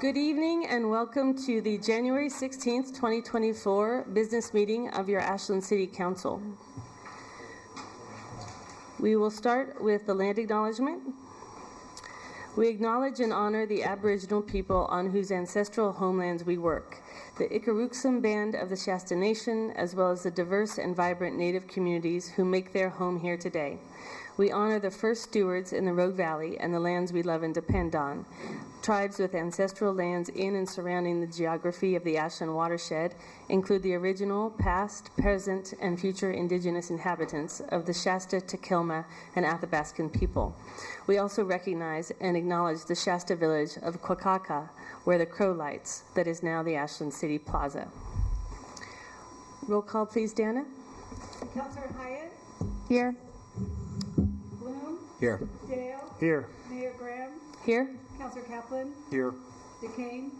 Good evening and welcome to the January 16th, 2024 business meeting of your Ashland City Council. We will start with the land acknowledgement. We acknowledge and honor the Aboriginal people on whose ancestral homelands we work, the Ikaruksum Band of the Shasta Nation, as well as the diverse and vibrant Native communities who make their home here today. We honor the first stewards in the Rogue Valley and the lands we love and depend on, tribes with ancestral lands in and surrounding the geography of the Ashland watershed include the original, past, present, and future indigenous inhabitants of the Shasta, Tequilma, and Athabascan people. We also recognize and acknowledge the Shasta village of Quakaka, where the crow lights, that is now the Ashland City Plaza. Roll call, please, Dana. Councilor Hyatt? Here. Bloom? Here. Dale? Here. Mayor Graham? Here. Councilor Kaplan? Here. DeCane?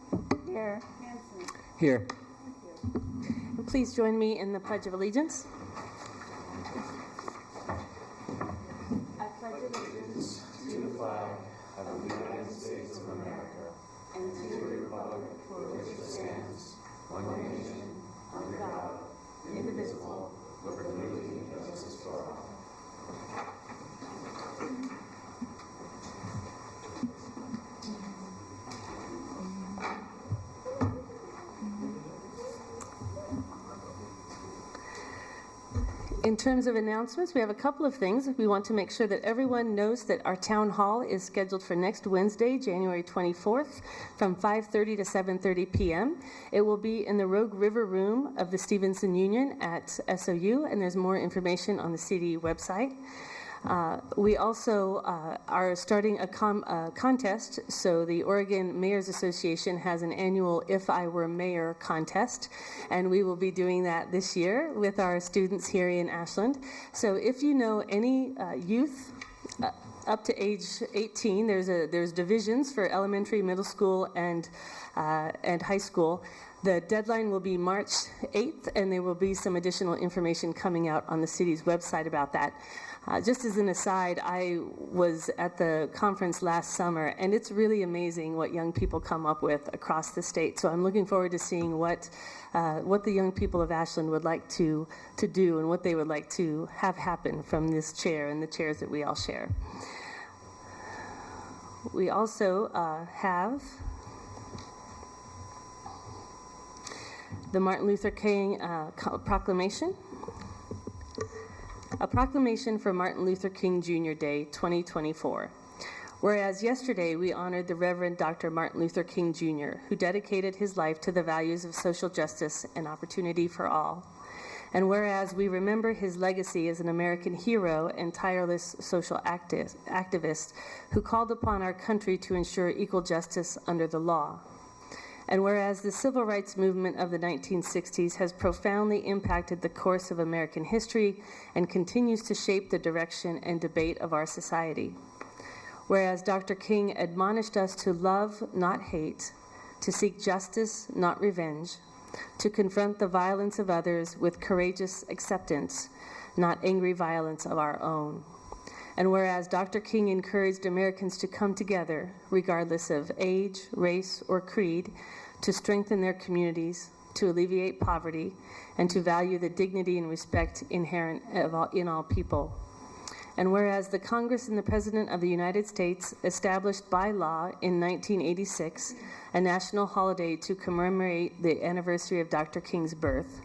Here. Hanson? Here. Please join me in the Pledge of Allegiance. I pledge allegiance to the flag of the United States of America and to the republic for which it stands, one nation, under God, indivisible, with liberty and justice for all. In terms of announcements, we have a couple of things. We want to make sure that everyone knows that our town hall is scheduled for next Wednesday, January 24th, from 5:30 to 7:30 p.m. It will be in the Rogue River Room of the Stevenson Union at SOU, and there's more information on the city website. We also are starting a contest. So the Oregon Mayors Association has an annual If I Were Mayor contest, and we will be doing that this year with our students here in Ashland. So if you know any youth up to age 18, there's divisions for elementary, middle school, and high school. The deadline will be March 8th, and there will be some additional information coming out on the city's website about that. Just as an aside, I was at the conference last summer, and it's really amazing what young people come up with across the state. So I'm looking forward to seeing what the young people of Ashland would like to do and what they would like to have happen from this chair and the chairs that we all share. We also have the Martin Luther King proclamation. A proclamation for Martin Luther King Jr. Day 2024. Whereas yesterday we honored the Reverend Dr. Martin Luther King Jr., who dedicated his life to the values of social justice and opportunity for all. And whereas we remember his legacy as an American hero and tireless social activist who called upon our country to ensure equal justice under the law. And whereas the civil rights movement of the 1960s has profoundly impacted the course of American history and continues to shape the direction and debate of our society. Whereas Dr. King admonished us to love, not hate, to seek justice, not revenge, to confront the violence of others with courageous acceptance, not angry violence of our own. And whereas Dr. King encouraged Americans to come together, regardless of age, race, or creed, to strengthen their communities, to alleviate poverty, and to value the dignity and respect inherent in all people. And whereas the Congress and the President of the United States established by law in 1986 a national holiday to commemorate the anniversary of Dr. King's birth,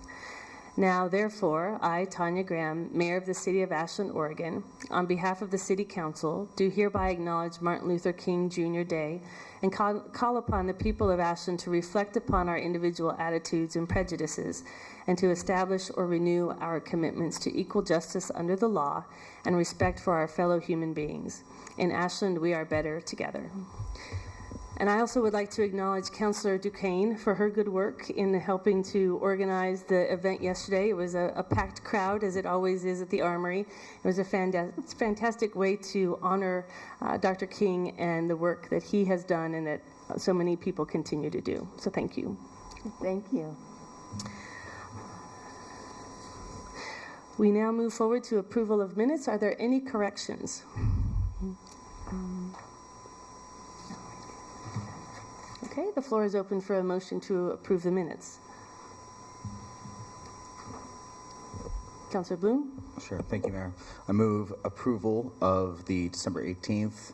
now, therefore, I, Tanya Graham, Mayor of the City of Ashland, Oregon, on behalf of the City Council, do hereby acknowledge Martin Luther King Jr. Day and call upon the people of Ashland to reflect upon our individual attitudes and prejudices and to establish or renew our commitments to equal justice under the law and respect for our fellow human beings. In Ashland, we are better together. And I also would like to acknowledge Councilor DeCane for her good work in helping to organize the event yesterday. It was a packed crowd, as it always is at the Armory. It was a fantastic way to honor Dr. King and the work that he has done and that so many people continue to do. So thank you. Thank you. We now move forward to approval of minutes. Are there any corrections? Okay, the floor is open for a motion to approve the minutes. Councilor Bloom? Sure. Thank you, Mayor. I move approval of the December 18th,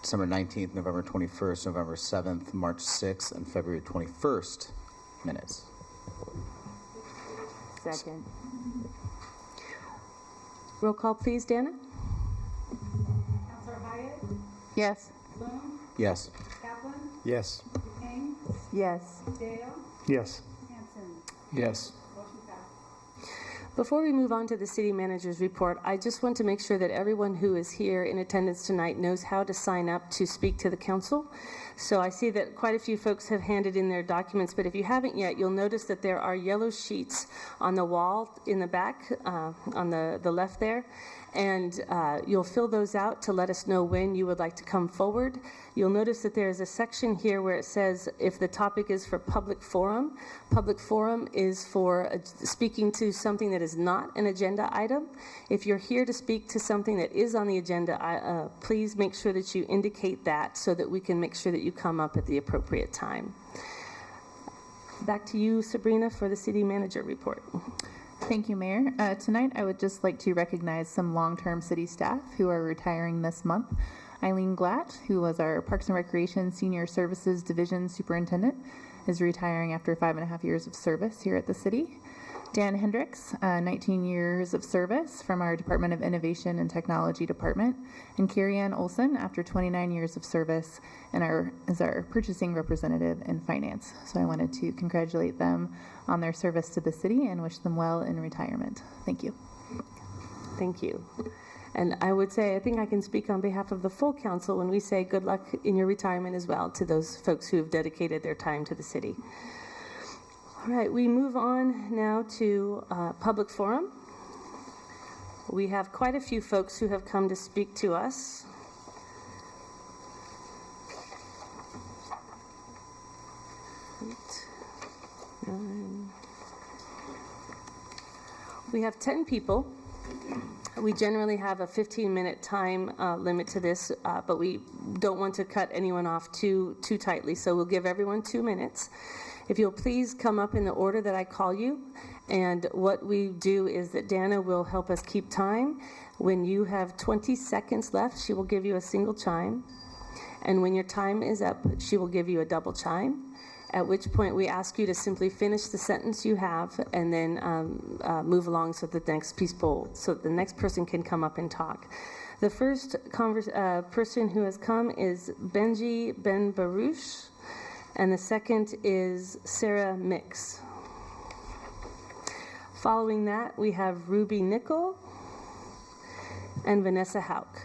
December 19th, November 21st, November 7th, March 6th, and February 21st minutes. Second. Roll call, please, Dana? Counselor Hyatt, Yes. Bloom, Yes. Kaplan, Yes. Duquesne, Yes. Dale, Yes. Hanson. Yes. Motion passed. Before we move on to the city manager's report, I just want to make sure that everyone who is here in attendance tonight knows how to sign up to speak to the council. So I see that quite a few folks have handed in their documents, but if you haven't yet, you'll notice that there are yellow sheets on the wall in the back, on the left there, and you'll fill those out to let us know when you would like to come forward. You'll notice that there is a section here where it says if the topic is for public forum is for speaking to something that is not an agenda item. If you're here to speak to something that is on the agenda, please make sure that you indicate that so that we can make sure that you come up at the appropriate time. Back to you, Sabrina, for the city manager report. Thank you, Mayor. Tonight, I would just like to recognize some long-term city staff who are retiring this month. Eileen Glatt, who was our Parks and Recreation Senior Services Division Superintendent, is retiring after 5.5 years of service here at the city. Dan Hendricks, 19 years of service from our Department of Innovation and Technology Department, and Carrie Ann Olson, after 29 years of service, as our purchasing representative in finance. So I wanted to congratulate them on their service to the city and wish them well in retirement. Thank you. Thank you. And I would say, I think I can speak on behalf of the full council when we say good luck in your retirement as well to those folks who have dedicated their time to the city. All right, we move on now to public forum. We have quite a few folks who have come to speak to us. We have 10 people. We generally have a 15-minute time limit to this, but we don't want to cut anyone off too tightly, so we'll give everyone 2 minutes. If you'll please come up in the order that I call you, and what we do is that Dana will help us keep time. When you have 20 seconds left, she will give you a single chime, and when your time is up, she will give you a double chime, at which point we ask you to simply finish the sentence you have and then move along so that the next person can come up and talk. The first person who has come is Benji Ben Baruch, and the second is Sarah Mix. Following that, we have Ruby Nickel and Vanessa Hauk.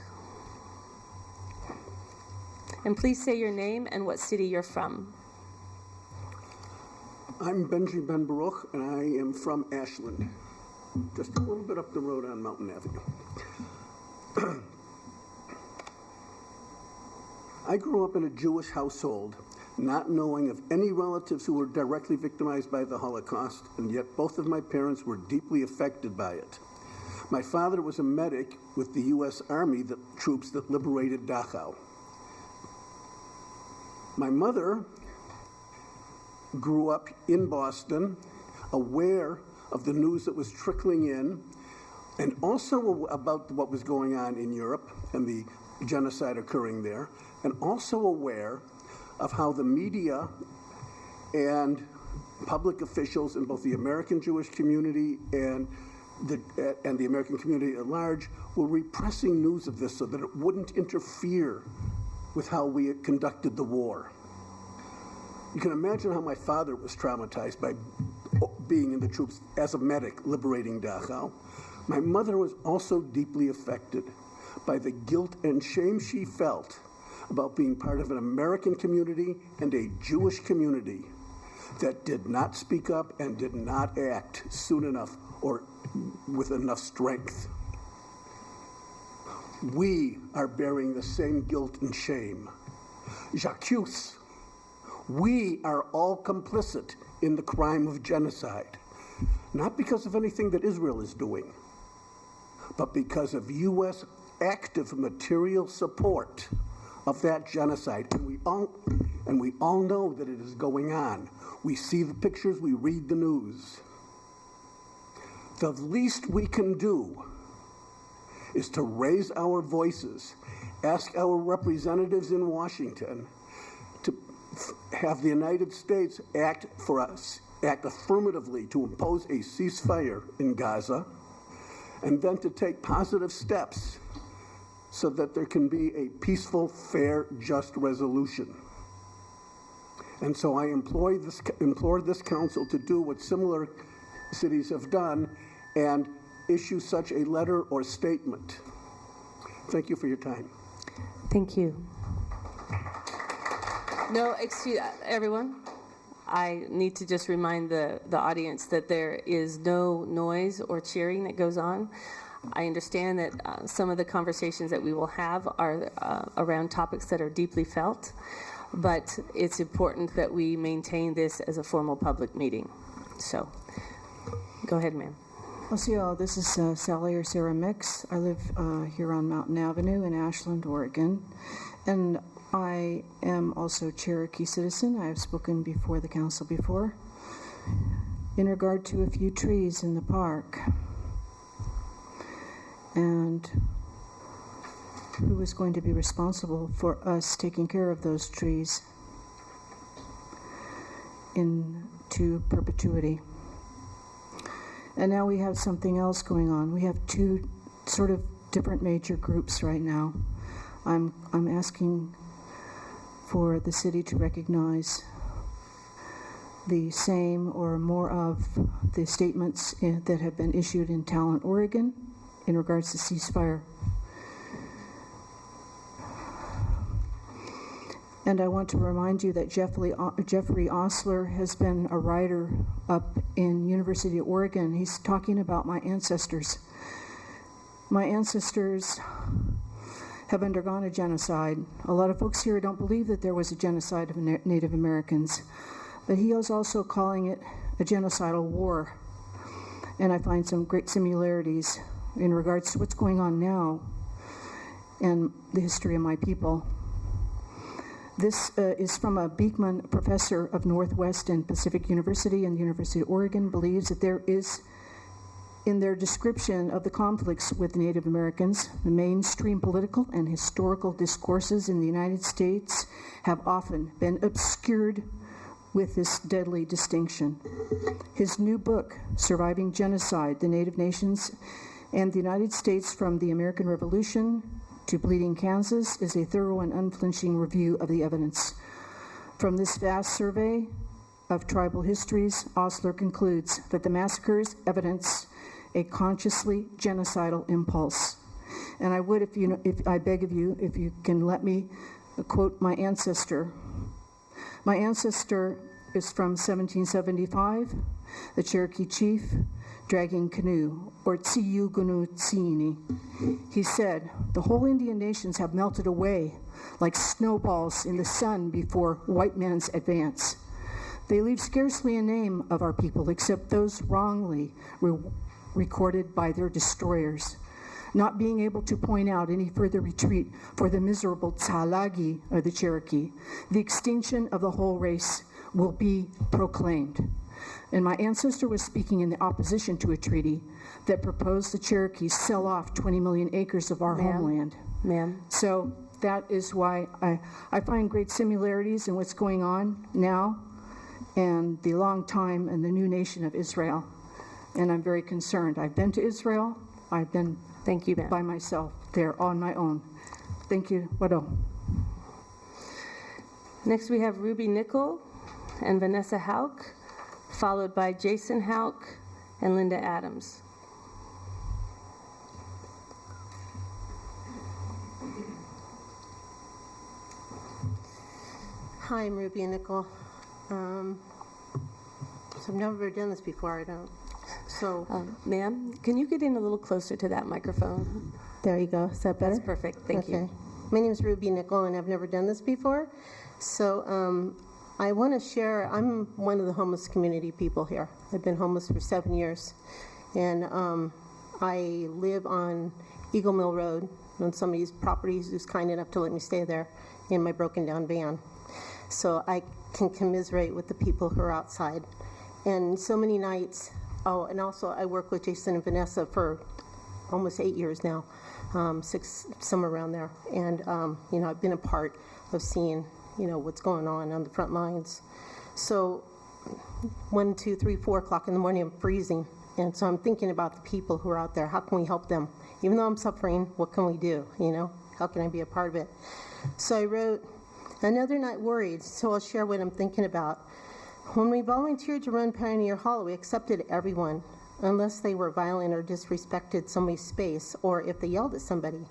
And please say your name and what city you're from. I'm Benji Ben Baruch, and I am from Ashland, just a little bit up the road on Mountain Avenue. I grew up in a Jewish household, not knowing of any relatives who were directly victimized by the Holocaust, and yet both of my parents were deeply affected by it. My father was a medic with the U.S. Army, the troops that liberated Dachau. My mother grew up in Boston, aware of the news that was trickling in, and also about what was going on in Europe and the genocide occurring there, and also aware of how the media and public officials in both the American Jewish community and the American community at large were repressing news of this so that it wouldn't interfere with how we had conducted the war. You can imagine how my father was traumatized by being in the troops as a medic liberating Dachau. My mother was also deeply affected by the guilt and shame she felt about being part of an American community and a Jewish community that did not speak up and did not act soon enough or with enough strength. We are bearing the same guilt and shame. J'accuse. We are all complicit in the crime of genocide, not because of anything that Israel is doing, but because of U.S. active material support of that genocide. and we all know that it is going on. We see the pictures, we read the news. The least we can do is to raise our voices, ask our representatives in Washington to have the United States act affirmatively to impose a ceasefire in Gaza, and then to take positive steps so that there can be a peaceful, fair, just resolution. And so I implore this council to do what similar cities have done and issue such a letter or statement. Thank you for your time. Thank you. No, excuse everyone. I need to just remind the audience that there is no noise or cheering that goes on. I understand that some of the conversations that we will have are around topics that are deeply felt, but it's important that we maintain this as a formal public meeting. So, go ahead, ma'am. Well, see y'all, this is Sally or Sarah Mix. I live here on Mountain Avenue in Ashland, Oregon, and I am also Cherokee citizen. I have spoken before the council before in regard to a few trees in the park and who is going to be responsible for us taking care of those trees into perpetuity. And now we have something else going on. We have two sort of different major groups right now. I'm asking for the city to recognize the same or more of the statements that have been issued in Talent, Oregon in regards to ceasefire. And I want to remind you that Jeffrey Osler has been a writer up in University of Oregon. He's talking about my ancestors. My ancestors have undergone a genocide. A lot of folks here don't believe that there was a genocide of Native Americans, but he is also calling it a genocidal war. And I find some great similarities in regards to what's going on now and the history of my people. This is from a Beekman professor of Northwest and Pacific University and the University of Oregon, believes that there is, in their description of the conflicts with Native Americans, the mainstream political and historical discourses in the United States have often been obscured with this deadly distinction. His new book, Surviving Genocide, The Native Nations and the United States from the American Revolution to Bleeding Kansas, is a thorough and unflinching review of the evidence. From this vast survey of tribal histories, Osler concludes that the massacres evidence a consciously genocidal impulse. And I would, if I beg of you, if you can let me quote my ancestor. My ancestor is from 1775, the Cherokee chief, dragging canoe, or Tsiyugunu Tsini. He said, "The whole Indian nations have melted away like snowballs in the sun before white man's advance. They leave scarcely a name of our people except those wrongly recorded by their destroyers, not being able to point out any further retreat for the miserable Tsalagi of the Cherokee. The extinction of the whole race will be proclaimed." And my ancestor was speaking in the opposition to a treaty that proposed the Cherokees sell off 20 million acres of our homeland. Ma'am. So that is why I find great similarities in what's going on now and the long time and the new nation of Israel. And I'm very concerned. I've been to Israel. I've been Thank you, ma'am. by myself there on my own. Thank you. Wado. Next we have Ruby Nickel and Vanessa Hauk, followed by Jason Hauk and Linda Adams. Hi, I'm Ruby Nickel. So I've never done this before, I don't. So, Ma'am, can you get in a little closer to that microphone? there you go. Is that better? That's perfect. Thank Okay. you. My name is Ruby Nickel, and I've never done this before. So I want to share, I'm one of the homeless community people here. I've been homeless for 7 years. And I live on Eagle Mill Road on somebody's property who's kind enough to let me stay there in my broken down van. so I can commiserate with the people who are outside. And so many nights, oh, and also I work with Jason and Vanessa for almost 8 years now, 6, somewhere around there. And, I've been a part of seeing, what's going on the front lines. So 1, 2, 3, 4 o'clock in the morning, I'm freezing. And so I'm thinking about the people who are out there. How can we help them? Even though I'm suffering, what can we do? How can I be a part of it? So I wrote, another night worried, so I'll share what I'm thinking about. When we volunteered to run Pioneer Hall, we accepted everyone, unless they were violent or disrespected somebody's space, or if they yelled at somebody.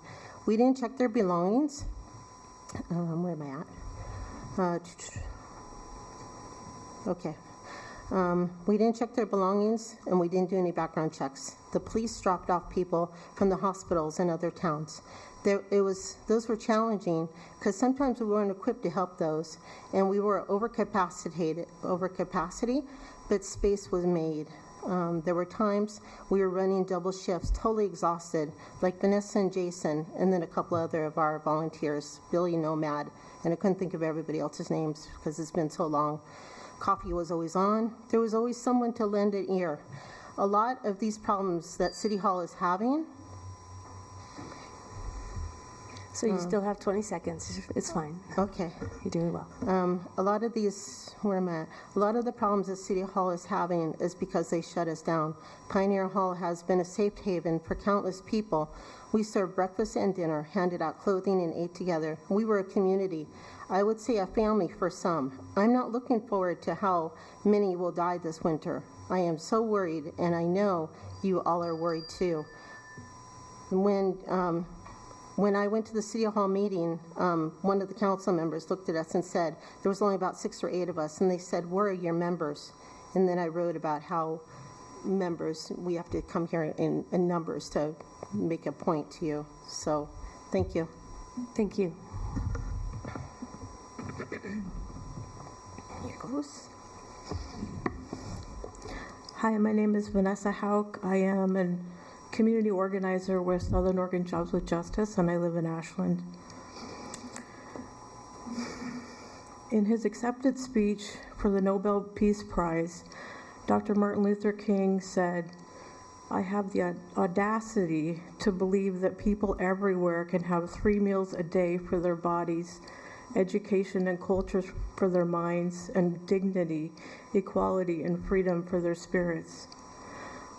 We didn't check their belongings. Where am I at? Okay. We didn't check their belongings, and we didn't do any background checks. The police dropped off people from the hospitals and other towns. Those were challenging because sometimes we weren't equipped to help those, and we were over capacity, but space was made. There were times we were running double shifts, totally exhausted, like Vanessa and Jason, and then a couple other of our volunteers, Billy Nomad, and I couldn't think of everybody else's names because it's been so long. Coffee was always on. There was always someone to lend an ear. A lot of these problems that City Hall is having. So you still have 20 seconds. It's fine. Okay. You're doing well. A lot of these, where am I at? A lot of the problems that City Hall is having is because they shut us down. Pioneer Hall has been a safe haven for countless people. We served breakfast and dinner, handed out clothing, and ate together. We were a community. I would say a family for some. I'm not looking forward to how many will die this winter. I am so worried, and I know you all are worried too. When I went to the City Hall meeting, one of the council members looked at us and said, there was only about 6 or 8 of us, and they said, where are your members? And then I wrote about how members, we have to come here in numbers to make a point to you. So, thank you. Thank you. Here goes. Hi, my name is Vanessa Hauk. I am a community organizer with Southern Oregon Jobs with Justice, and I live in Ashland. In his accepted speech for the Nobel Peace Prize, Dr. Martin Luther King said, I have the audacity to believe that people everywhere can have 3 meals a day for their bodies, education and culture for their minds, and dignity, equality, and freedom for their spirits.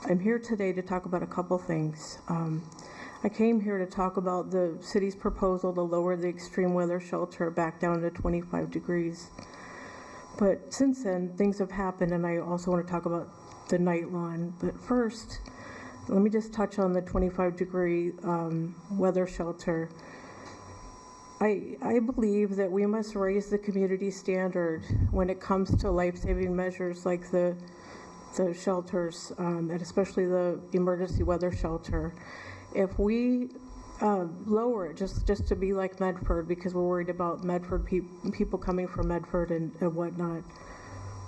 I'm here today to talk about a couple things. I came here to talk about the city's proposal to lower the extreme weather shelter back down to 25 degrees. But since then, things have happened, and I also want to talk about the night lawn. But first, let me just touch on the 25-degree weather shelter. I believe that we must raise the community standard when it comes to life-saving measures like the shelters, and especially the emergency weather shelter. If we lower it just to be like Medford, because we're worried about Medford people coming from Medford and whatnot,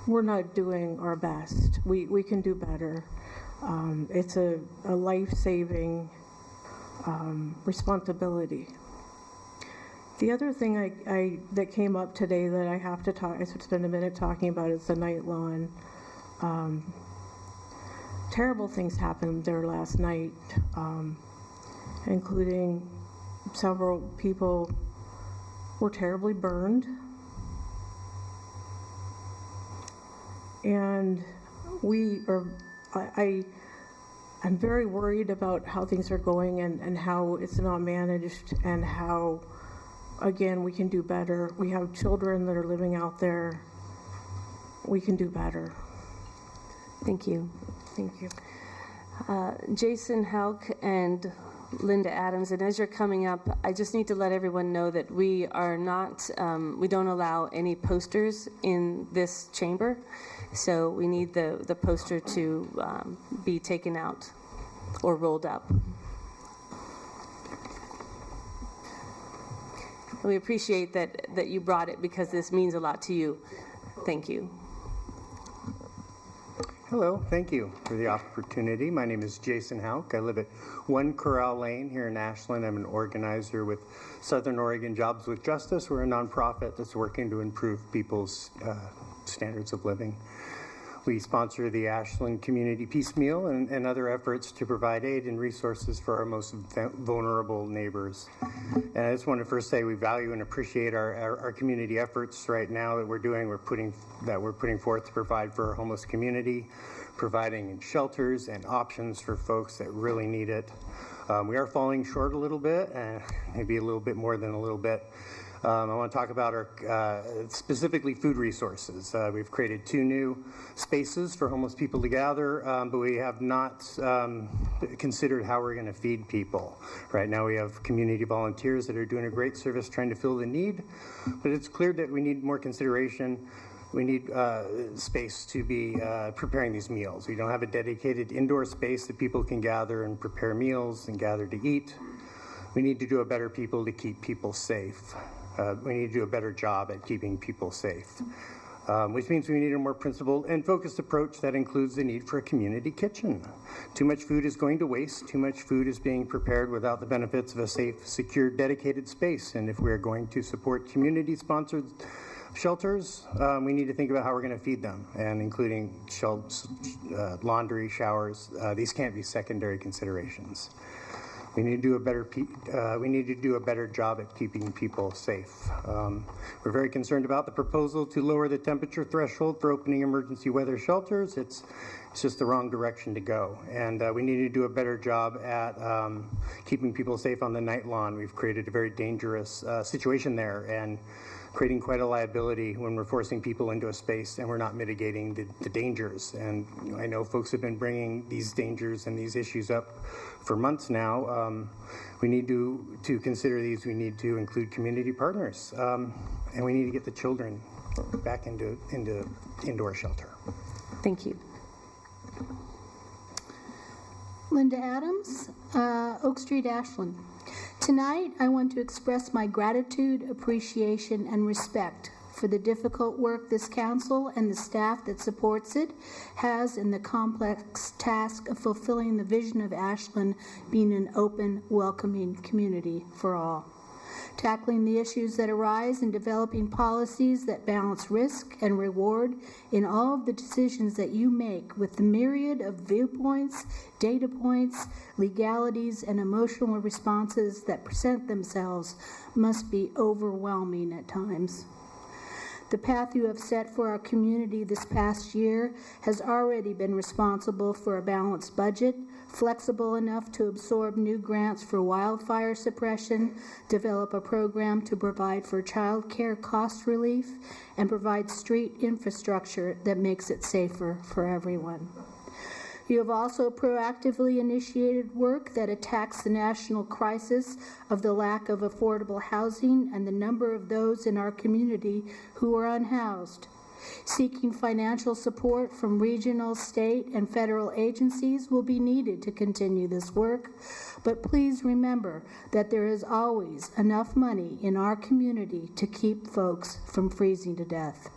we're not doing our best. We can do better. It's a life-saving responsibility. The other thing that came up today that I have to I should spend a minute talking about is the night lawn. Terrible things happened there last night, including several people were terribly burned. And I'm very worried about how things are going and how it's not managed and how, again, we can do better. We have children that are living out there. We can do better. Thank you. Thank you. Jason Hauk and Linda Adams, and as you're coming up, I just need to let everyone know that we are not, we don't allow any posters in this chamber, so we need the poster to be taken out or rolled up. We appreciate that you brought it because this means a lot to you. Thank you. Hello, thank you for the opportunity. My name is Jason Hauk. I live at 1 Corral Lane here in Ashland. I'm an organizer with Southern Oregon Jobs with Justice. We're a nonprofit that's working to improve people's standards of living. We sponsor the Ashland Community Piecemeal and other efforts to provide aid and resources for our most vulnerable neighbors. And I just want to first say we value and appreciate our community efforts right now that we're doing. We're putting forth to provide for our homeless community, providing shelters and options for folks that really need it. We are falling short a little bit, maybe a little bit more than a little bit. I want to talk about our specifically food resources. We've created 2 new spaces for homeless people to gather, but we have not considered how we're going to feed people. Right now we have community volunteers that are doing a great service trying to fill the need, but it's clear that we need more consideration. We need space to be preparing these meals. We don't have a dedicated indoor space that people can gather and prepare meals and gather to eat. We need to do a better people to keep people safe. We need to do a better job at keeping people safe, which means we need a more principled and focused approach that includes the need for a community kitchen. Too much food is going to waste. Too much food is being prepared without the benefits of a safe, secure, dedicated space. And if we're going to support community-sponsored shelters, we need to think about how we're going to feed them, and including laundry, showers. These can't be secondary considerations. We need to do a better job at keeping people safe. We're very concerned about the proposal to lower the temperature threshold for opening emergency weather shelters. It's just the wrong direction to go, and we need to do a better job at keeping people safe on the night lawn. We've created a very dangerous situation there, and creating quite a liability when we're forcing people into a space and we're not mitigating the dangers. And I know folks have been bringing these dangers and these issues up for months now. We need to consider these. We need to include community partners, and we need to get the children back into indoor shelter. Thank you. Linda Adams, Oak Street, Ashland. Tonight, I want to express my gratitude, appreciation, and respect for the difficult work this council and the staff that supports it has in the complex task of fulfilling the vision of Ashland being an open, welcoming community for all. Tackling the issues that arise and developing policies that balance risk and reward in all of the decisions that you make with the myriad of viewpoints, data points, legalities, and emotional responses that present themselves must be overwhelming at times. The path you have set for our community this past year has already been responsible for a balanced budget, flexible enough to absorb new grants for wildfire suppression, develop a program to provide for child care cost relief, and provide street infrastructure that makes it safer for everyone. You have also proactively initiated work that attacks the national crisis of the lack of affordable housing and the number of those in our community who are unhoused. Seeking financial support from regional, state, and federal agencies will be needed to continue this work, but please remember that there is always enough money in our community to keep folks from freezing to death.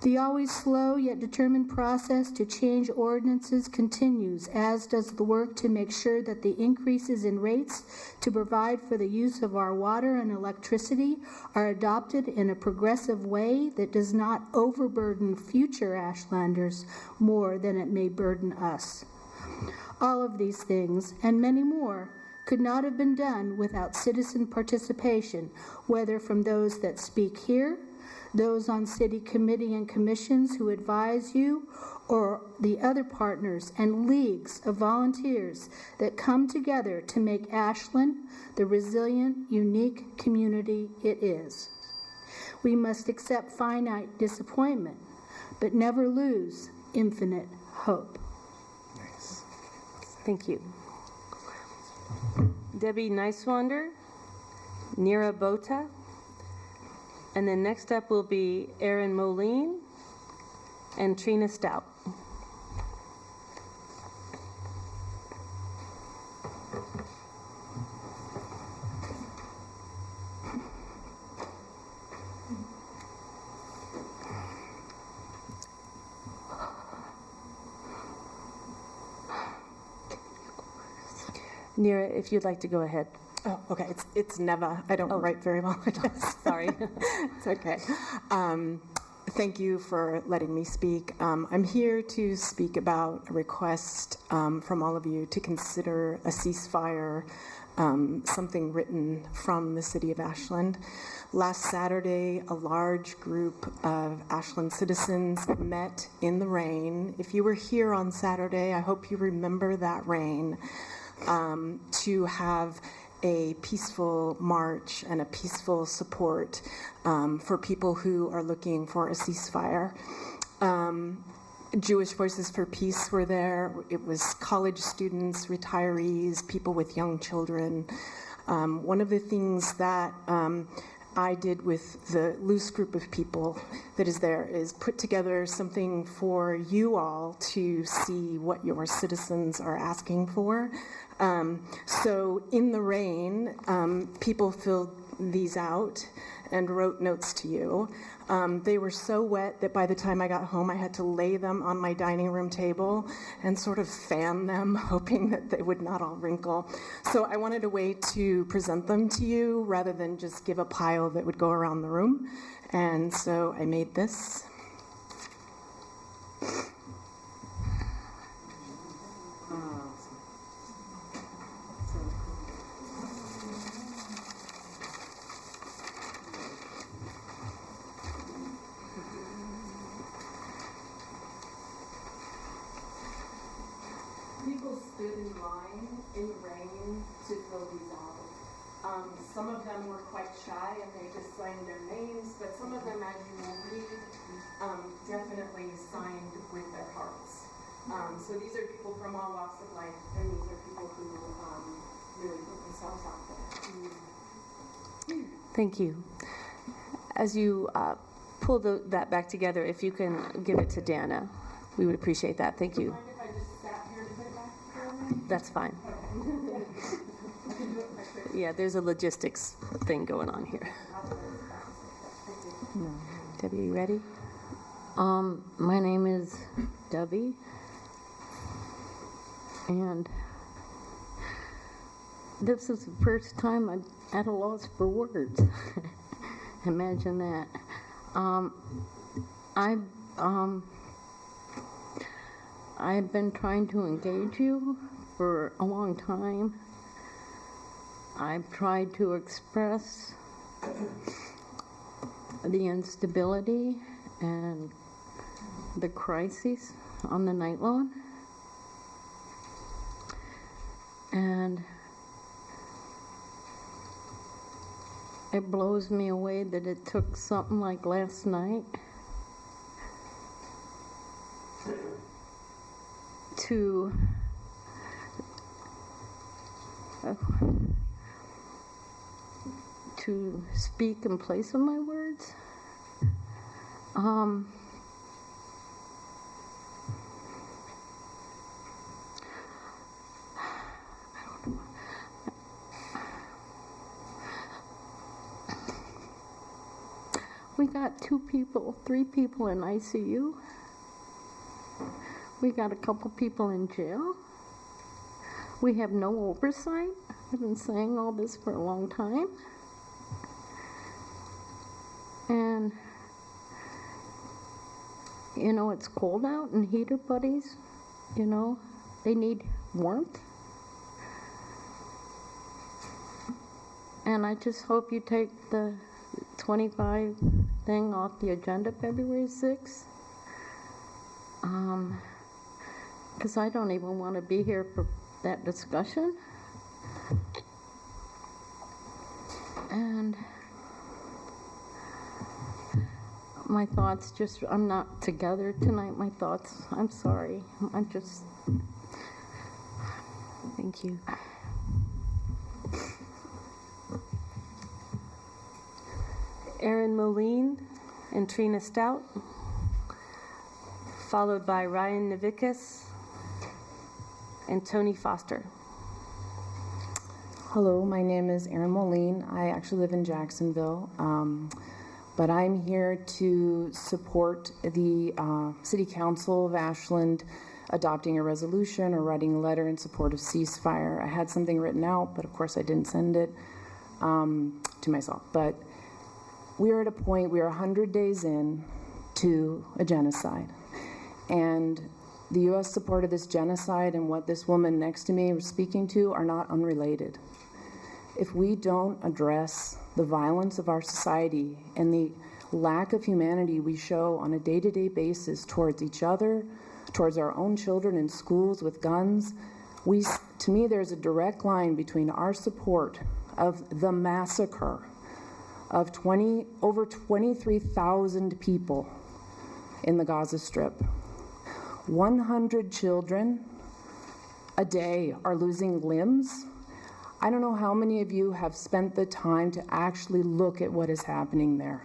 The always slow yet determined process to change ordinances continues, as does the work to make sure that the increases in rates to provide for the use of our water and electricity are adopted in a progressive way that does not overburden future Ashlanders more than it may burden us. All of these things, and many more, could not have been done without citizen participation, whether from those that speak here, those on city committee and commissions who advise you, or the other partners and leagues of volunteers that come together to make Ashland the resilient, unique community it is. We must accept finite disappointment, but never lose infinite hope. Nice. Thank you. Debbie Neiswander, Nira Bota, and then next up will be Erin Moline and Trina Stout. Nira, if you'd like to go ahead. Oh, okay. It's Neva. I don't write very well, I guess. Sorry. It's okay. Thank you for letting me speak. I'm here to speak about a request from all of you to consider a ceasefire, something written from the city of Ashland. Last Saturday, a large group of Ashland citizens met in the rain. If you were here on Saturday, I hope you remember that rain, to have a peaceful march and a peaceful support for people who are looking for a ceasefire. Jewish Voices for Peace were there. It was college students, retirees, people with young children. One of the things that I did with the loose group of people that is there is put together something for you all to see what your citizens are asking for. So in the rain, people filled these out and wrote notes to you. They were so wet that by the time I got home, I had to lay them on my dining room table and sort of fan them, hoping that they would not all wrinkle. So I wanted a way to present them to you rather than just give a pile that would go around the room. And so I made this. People stood in line in the rain to fill these out. Some of them were quite shy and they just signed their names, but some of them, as you will read, definitely signed with their hearts. So these are people from all walks of life, and these are people who really put themselves out there. Thank you. As you pull that back together, if you can give it to Dana, we would appreciate that. Thank you. Mind if I just sat here to put it back together? That's fine. Okay. I can do it quite quickly. Yeah, there's a logistics thing going on here. Debbie, are you ready? My name is Debbie, and this is the first time I'm at a loss for words. Imagine that. I've been trying to engage you for a long time. I've tried to express the instability and the crises on the night lawn. And it blows me away that it took something like last night to speak in place of my words. We got 3 people in ICU. We got a couple people in jail. We have no oversight. I've been saying all this for a long time. And, you know, it's cold out, and heater buddies, you know, they need warmth. And I just hope you take the 25 thing off the agenda February 6th. Because I don't even want to be here for that discussion. And my thoughts just, I'm not together tonight, my thoughts, I'm sorry. I'm just, thank you. Erin Moline and Trina Stout, followed by Ryan Navikas and Tony Foster. Hello, my name is Erin Moline. I actually live in Jacksonville, but I'm here to support the City Council of Ashland adopting a resolution or writing a letter in support of ceasefire. I had something written out, but of course I didn't send it to myself. But we are at a point, we are 100 days in to a genocide. And the U.S. support of this genocide and what this woman next to me was speaking to are not unrelated. If we don't address the violence of our society and the lack of humanity we show on a day-to-day basis towards each other, towards our own children in schools with guns, to me there's a direct line between our support of the massacre of over 23,000 people in the Gaza Strip. 100 children a day are losing limbs. I don't know how many of you have spent the time to actually look at what is happening there.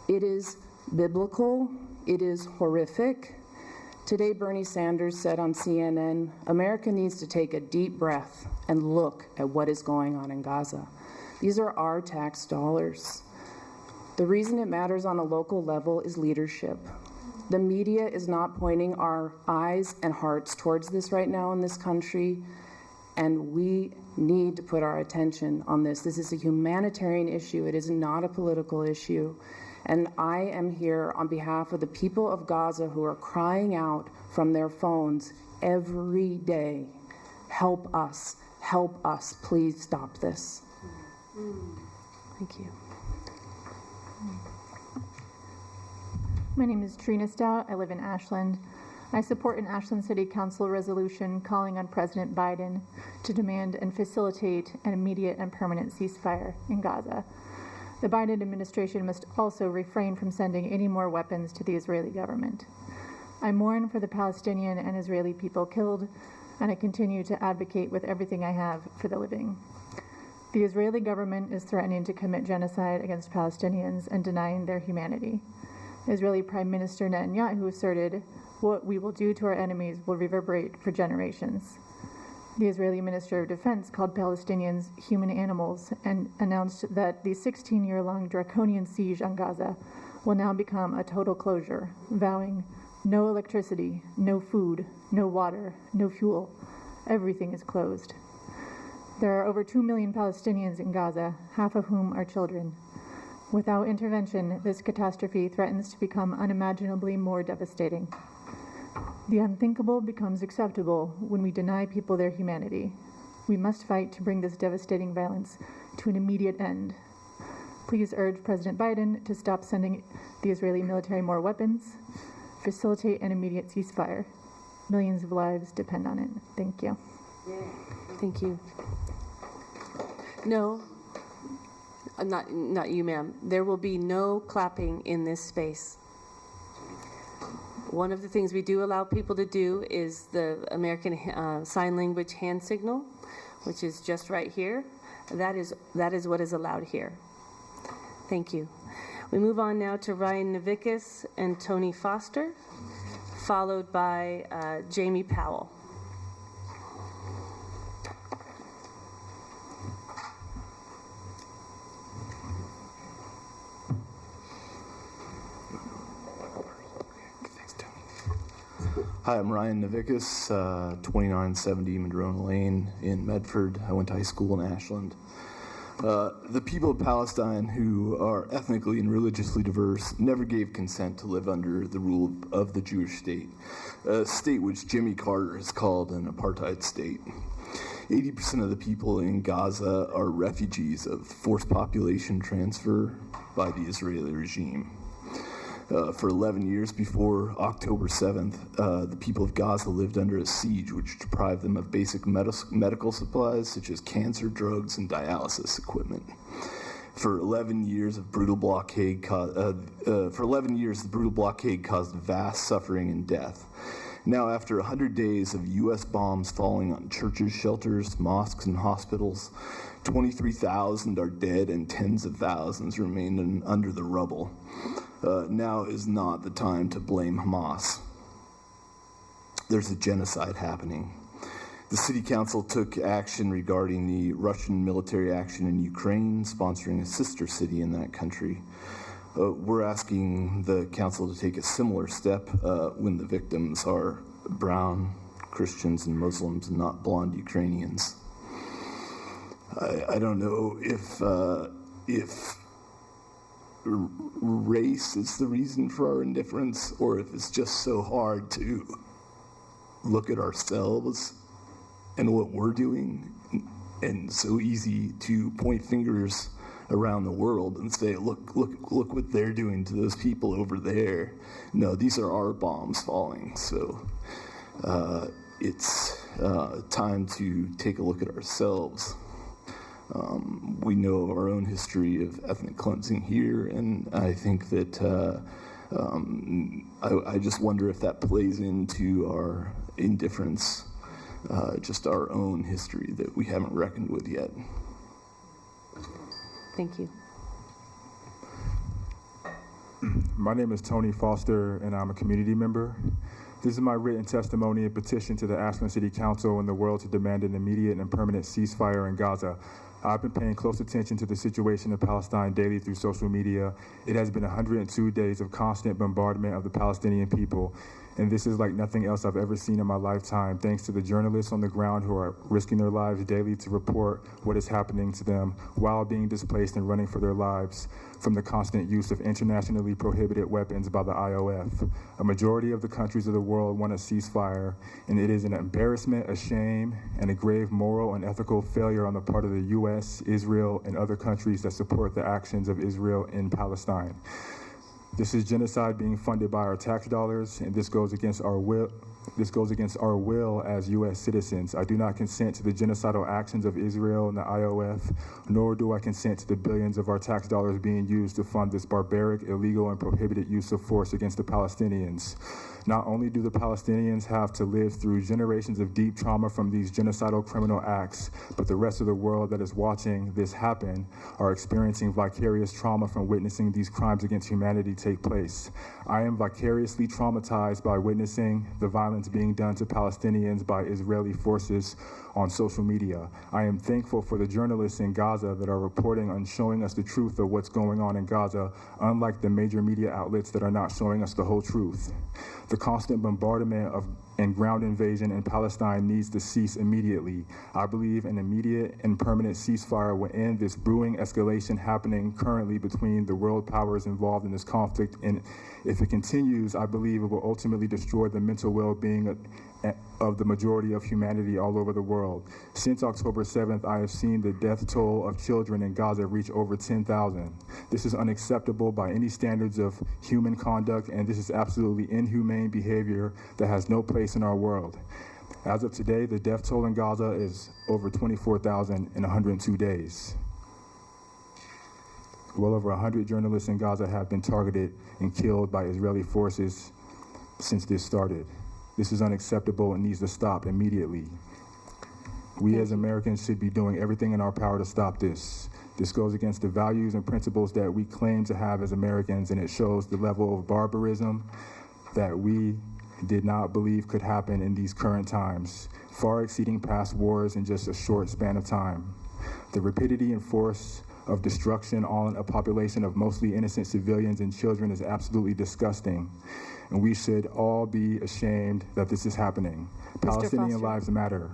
It is biblical. It is horrific. Today, Bernie Sanders said on CNN, America needs to take a deep breath and look at what is going on in Gaza. These are our tax dollars. The reason it matters on a local level is leadership. The media is not pointing our eyes and hearts towards this right now in this country, and we need to put our attention on this. This is a humanitarian issue. It is not a political issue. And I am here on behalf of the people of Gaza who are crying out from their phones every day, help us, please stop this. Thank you. My name is Trina Stout. I live in Ashland. I support an Ashland City Council resolution calling on President Biden to demand and facilitate an immediate and permanent ceasefire in Gaza. The Biden administration must also refrain from sending any more weapons to the Israeli government. I mourn for the Palestinian and Israeli people killed, and I continue to advocate with everything I have for the living. The Israeli government is threatening to commit genocide against Palestinians and denying their humanity. Israeli Prime Minister Netanyahu asserted, "What we will do to our enemies will reverberate for generations." The Israeli Minister of Defense called Palestinians human animals and announced that the 16-year-long draconian siege on Gaza will now become a total closure, vowing no electricity, no food, no water, no fuel. Everything is closed. There are over 2 million Palestinians in Gaza, half of whom are children. Without intervention, this catastrophe threatens to become unimaginably more devastating. The unthinkable becomes acceptable when we deny people their humanity. We must fight to bring this devastating violence to an immediate end. Please urge President Biden to stop sending the Israeli military more weapons, facilitate an immediate ceasefire. Millions of lives depend on it. Thank you. Thank you. No, not you, ma'am. There will be no clapping in this space. One of the things we do allow people to do is the American Sign Language hand signal, which is just right here. That is what is allowed here. Thank you. We move on now to Ryan Navikas and Tony Foster, followed by Jamie Powell. Hi, I'm Ryan Navikas, 2970 Madrona Lane in Medford. I went to high school in Ashland. The people of Palestine, who are ethnically and religiously diverse, never gave consent to live under the rule of the Jewish state, a state which Jimmy Carter has called an apartheid state. 80% of the people in Gaza are refugees of forced population transfer by the Israeli regime. For 11 years before October 7th, the people of Gaza lived under a siege which deprived them of basic medical supplies such as cancer drugs and dialysis equipment. For 11 years, the brutal blockade caused vast suffering and death. Now, after 100 days of U.S. bombs falling on churches, shelters, mosques, and hospitals, 23,000 are dead and tens of thousands remain under the rubble. Now is not the time to blame Hamas. There's a genocide happening. The city council took action regarding the Russian military action in Ukraine, sponsoring a sister city in that country. We're asking the council to take a similar step when the victims are brown Christians and Muslims, and not blonde Ukrainians. I don't know if race is the reason for our indifference, or if it's just so hard to look at ourselves and what we're doing, and so easy to point fingers around the world and say, look what they're doing to those people over there. No, these are our bombs falling. So it's time to take a look at ourselves. We know our own history of ethnic cleansing here, and I think that I just wonder if that plays into our indifference, just our own history that we haven't reckoned with yet. Thank you. My name is Tony Foster, and I'm a community member. This is my written testimony and petition to the Ashland City Council and the world to demand an immediate and permanent ceasefire in Gaza. I've been paying close attention to the situation in Palestine daily through social media. It has been 102 days of constant bombardment of the Palestinian people, and this is like nothing else I've ever seen in my lifetime, thanks to the journalists on the ground who are risking their lives daily to report what is happening to them while being displaced and running for their lives from the constant use of internationally prohibited weapons by the IOF. A majority of the countries of the world want a ceasefire, and it is an embarrassment, a shame, and a grave moral and ethical failure on the part of the U.S., Israel, and other countries that support the actions of Israel in Palestine. This is genocide being funded by our tax dollars, and this goes against our will. This goes against our will as U.S. citizens. I do not consent to the genocidal actions of Israel and the IOF, nor do I consent to the billions of our tax dollars being used to fund this barbaric, illegal, and prohibited use of force against the Palestinians. Not only do the Palestinians have to live through generations of deep trauma from these genocidal criminal acts, but the rest of the world that is watching this happen are experiencing vicarious trauma from witnessing these crimes against humanity take place. I am vicariously traumatized by witnessing the violence being done to Palestinians by Israeli forces on social media. I am thankful for the journalists in Gaza that are reporting and showing us the truth of what's going on in Gaza, unlike the major media outlets that are not showing us the whole truth. The constant bombardment and ground invasion in Palestine needs to cease immediately. I believe an immediate and permanent ceasefire will end this brewing escalation happening currently between the world powers involved in this conflict, and if it continues, I believe it will ultimately destroy the mental well-being of the majority of humanity all over the world. Since October 7th, I have seen the death toll of children in Gaza reach over 10,000. This is unacceptable by any standards of human conduct, and this is absolutely inhumane behavior that has no place in our world. As of today, the death toll in Gaza is over 24,000 in 102 days. Well over 100 journalists in Gaza have been targeted and killed by Israeli forces since this started. This is unacceptable and needs to stop immediately. We as Americans should be doing everything in our power to stop this. This goes against the values and principles that we claim to have as Americans, and it shows the level of barbarism that we did not believe could happen in these current times, far exceeding past wars in just a short span of time. The rapidity and force of destruction on a population of mostly innocent civilians and children is absolutely disgusting. And we should all be ashamed that this is happening. Palestinian lives matter.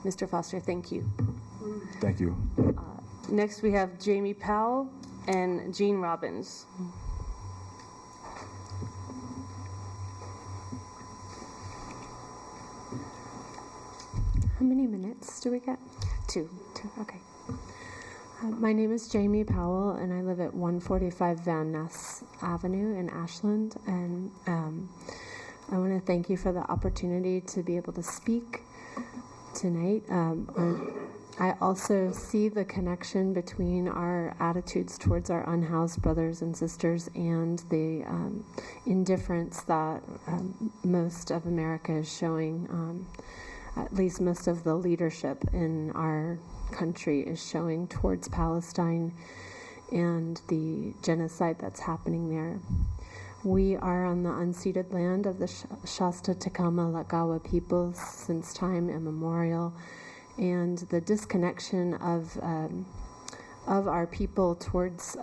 Mr. Foster, thank you. Thank you. Next, we have Jamie Powell and Jean Robbins. How many minutes do we get? Two. Okay. My name is Jamie Powell, and I live at 145 Van Ness Avenue in Ashland. And I want to thank you for the opportunity to be able to speak tonight. I also see the connection between our attitudes towards our unhoused brothers and sisters and the indifference that most of America is showing, at least most of the leadership in our country is showing towards Palestine and the genocide that's happening there. We are on the unceded land of the Shasta, Tacoma, Lagawa peoples since time immemorial, and the disconnection of our people towards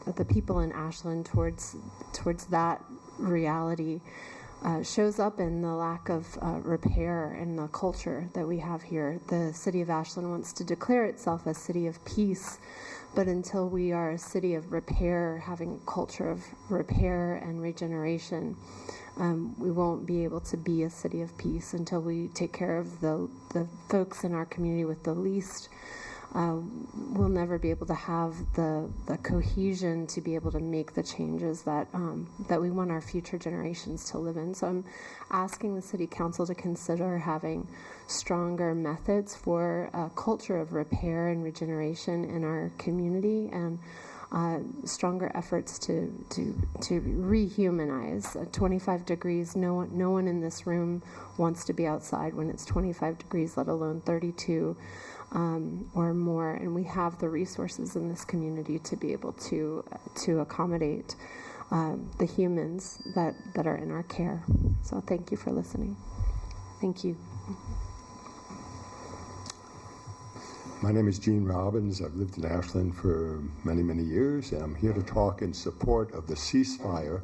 the people in Ashland towards that reality shows up in the lack of repair and the culture that we have here. The city of Ashland wants to declare itself a city of peace, but until we are a city of repair, having a culture of repair and regeneration, we won't be able to be a city of peace until we take care of the folks in our community with the least. We'll never be able to have the cohesion to be able to make the changes that we want our future generations to live in. So I'm asking the City Council to consider having stronger methods for a culture of repair and regeneration in our community, and stronger efforts to rehumanize. 25 degrees, no one in this room wants to be outside when it's 25 degrees, let alone 32 or more. And we have the resources in this community to be able to accommodate the humans that are in our care. So thank you for listening. Thank you. My name is Gene Robbins. I've lived in Ashland for many, many years, and I'm here to talk in support of the ceasefire.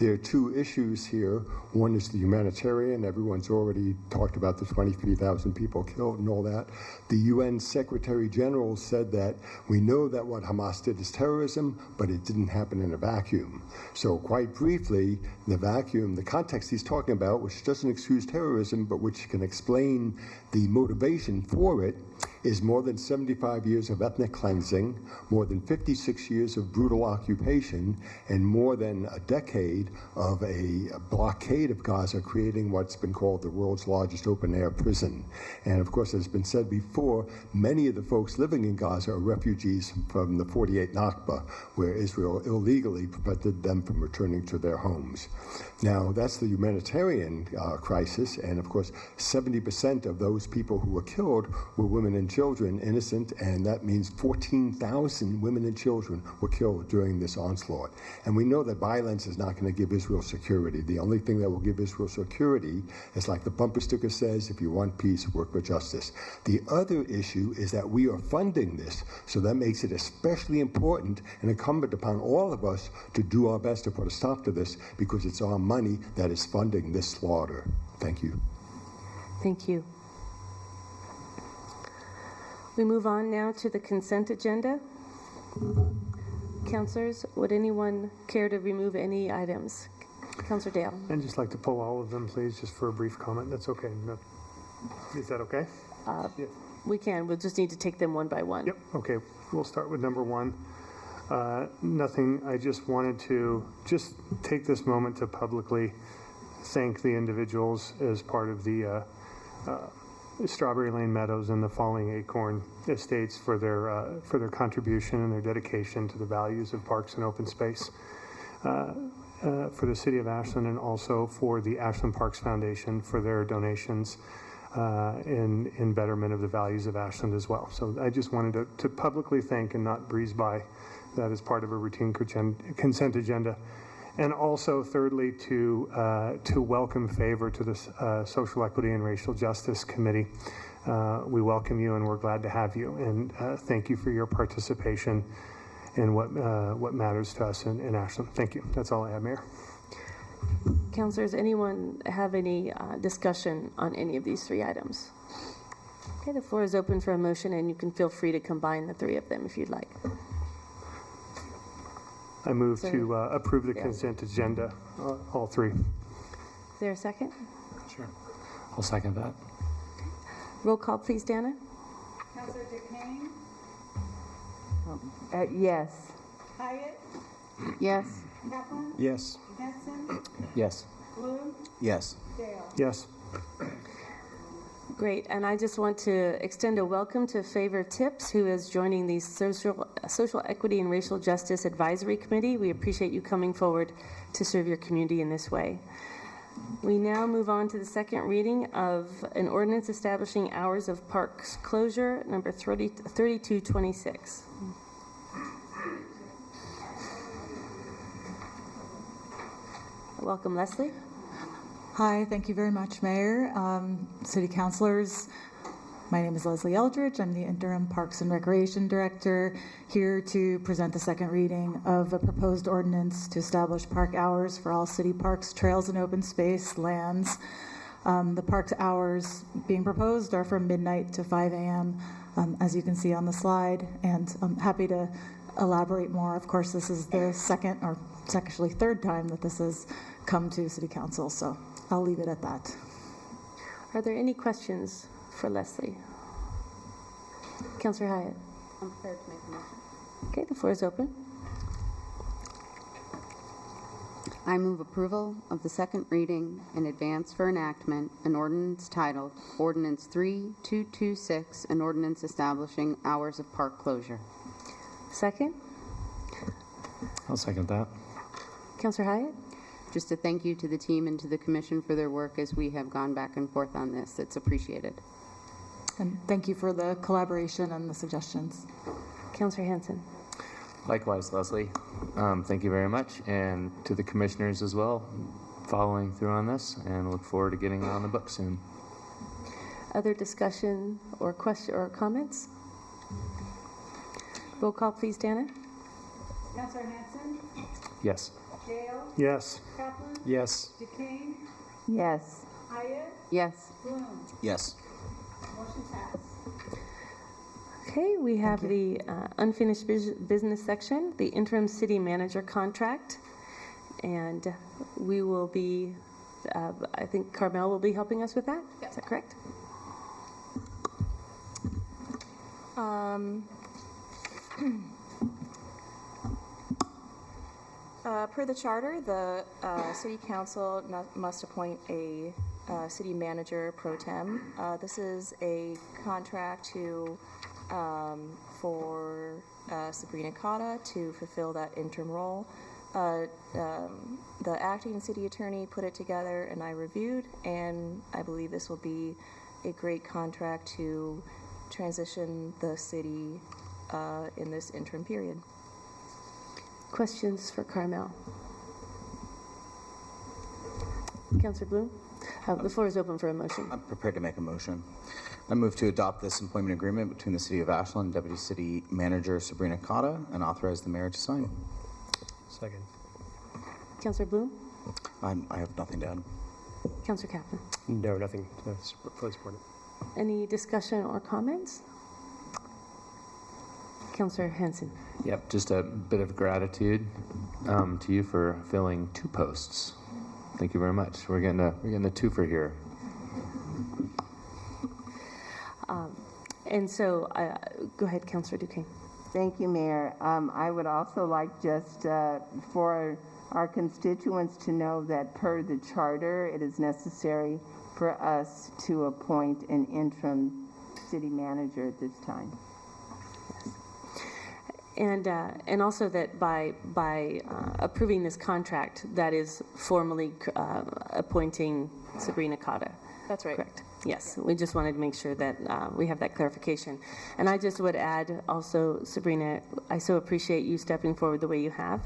There are two issues here. One is the humanitarian. Everyone's already talked about the 23,000 people killed and all that. The UN Secretary General said that we know that what Hamas did is terrorism, but it didn't happen in a vacuum. So quite briefly, the vacuum, the context he's talking about, which doesn't excuse terrorism, but which can explain the motivation for it, is more than 75 years of ethnic cleansing, more than 56 years of brutal occupation, and more than a decade of a blockade of Gaza, creating what's been called the world's largest open-air prison. And of course, as has been said before, many of the folks living in Gaza are refugees from the 48 Nakba, where Israel illegally prevented them from returning to their homes. Now, that's the humanitarian crisis, and of course, 70% of those people who were killed were women and children, innocent, and that means 14,000 women and children were killed during this onslaught. And we know that violence is not going to give Israel security. The only thing that will give Israel security is, like the bumper sticker says, if you want peace, work for justice. The other issue is that we are funding this, so that makes it especially important and incumbent upon all of us to do our best to put a stop to this, because it's our money that is funding this slaughter. Thank you. Thank you. We move on now to the consent agenda. Councilors, would anyone care to remove any items? Councilor Dale. I'd just like to pull all of them, please, just for a brief comment. That's okay. No. Is that okay? Yeah. We can. We'll just need to take them one by one. Yep. Okay. We'll start with number one. Nothing. I just wanted to just take this moment to publicly thank the individuals as part of the Strawberry Lane Meadows and the Falling Acorn Estates for their contribution and their dedication to the values of parks and open space for the City of Ashland, and also for the Ashland Parks Foundation for their donations in betterment of the values of Ashland as well. So I just wanted to publicly thank and not breeze by that as part of a routine consent agenda. And also, thirdly, to welcome Favor to the Social Equity and Racial Justice Committee. We welcome you, and we're glad to have you. And thank you for your participation in what matters to us in Ashland. Thank you. That's all I have, Mayor. Councilors, anyone have any discussion on any of these three items? Okay, the floor is open for a motion, and you can feel free to combine the three of them if you'd like. I move to approve the consent agenda, all three. Is there a second? Sure. I'll second that. Roll call, please, Dana. Councilor DeCain? Yes. Hyatt? Yes. Kaplan? Yes. Henson? Yes. Bloom? Yes. Dale? Yes. Great, and I just want to extend a welcome to Favor Tips, who is joining the Social Equity and Racial Justice Advisory Committee. We appreciate you coming forward to serve your community in this way. We now move on to the second reading of an ordinance establishing hours of parks closure, number 3226. Welcome, Leslie. Hi, thank you very much, Mayor, City Councilors. My name is Leslie Eldridge. I'm the Interim Parks and Recreation Director, here to present the second reading of a proposed ordinance to establish park hours for all city parks, trails, and open space lands. The park's hours being proposed are from midnight to 5 a.m., as you can see on the slide, and I'm happy to elaborate more. Of course, this is the second, or it's actually third time that this has come to City Council, so I'll leave it at that. Are there any questions for Leslie? Councillor Hyatt. I'm prepared to make a motion. Okay, the floor is open. I move approval of the second reading and advance for enactment an ordinance titled Ordinance 3226, an ordinance establishing hours of park closure. Second. I'll second that. Councillor Hyatt. Just a thank you to the team and to the commission for their work as we have gone back and forth on this. It's appreciated. And thank you for the collaboration and the suggestions. Councillor Hanson. Likewise, Leslie. Thank you very much, and to the commissioners as well, following through on this, and look forward to getting it on the book soon. Other discussion or question or comments? Roll call, please, Dana. Councillor Hanson? Yes. Dale? Yes. Kaplan? Yes. DeCain? Yes. Hyatt? Yes. Bloom? Yes. Motion passed. Okay, we have the unfinished business section, the interim city manager contract, and we will be, I think Carmel will be helping us with that. Is that correct? Per the charter, the city council must appoint a city manager pro tem. This is a contract for Sabrina Cotta to fulfill that interim role. The acting city attorney put it together and I reviewed, and I believe this will be a great contract to transition the city in this interim period. Questions for Carmel? Councillor Bloom? The floor is open for a motion. I'm prepared to make a motion. I move to adopt this employment agreement between the City of Ashland and Deputy City Manager Sabrina Cotta and authorize the mayor to sign. Second. Councillor Bloom? I have nothing to add. Councillor Kaplan? No, nothing. Fully supported. Any discussion or comments? Councillor Hanson? Yep, just a bit of gratitude to you for filling 2 posts. Thank you very much. We're getting a twofer here. And so, go ahead, Councillor DeCain. Thank you, Mayor. I would also like just for our constituents to know that per the charter, it is necessary for us to appoint an interim city manager at this time. And also that by approving this contract, that is formally appointing Sabrina Cotta. That's right. Correct. Yes, we just wanted to make sure that we have that clarification. And I just would add also, Sabrina, I so appreciate you stepping forward the way you have,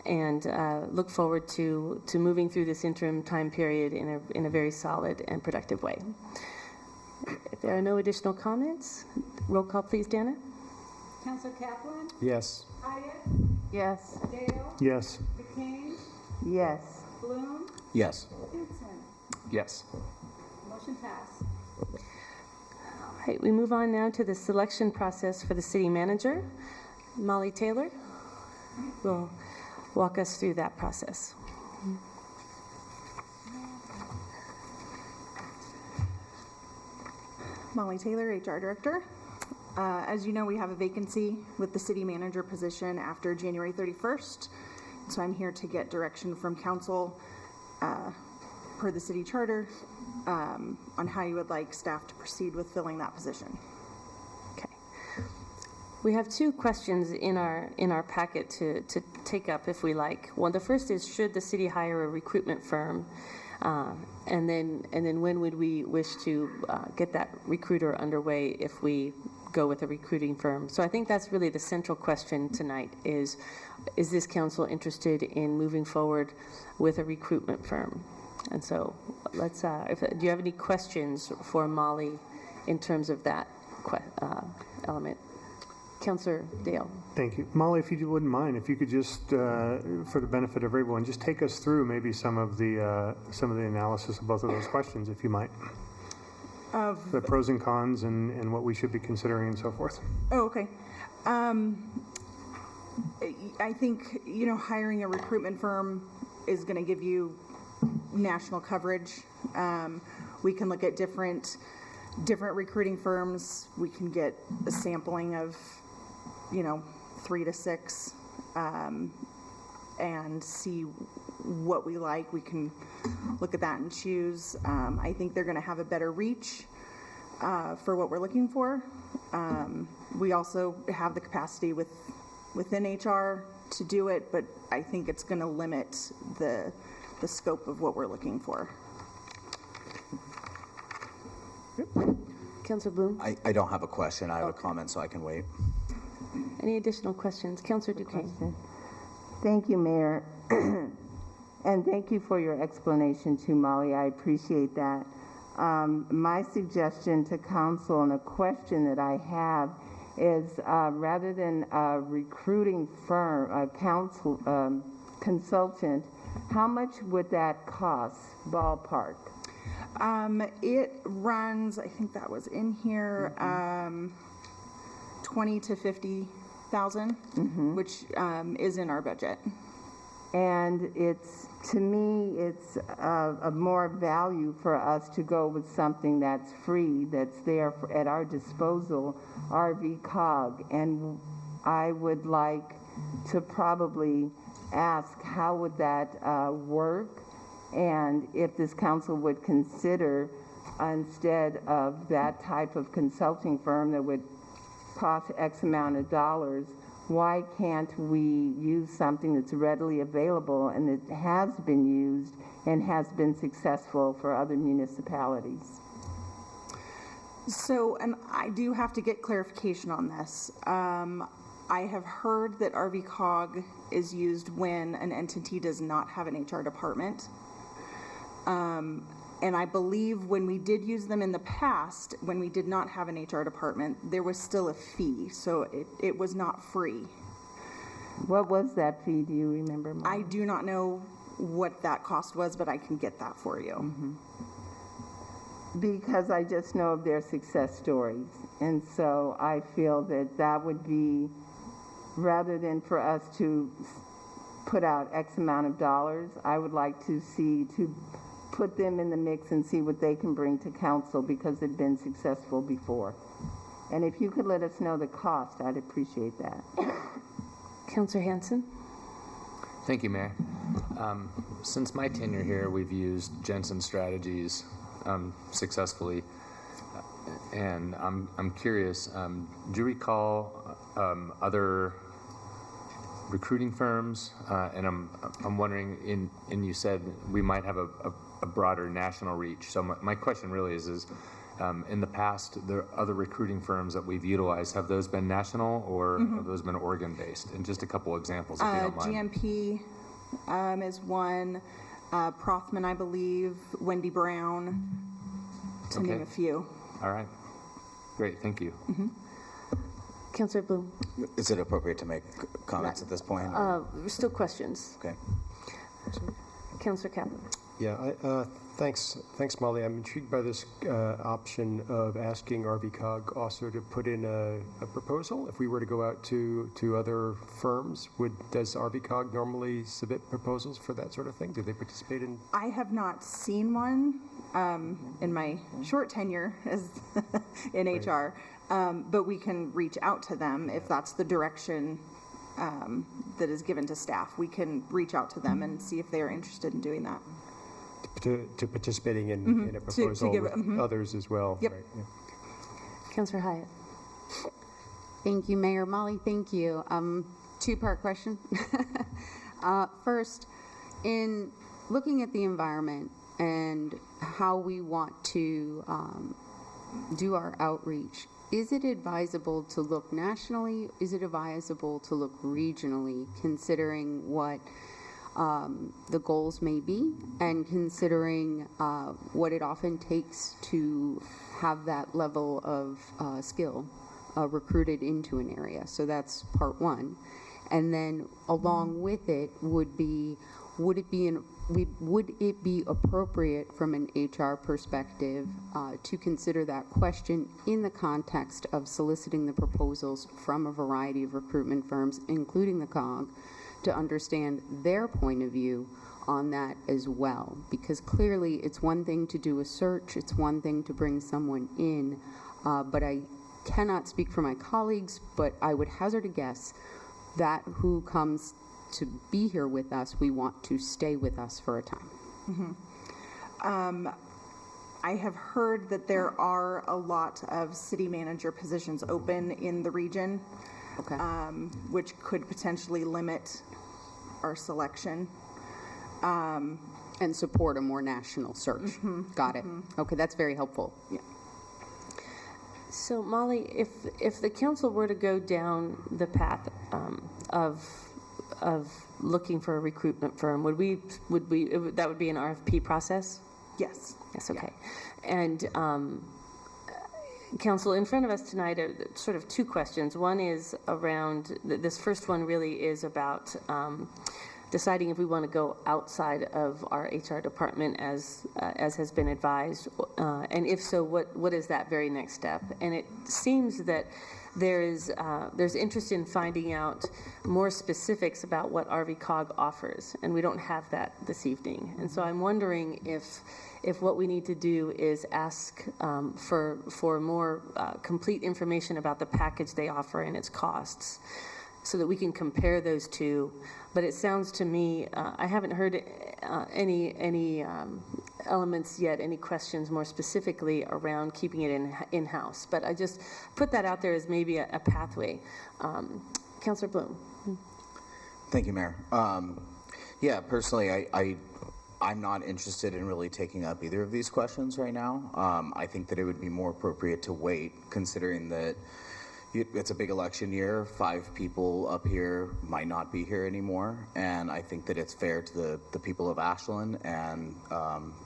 and look forward to moving through this interim time period in a very solid and productive way. If there are no additional comments, roll call, please, Dana. Councillor Kaplan? Yes. Hyatt? Yes. Dale? Yes. DeCain? Yes. Bloom? Yes. Hanson? Yes. Motion passed. All right, we move on now to the selection process for the city manager. Molly Taylor will walk us through that process. Molly Taylor, HR Director. As you know, we have a vacancy with the city manager position after January 31st. So I'm here to get direction from council per the city charter on how you would like staff to proceed with filling that position. Okay. We have 2 questions in our packet to take up if we like. Well, the first is, should the city hire a recruitment firm? And then when would we wish to get that recruiter underway if we go with a recruiting firm? So I think that's really the central question tonight is this council interested in moving forward with a recruitment firm? And so let's, do you have any questions for Molly in terms of that element. Councillor Dale. Thank you. Molly, if you wouldn't mind, if you could just, for the benefit of everyone, just take us through maybe some of the analysis of both of those questions, if you might. Of the pros and cons and what we should be considering and so forth. Oh, okay. I think, hiring a recruitment firm is going to give you national coverage. We can look at different recruiting firms. We can get a sampling of, 3 to 6, and see what we like. We can look at that and choose. I think they're going to have a better reach for what we're looking for. We also have the capacity within HR to do it, but I think it's going to limit the scope of what we're looking for. Councillor Bloom? I don't have a question. I have a comment, so I can wait. Any additional questions? Councillor Duquesne. Thank you, Mayor. And thank you for your explanation too, Molly. I appreciate that. My suggestion to council and a question that I have is rather than a recruiting firm, a consultant, how much would that cost, ballpark? It runs, I think that was in here, 20 to 50,000, which is in our budget. And to me, it's a more value for us to go with something that's free, that's there at our disposal, RV COG. And I would like to probably ask how would that work, and if this council would consider, instead of that type of consulting firm that would cost X amount of dollars, why can't we use something that's readily available and that has been used and has been successful for other municipalities? So, and I do have to get clarification on this. I have heard that RV COG is used when an entity does not have an HR department. And I believe when we did use them in the past, when we did not have an HR department, there was still a fee, so it was not free. What was that fee? Do you remember, Mom? I do not know what that cost was, but I can get that for you. Because I just know of their success stories. And so I feel that that would be, rather than for us to put out X amount of dollars, I would like to put them in the mix and see what they can bring to council because they've been successful before. And if you could let us know the cost, I'd appreciate that. Councillor Hanson? Thank you, Mayor. Since my tenure here, we've used Jensen Strategies successfully. And I'm curious, do you recall other recruiting firms? And I'm wondering, and you said we might have a broader national reach. So my question really is in the past, the other recruiting firms that we've utilized, have those been national or have those been Oregon-based? And just a couple examples, if you don't mind. GMP is one. Prothman, I believe. Wendy Brown, to name a few. All right. Great. Thank you. Councillor Bloom? Is it appropriate to make comments at this point? Still questions. Okay. Councillor Kaplan? Yeah, thanks, Molly. I'm intrigued by this option of asking RV COG also to put in a proposal. If we were to go out to other firms, does RV COG normally submit proposals for that sort of thing? Do they participate in? I have not seen one in my short tenure as in HR, but we can reach out to them if that's the direction that is given to staff. We can reach out to them and see if they are interested in doing that. To participating in a proposal with others as well. Yep. Right, yeah. Councillor Hyatt? Thank you, Mayor. Molly, thank you. Two-part question. First, in looking at the environment and how we want to do our outreach, is it advisable to look nationally? Is it advisable to look regionally, considering what the goals may be, and considering what it often takes to have that level of skill recruited into an area. So that's part one. And then along with it would it be appropriate from an HR perspective to consider that question in the context of soliciting the proposals from a variety of recruitment firms, including the COG, to understand their point of view on that as well? Because clearly it's one thing to do a search, it's one thing to bring someone in, but I cannot speak for my colleagues, but I would hazard a guess that who comes to be here with us, we want to stay with us for a time. Mm-hmm. I have heard that there are a lot of city manager positions open in the region, okay, which could potentially limit our selection. And support a more national search. Mm-hmm. Got it. Mm-hmm. Okay, that's very helpful. Yeah. So Molly, if the council were to go down the path of looking for a recruitment firm, would that would be an RFP process? Yes. Yes. Okay. Yeah. And council, in front of us tonight are sort of two questions. One is around this first one really is about deciding if we want to go outside of our HR department as has been advised, and if so, what is that very next step? And it seems that there's interest in finding out more specifics about what RVCOG offers, and we don't have that this evening. And so I'm wondering if what we need to do is ask for more complete information about the package they offer and its costs, so that we can compare those two. But it sounds to me, I haven't heard any elements yet, any questions more specifically around keeping it in-house. But I just put that out there as maybe a pathway. Councilor Bloom. Thank you, Mayor. Yeah, personally, I'm not interested in really taking up either of these questions right now. I think that it would be more appropriate to wait, considering that it's a big election year. 5 people up here might not be here anymore, and I think that it's fair to the people of Ashland and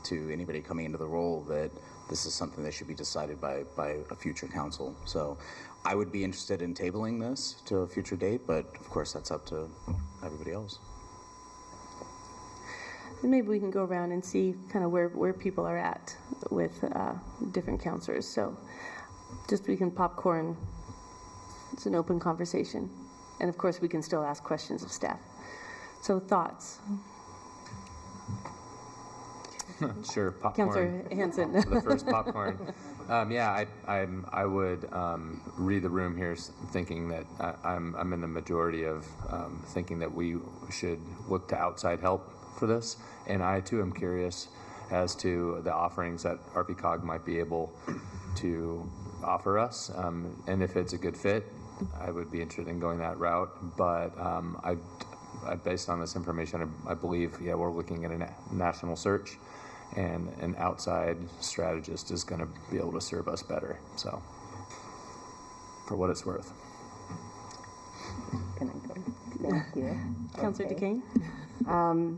to anybody coming into the role that this is something that should be decided by a future council. So I would be interested in tabling this to a future date, but of course that's up to everybody else. And maybe we can go around and see kind of where people are at with different councilors. So just we can popcorn. It's an open conversation. And of course, we can still ask questions of staff. So thoughts? Sure, popcorn. Councilor Hanson. The first popcorn. Yeah, I would read the room here thinking that I'm in the majority of thinking that we should look to outside help for this. And I, too, am curious as to the offerings that RVCOG might be able to offer us. And if it's a good fit, I would be interested in going that route. But based on this information, I believe, yeah, we're looking at a national search, and an outside strategist is going to be able to serve us better. So, for what it's worth. Can I go? Thank you. Councilor Okay. DeCane?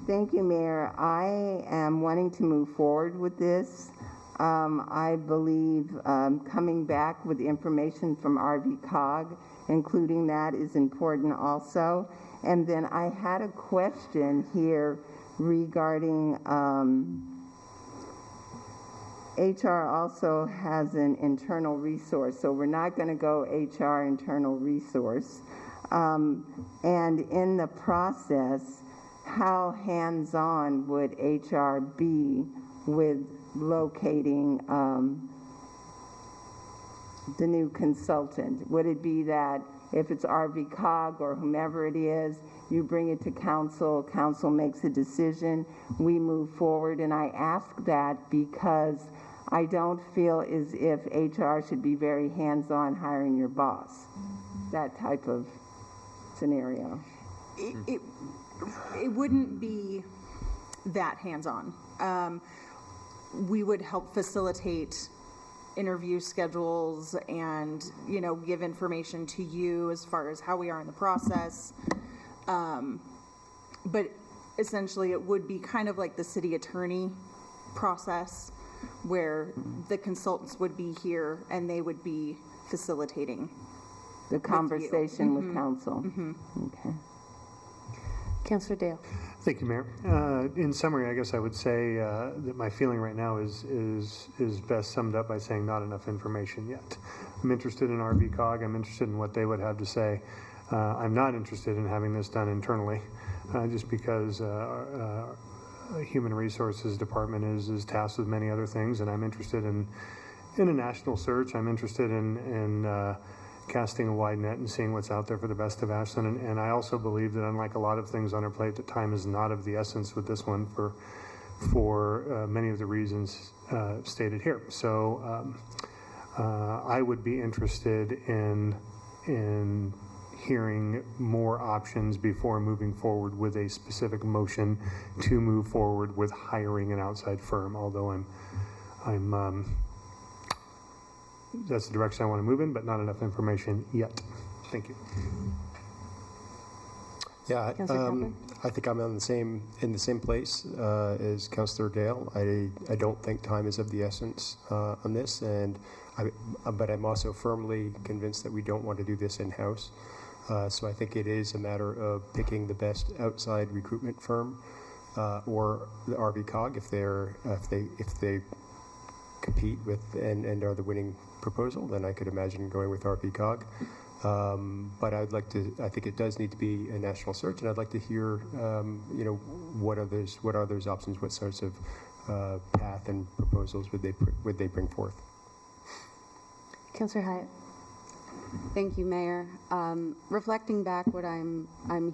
Thank you, Mayor. I am wanting to move forward with this. I believe coming back with information from RVCOG, including that, is important also. And then I had a question here regarding HR also has an internal resource, so we're not going to go HR internal resource. And in the process, how hands-on would HR be with locating the new consultant? Would it be that if it's RVCOG or whomever it is, you bring it to council, council makes a decision, we move forward? And I ask that because I don't feel as if HR should be very hands-on hiring your boss, that type of scenario. It wouldn't be that hands-on. We would help facilitate interview schedules and, give information to you as far as how we are in the process. But essentially, it would be kind of like the city attorney process, where the consultants would be here and they would be facilitating The conversation with council. Okay. Councillor Dale. Thank you, Mayor. In summary, I guess I would say that my feeling right now is best summed up by saying not enough information yet. I'm interested in RVCOG. I'm interested in what they would have to say. I'm not interested in having this done internally, just because Human Resources Department is tasked with many other things, and I'm interested in a national search. I'm interested in casting a wide net and seeing what's out there for the best of Ashland. And I also believe that, unlike a lot of things on our plate, that time is not of the essence with this one for many of the reasons stated here. So I would be interested in hearing more options before moving forward with a specific motion to move forward with hiring an outside firm, although I'm that's the direction I want to move in, but not enough information yet. Thank you. Yeah, I think I'm in the same place as Councillor Dale. I don't think time is of the essence on this, but I'm also firmly convinced that we don't want to do this in-house. So I think it is a matter of picking the best outside recruitment firm or the RVCOG if they compete with and are the winning proposal. Then I could imagine going with RVCOG. But I think it does need to be a national search, and I'd like to hear, what are those options? What sorts of path and proposals would they bring forth? Councillor Hyatt. Thank you, Mayor. Reflecting back, what I'm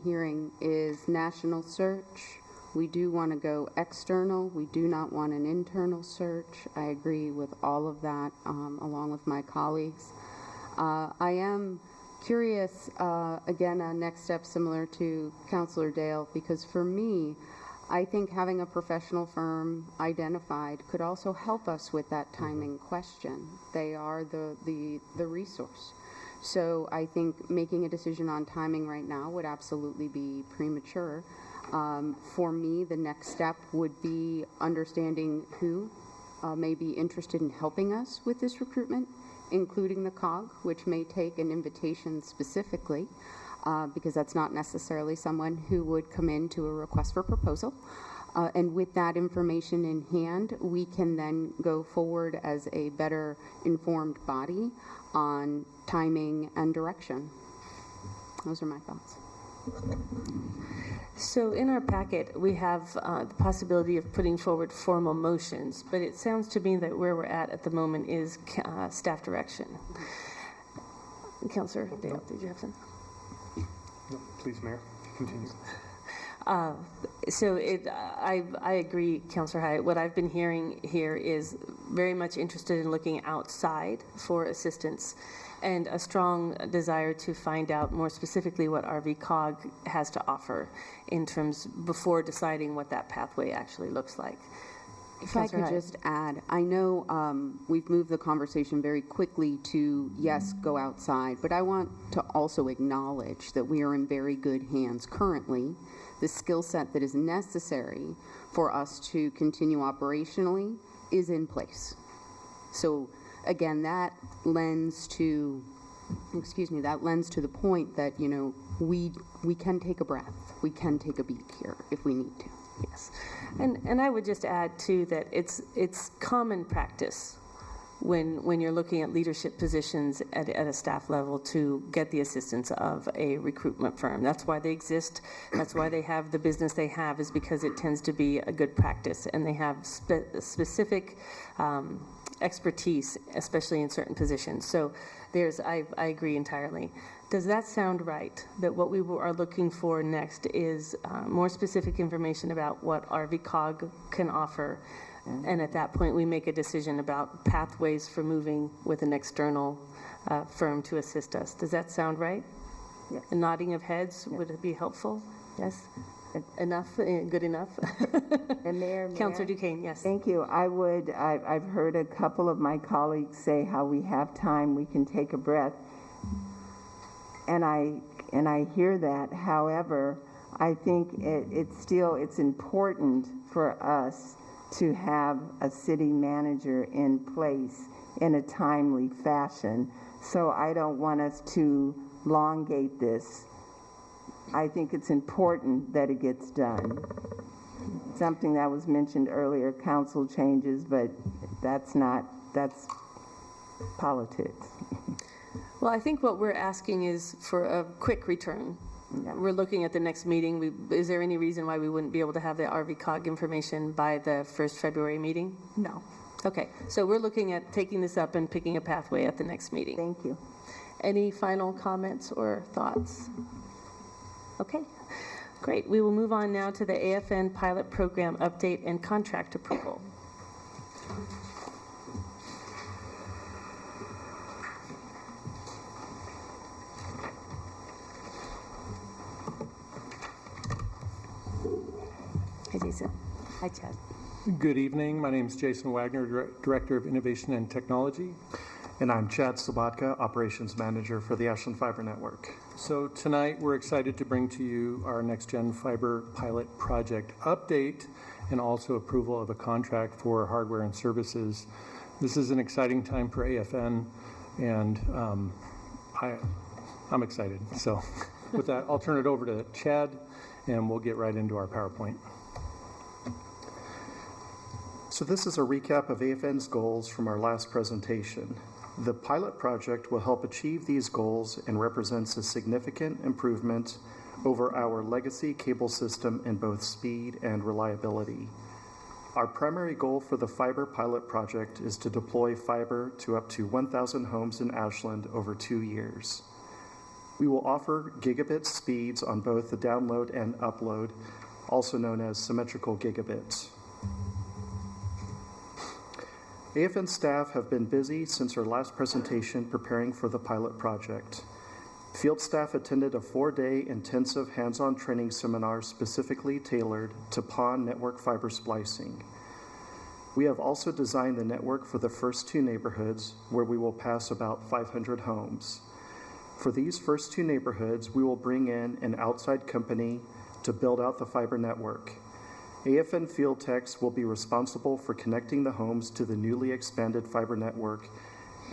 hearing is national search. We do want to go external. We do not want an internal search. I agree with all of that, along with my colleagues. I am curious, again, a next step similar to Councillor Dale, because for me, I think having a professional firm identified could also help us with that timing question. They are the resource. So I think making a decision on timing right now would absolutely be premature. For me, the next step would be understanding who may be interested in helping us with this recruitment, including the COG, which may take an invitation specifically, because that's not necessarily someone who would come into a request for proposal. And with that information in hand, we can then go forward as a better informed body on timing and direction. Those are my thoughts. So in our packet, we have the possibility of putting forward formal motions, but it sounds to me that where we're at the moment is staff direction. Councillor Dale, did you have something? No, please, Mayor, continue. So I agree, Councillor Hyatt. What I've been hearing here is very much interested in looking outside for assistance, and a strong desire to find out more specifically what RVCOG has to offer in terms before deciding what that pathway actually looks like. If I could just add, I know we've moved the conversation very quickly to, yes, go outside, but I want to also acknowledge that we are in very good hands currently. The skill set that is necessary for us to continue operationally is in place. So again, that lends to the point that, we can take a breath. We can take a beat here if we need to. Yes. And I would just add, too, that it's common practice when you're looking at leadership positions at a staff level to get the assistance of a recruitment firm. That's why they exist. That's why they have the business they have, is because it tends to be a good practice, and they have specific expertise, especially in certain positions. So I agree entirely. Does that sound right, that what we are looking for next is more specific information about what RVCOG can offer, and at that point we make a decision about pathways for moving with an external firm to assist us? Does that sound right? Yes. A nodding of heads, would it be helpful? Yes? Enough? Good enough? And Mayor, Councillor Duquesne, yes. Thank you. I've heard a couple of my colleagues say how we have time, we can take a breath. And I hear that. However, I think it's important for us to have a city manager in place in a timely fashion. So I don't want us to elongate this. I think it's important that it gets done. Something that was mentioned earlier, council changes, but that's politics. Well, I think what we're asking is for a quick return. Yeah. We're looking at the next meeting. Is there any reason why we wouldn't be able to have the RVCOG information by the first February meeting? No. Okay, so we're looking at taking this up and picking a pathway at the next meeting. Thank you. Any final comments or thoughts? Okay, great. We will move on now to the AFN pilot program update and contract approval. Hi, Jason. Hi, Chad. Good evening. My name is Jason Wagner, Director of Innovation and Technology. And I'm Chad Sabatka, Operations Manager for the Ashland Fiber Network. So tonight we're excited to bring to you our Next Gen Fiber pilot project update and also approval of a contract for hardware and services. This is an exciting time for AFN, and I'm excited. So with that, I'll turn it over to Chad, and we'll get right into our PowerPoint. So this is a recap of AFN's goals from our last presentation. The pilot project will help achieve these goals and represents a significant improvement over our legacy cable system in both speed and reliability. Our primary goal for the fiber pilot project is to deploy fiber to up to 1,000 homes in Ashland over 2 years. We will offer gigabit speeds on both the download and upload, also known as symmetrical gigabits. AFN staff have been busy since our last presentation preparing for the pilot project. Field staff attended a 4-day intensive hands-on training seminar specifically tailored to PON network fiber splicing. We have also designed the network for the first 2 neighborhoods where we will pass about 500 homes. For these first 2 neighborhoods, we will bring in an outside company to build out the fiber network. AFN field techs will be responsible for connecting the homes to the newly expanded fiber network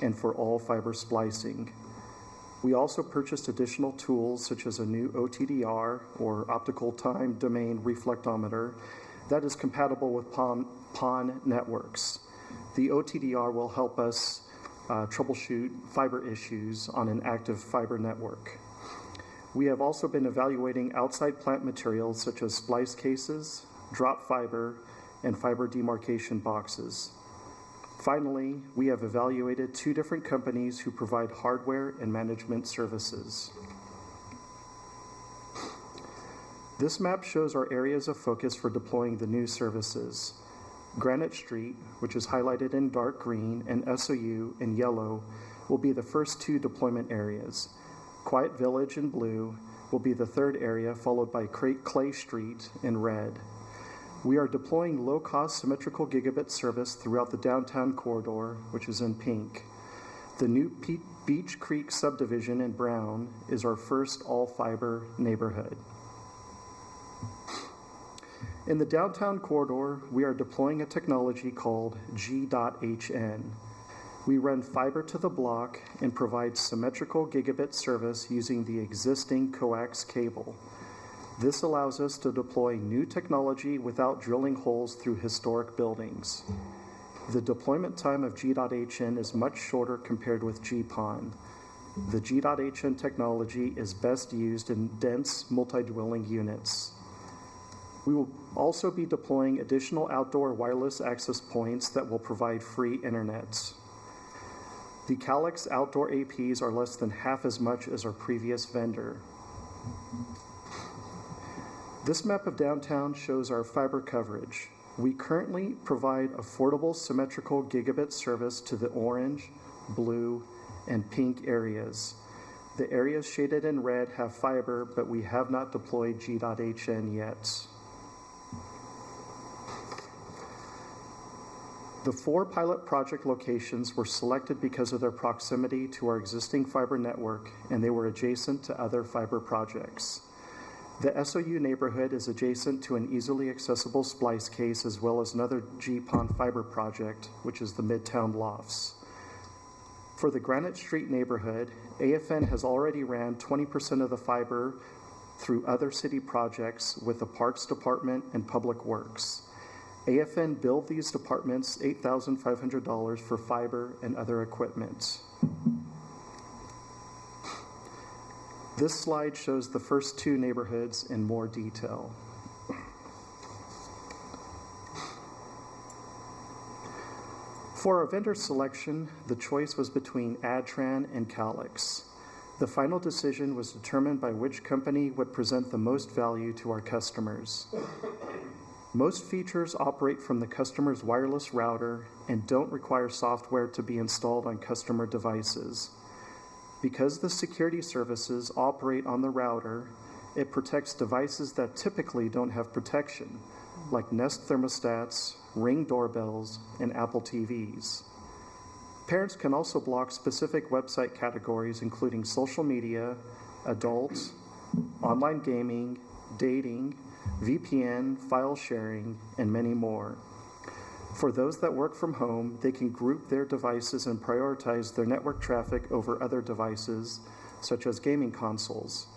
and for all fiber splicing. We also purchased additional tools such as a new OTDR, or optical time domain reflectometer, that is compatible with PON networks. The OTDR will help us troubleshoot fiber issues on an active fiber network. We have also been evaluating outside plant materials such as splice cases, drop fiber, and fiber demarcation boxes. Finally, we have evaluated 2 different companies who provide hardware and management services. This map shows our areas of focus for deploying the new services. Granite Street, which is highlighted in dark green, and SOU in yellow will be the first 2 deployment areas. Quiet Village in blue will be the 3rd area, followed by Clay Street in red. We are deploying low-cost symmetrical gigabit service throughout the downtown corridor, which is in pink. The new Beach Creek subdivision in brown is our first all-fiber neighborhood. In the downtown corridor, we are deploying a technology called G.HN. We run fiber to the block and provide symmetrical gigabit service using the existing coax cable. This allows us to deploy new technology without drilling holes through historic buildings. The deployment time of G.HN is much shorter compared with GPON. The G.HN technology is best used in dense multi-dwelling units. We will also be deploying additional outdoor wireless access points that will provide free internet. The Calix outdoor APs are less than half as much as our previous vendor. This map of downtown shows our fiber coverage. We currently provide affordable symmetrical gigabit service to the orange, blue, and pink areas. The areas shaded in red have fiber, but we have not deployed G.HN yet. The 4 pilot project locations were selected because of their proximity to our existing fiber network, and they were adjacent to other fiber projects. The SOU neighborhood is adjacent to an easily accessible splice case as well as another G-Pond fiber project, which is the Midtown Lofts. For the Granite Street neighborhood, AFN has already ran 20% of the fiber through other city projects with the Parks Department and Public Works. AFN billed these departments $8,500 for fiber and other equipment. This slide shows the first two neighborhoods in more detail. For our vendor selection, the choice was between Adtran and Calix. The final decision was determined by which company would present the most value to our customers. Most features operate from the customer's wireless router and don't require software to be installed on customer devices. Because the security services operate on the router, it protects devices that typically don't have protection, like Nest thermostats, Ring doorbells, and Apple TVs. Parents can also block specific website categories including social media, adults, online gaming, dating, VPN, file sharing, and many more. For those that work from home, they can group their devices and prioritize their network traffic over other devices, such as gaming consoles.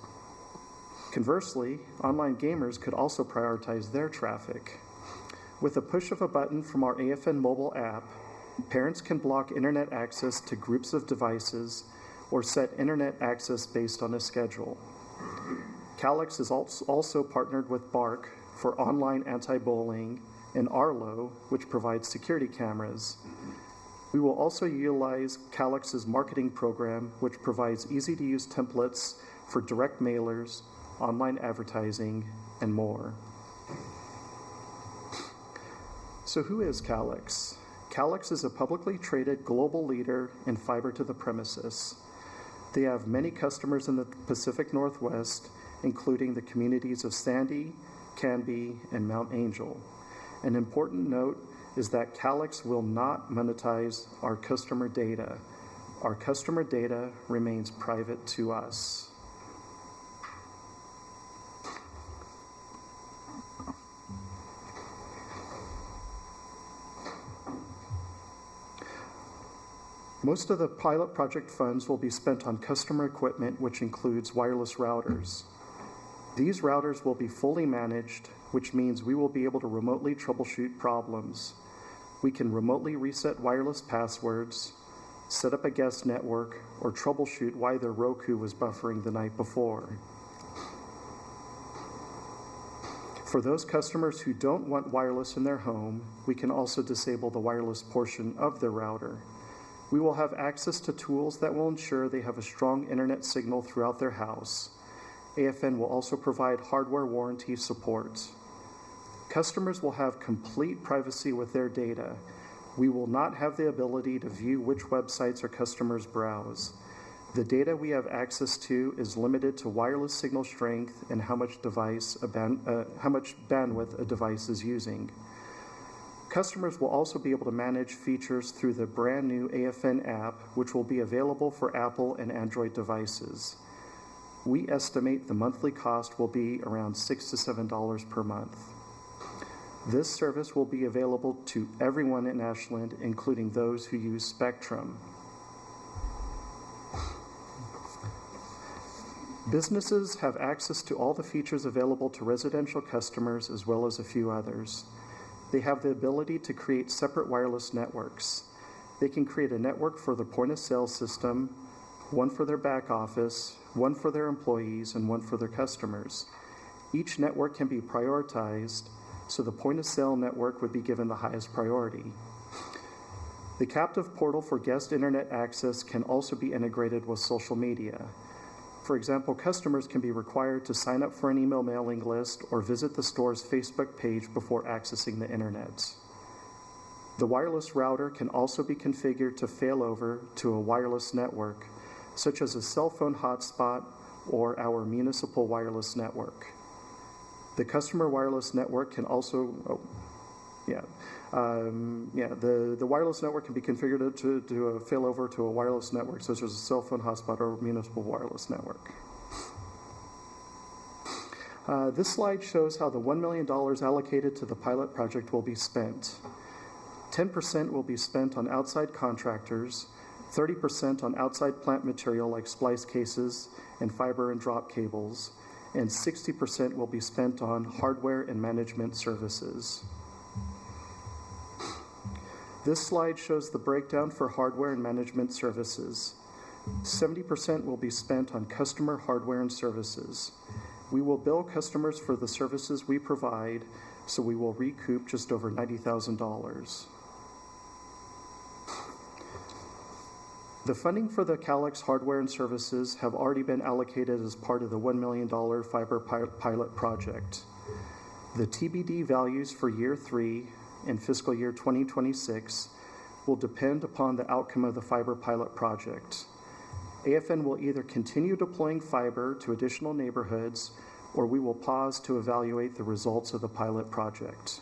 Conversely, online gamers could also prioritize their traffic. With a push of a button from our AFN mobile app, parents can block internet access to groups of devices or set internet access based on a schedule. Calix is also partnered with Bark for online anti-bullying and Arlo, which provides security cameras. We will also utilize Calix's marketing program, which provides easy-to-use templates for direct mailers, online advertising, and more. So who is Calix? Calix is a publicly traded global leader in fiber to the premises. They have many customers in the Pacific Northwest, including the communities of Sandy, Canby, and Mount Angel. An important note is that Calix will not monetize our customer data. Our customer data remains private to us. Most of the pilot project funds will be spent on customer equipment, which includes wireless routers. These routers will be fully managed, which means we will be able to remotely troubleshoot problems. We can remotely reset wireless passwords, set up a guest network, or troubleshoot why their Roku was buffering the night before. For those customers who don't want wireless in their home, we can also disable the wireless portion of their router. We will have access to tools that will ensure they have a strong internet signal throughout their house. AFN will also provide hardware warranty support. Customers will have complete privacy with their data. We will not have the ability to view which websites our customers browse. The data we have access to is limited to wireless signal strength and how much bandwidth a device is using. Customers will also be able to manage features through the brand new AFN app, which will be available for Apple and Android devices. We estimate the monthly cost will be around $6 to $7 per month. This service will be available to everyone in Ashland, including those who use Spectrum. Businesses have access to all the features available to residential customers as well as a few others. They have the ability to create separate wireless networks. They can create a network for the point-of-sale system, one for their back office, one for their employees, and one for their customers. Each network can be prioritized, so the point-of-sale network would be given the highest priority. The captive portal for guest internet access can also be integrated with social media. For example, customers can be required to sign up for an email mailing list or visit the store's Facebook page before accessing the internet. The wireless router can also be configured to fail over to a wireless network, such as a cell phone hotspot or our municipal wireless network. The customer wireless network can also, the wireless network can be configured to fail over to a wireless network, such as a cell phone hotspot or municipal wireless network. This slide shows how the $1 million allocated to the pilot project will be spent. 10% will be spent on outside contractors, 30% on outside plant material like splice cases and fiber and drop cables, and 60% will be spent on hardware and management services. This slide shows the breakdown for hardware and management services. 70% will be spent on customer hardware and services. We will bill customers for the services we provide, so we will recoup just over $90,000. The funding for the Calix hardware and services have already been allocated as part of the $1 million fiber pilot project. The TBD values for year 3 and fiscal year 2026 will depend upon the outcome of the fiber pilot project. AFN will either continue deploying fiber to additional neighborhoods, or we will pause to evaluate the results of the pilot project.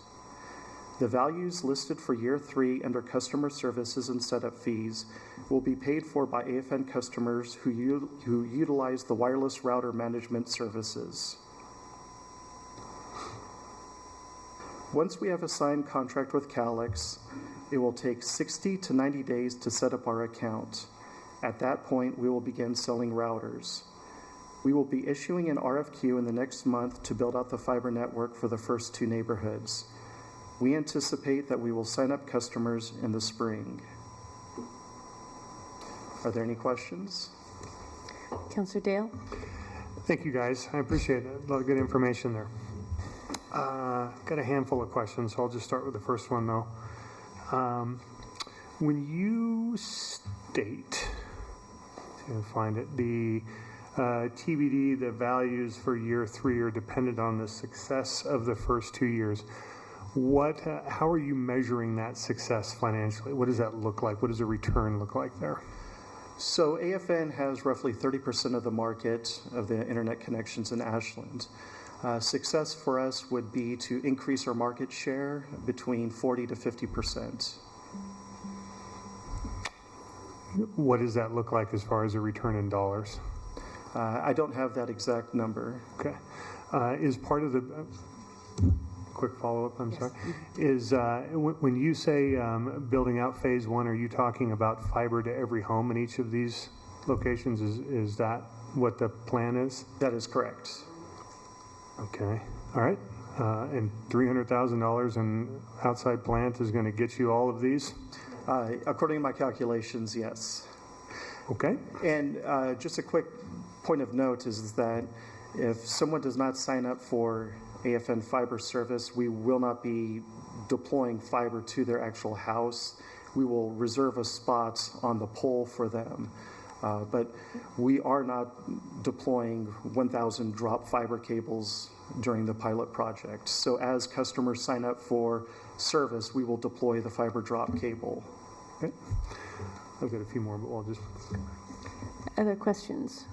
The values listed for year 3 under customer services and setup fees will be paid for by AFN customers who utilize the wireless router management services. Once we have a signed contract with Calix, it will take 60 to 90 days to set up our account. At that point, we will begin selling routers. We will be issuing an RFQ in the next month to build out the fiber network for the first 2 neighborhoods. We anticipate that we will sign up customers in the spring. Are there any questions? Councillor Dale? Thank you, guys. I appreciate it. A lot of good information there. Got a handful of questions, so I'll just start with the first one, though. When you state, see if I can find it, the TBD, the values for year 3 are dependent on the success of the first 2 years. How are you measuring that success financially? What does that look like? What does a return look like there? So AFN has roughly 30% of the market of the internet connections in Ashland. Success for us would be to increase our market share between 40 to 50%. What does that look like as far as a return in dollars? I don't have that exact number. Okay. Is part of the... Quick follow-up, I'm sorry. Is when you say building out phase 1, are you talking about fiber to every home in each of these locations? Is that what the plan is? That is correct. Okay. All right. And $300,000 in outside plant is going to get you all of these? According to my calculations, yes. Okay. And just a quick point of note is that if someone does not sign up for AFN fiber service, we will not be deploying fiber to their actual house. We will reserve a spot on the pole for them. But we are not deploying 1,000 drop fiber cables during the pilot project. So as customers sign up for service, we will deploy the fiber drop cable. Okay. I've got a few more, but we'll just... Other questions?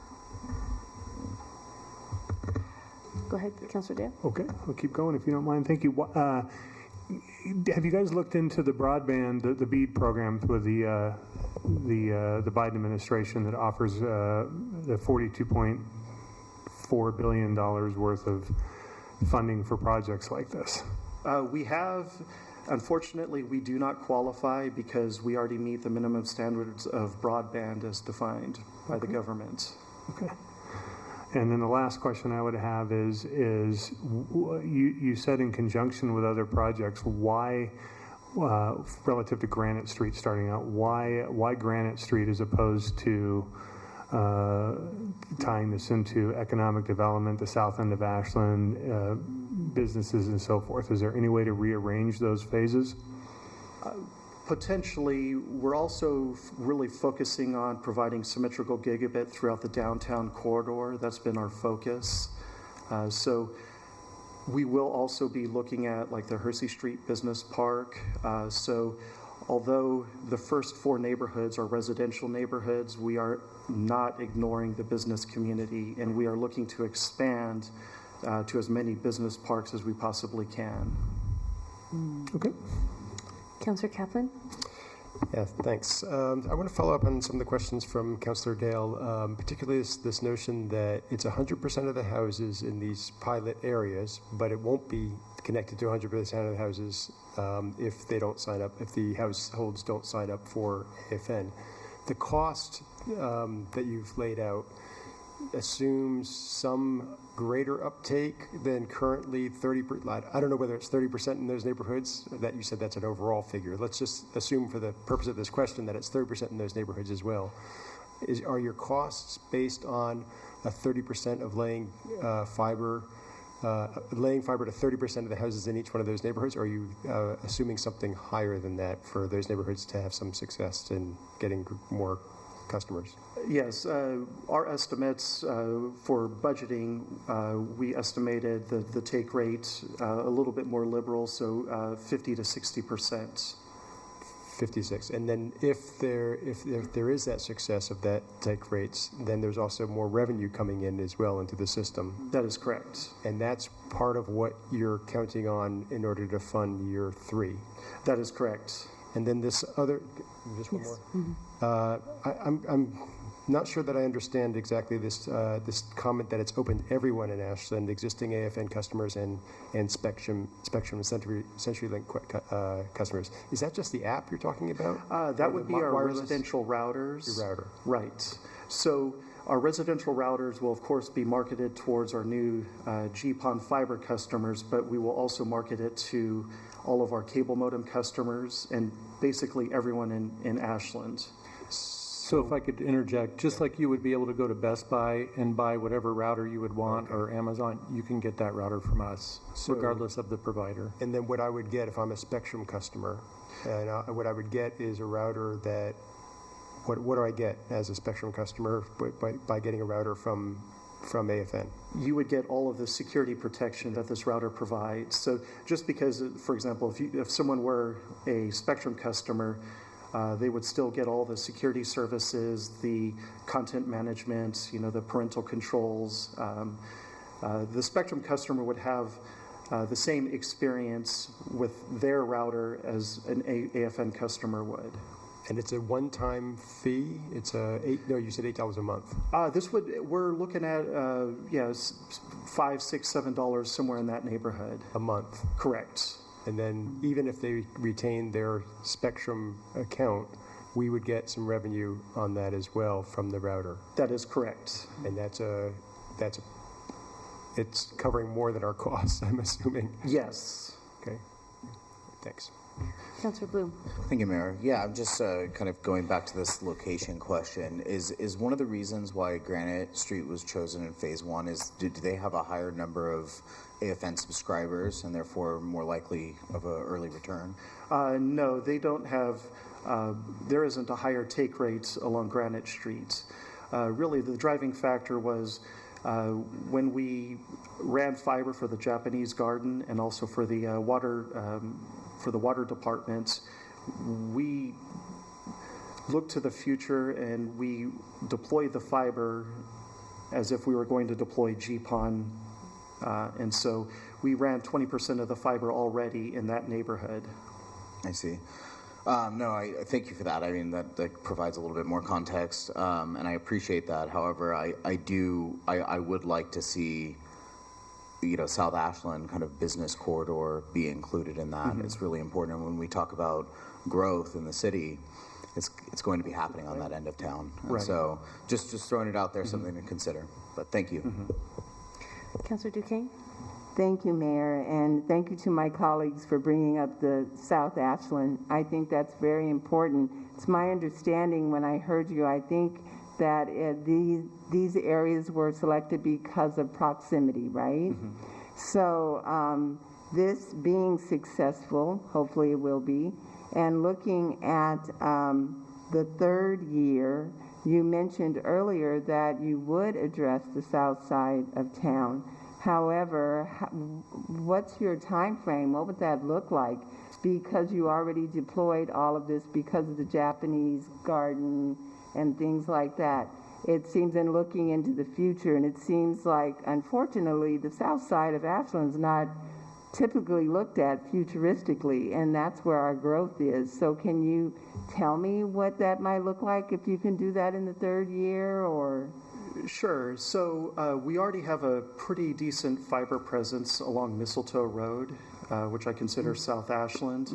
Go ahead, Councillor Dale. Okay, I'll keep going if you don't mind. Thank you. Have you guys looked into the broadband, the BEAD program with the Biden administration that offers the $42.4 billion worth of funding for projects like this? We have. Unfortunately, we do not qualify because we already meet the minimum standards of broadband as defined by the government. Okay. And then the last question I would have is you said in conjunction with other projects, why, relative to Granite Street starting out, why Granite Street as opposed to tying this into economic development, the south end of Ashland, businesses and so forth? Is there any way to rearrange those phases? Potentially. We're also really focusing on providing symmetrical gigabit throughout the downtown corridor. That's been our focus. So we will also be looking at like the Hersey Street Business Park. So although the first 4 neighborhoods are residential neighborhoods, we are not ignoring the business community, and we are looking to expand to as many business parks as we possibly can. Okay. Councillor Kaplan? Yeah, thanks. I want to follow up on some of the questions from Councillor Dale, particularly this notion that it's 100% of the houses in these pilot areas, but it won't be connected to 100% of the houses if they don't sign up, if the households don't sign up for AFN. The cost that you've laid out assumes some greater uptake than currently 30%. I don't know whether it's 30% in those neighborhoods. That you said that's an overall figure. Let's just assume for the purpose of this question that it's 30% in those neighborhoods as well. Are your costs based on a 30% of laying fiber to 30% of the houses in each one of those neighborhoods? Or are you assuming something higher than that for those neighborhoods to have some success in getting more customers? Yes, our estimates for budgeting, we estimated the take rate a little bit more liberal, so 50 to 60%. 56. And then if there is that success of that take rates, then there's also more revenue coming in as well into the system. That is correct. And that's part of what you're counting on in order to fund year 3. That is correct. And then this other, just one more. Mm-hmm. I'm not sure that I understand exactly this comment that it's open to everyone in Ashland, existing AFN customers and Spectrum and CenturyLink customers. Is that just the app you're talking about? That would be our residential routers. Your router. Right. So our residential routers will, of course, be marketed towards our new GPON fiber customers, but we will also market it to all of our cable modem customers and basically everyone in Ashland. So if I could interject, just like you would be able to go to Best Buy and buy whatever router you would want, or Amazon, you can get that router from us, regardless of the provider. And then what I would get if I'm a Spectrum customer, and what I would get is a router that, what do I get as a Spectrum customer by getting a router from AFN? You would get all of the security protection that this router provides. So just because, for example, if someone were a Spectrum customer, they would still get all the security services, the content management, the parental controls. The Spectrum customer would have the same experience with their router as an AFN customer would. And it's a one-time fee? It's you said $8 a month. We're looking at, $5, $6, $7, somewhere in that neighborhood. A month? Correct. And then even if they retain their Spectrum account, we would get some revenue on that as well from the router. That is correct. And it's covering more than our costs, I'm assuming. Yes. Okay. Thanks. Councillor Bloom. Thank you, Mayor. Yeah, I'm just kind of going back to this location question. Is one of the reasons why Granite Street was chosen in Phase 1 is do they have a higher number of AFN subscribers and therefore more likely of an early return? No, they don't have, there isn't a higher take rate along Granite Street. Really, the driving factor was when we ran fiber for the Japanese garden and also for the water department, we looked to the future and we deployed the fiber as if we were going to deploy GPON. And so we ran 20% of the fiber already in that neighborhood. I see. No, I thank you for that. I mean, that provides a little bit more context, and I appreciate that. However, I would like to see, South Ashland kind of business corridor be included in that. Mm-hmm. It's really important. And when we talk about growth in the city, it's going to be happening on that end of town. And right. So just throwing it out there, something to consider. But thank you. Mm-hmm. Councillor Duquesne. Thank you, Mayor, and thank you to my colleagues for bringing up the South Ashland. I think that's very important. It's my understanding when I heard you, I think that these areas were selected because of proximity, right? Mm-hmm. So this being successful, hopefully it will be, and looking at the third year, you mentioned earlier that you would address the south side of town. However, what's your time frame? What would that look like? Because you already deployed all of this because of the Japanese garden and things like that. It seems in looking into the future, and it seems like, unfortunately, the south side of Ashland is not typically looked at futuristically, and that's where our growth is. So can you tell me what that might look like if you can do that in the third year, or? Sure. So we already have a pretty decent fiber presence along Mistletoe Road, which I consider South Ashland.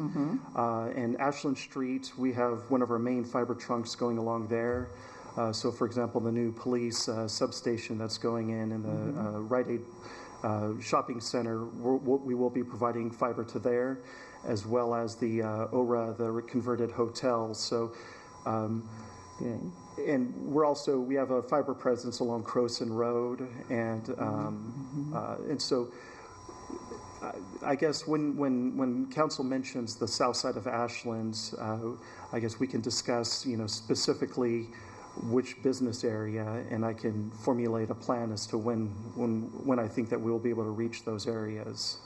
And Ashland Street, we have one of our main fiber trunks going along there. So, for example, the new police substation that's going in the Rite Aid shopping center, we will be providing fiber to there, as well as the ORA, the converted hotels. So, and we have a fiber presence along Croson Road, and so I guess when council mentions the south side of Ashland, I guess we can discuss, specifically which business area, and I can formulate a plan as to when I think that we will be able to reach those areas.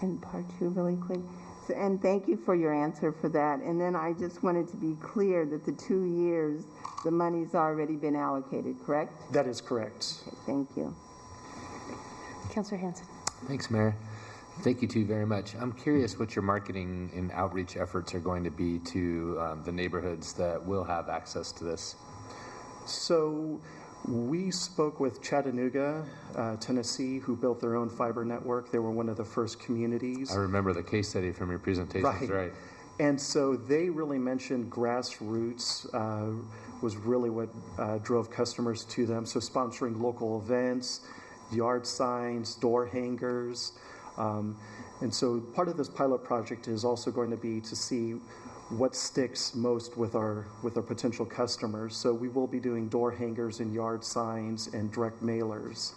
And part two, really quick. So, and thank you for your answer for that. And then I just wanted to be clear that the 2 years, the money's already been allocated, correct? That is correct. Okay, thank you. Councillor Hanson. Thanks, Mayor. Thank you two very much. I'm curious what your marketing and outreach efforts are going to be to the neighborhoods that will have access to this. So we spoke with Chattanooga, Tennessee, who built their own fiber network. They were one of the first communities. I remember the case study from your presentations, right? And so they really mentioned grassroots was really what drove customers to them. So sponsoring local events, yard signs, door hangers. And so part of this pilot project is also going to be to see what sticks most with our potential customers. So we will be doing door hangers and yard signs and direct mailers.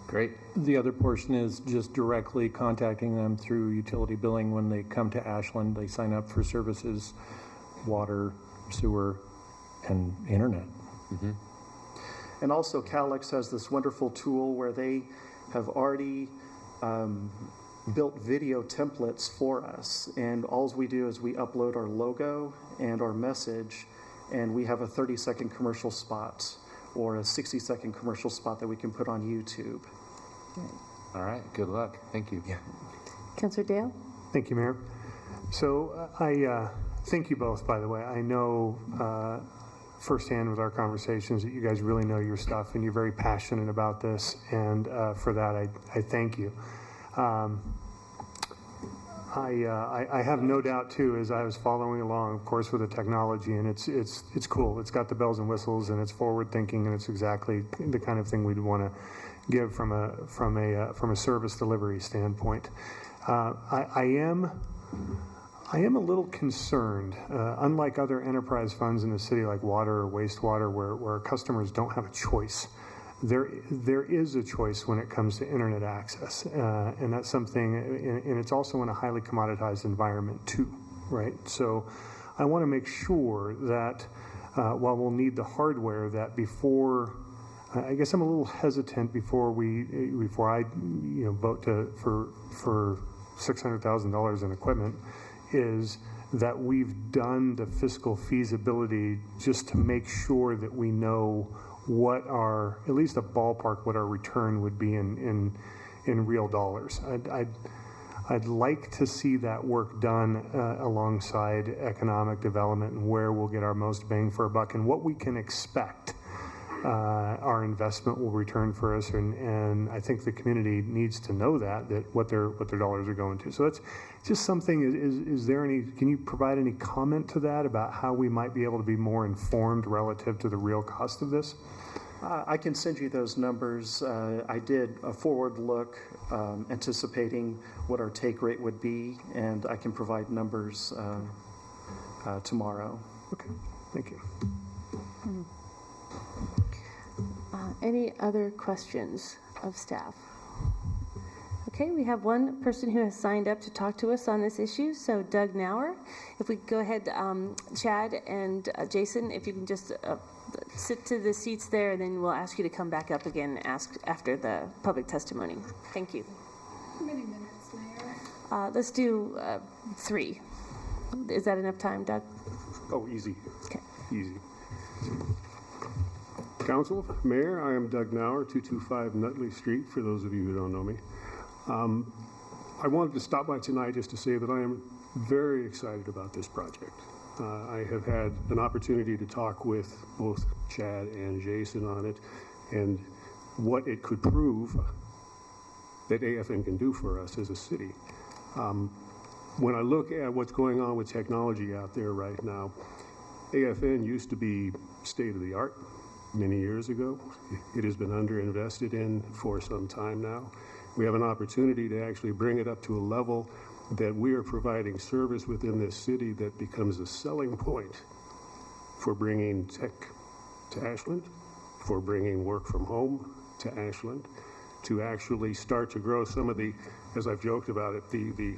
Great. The other portion is just directly contacting them through utility billing when they come to Ashland. They sign up for services, water, sewer, and internet. And also Calix has this wonderful tool where they have already built video templates for us, and all we do is we upload our logo and our message, and we have a 30-second commercial spot or a 60-second commercial spot that we can put on YouTube. All right, good luck. Thank you. Councillor Dale. Thank you, Mayor. So I thank you both, by the way. I know firsthand with our conversations that you guys really know your stuff and you're very passionate about this, and for that I thank you. I have no doubt too, as I was following along, of course, with the technology, and it's cool. It's got the bells and whistles, and it's forward thinking, and it's exactly the kind of thing we'd want to give from a service delivery standpoint. I am a little concerned. Unlike other enterprise funds in the city, like water or wastewater, where customers don't have a choice. There is a choice when it comes to internet access, and that's something, and it's also in a highly commoditized environment too, right? So I want to make sure that while we'll need the hardware, that before, I guess I'm a little hesitant before I vote for $600,000 in equipment, is that we've done the fiscal feasibility just to make sure that we know what our, at least a ballpark, what our return would be in real dollars. I'd like to see that work done alongside economic development and where we'll get our most bang for our buck and what we can expect our investment will return for us, and I think the community needs to know that what their dollars are going to. So that's just something. Is there any? Can you provide any comment to that about how we might be able to be more informed relative to the real cost of this? I can send you those numbers. I did a forward look, anticipating what our take rate would be, and I can provide numbers tomorrow. Okay, thank you. Any other questions of staff? Okay, we have one person who has signed up to talk to us on this issue, so Doug Nauer. If we go ahead, Chad and Jason, if you can just sit to the seats there, and then we'll ask you to come back up again and ask after the public testimony. Thank you. How many minutes, Mayor? Let's do 3. Is that enough time, Doug? Oh, easy. Okay. Easy. Council, Mayor, I am Doug Nauer, 225 Nutley Street, for those of you who don't know me. I wanted to stop by tonight just to say that I am very excited about this project. I have had an opportunity to talk with both Chad and Jason on it and what it could prove that AFN can do for us as a city. When I look at what's going on with technology out there right now, AFN used to be state-of-the-art many years ago. It has been underinvested in for some time now. We have an opportunity to actually bring it up to a level that we are providing service within this city that becomes a selling point for bringing tech to Ashland, for bringing work from home to Ashland, to actually start to grow some of the, as I've joked about it, the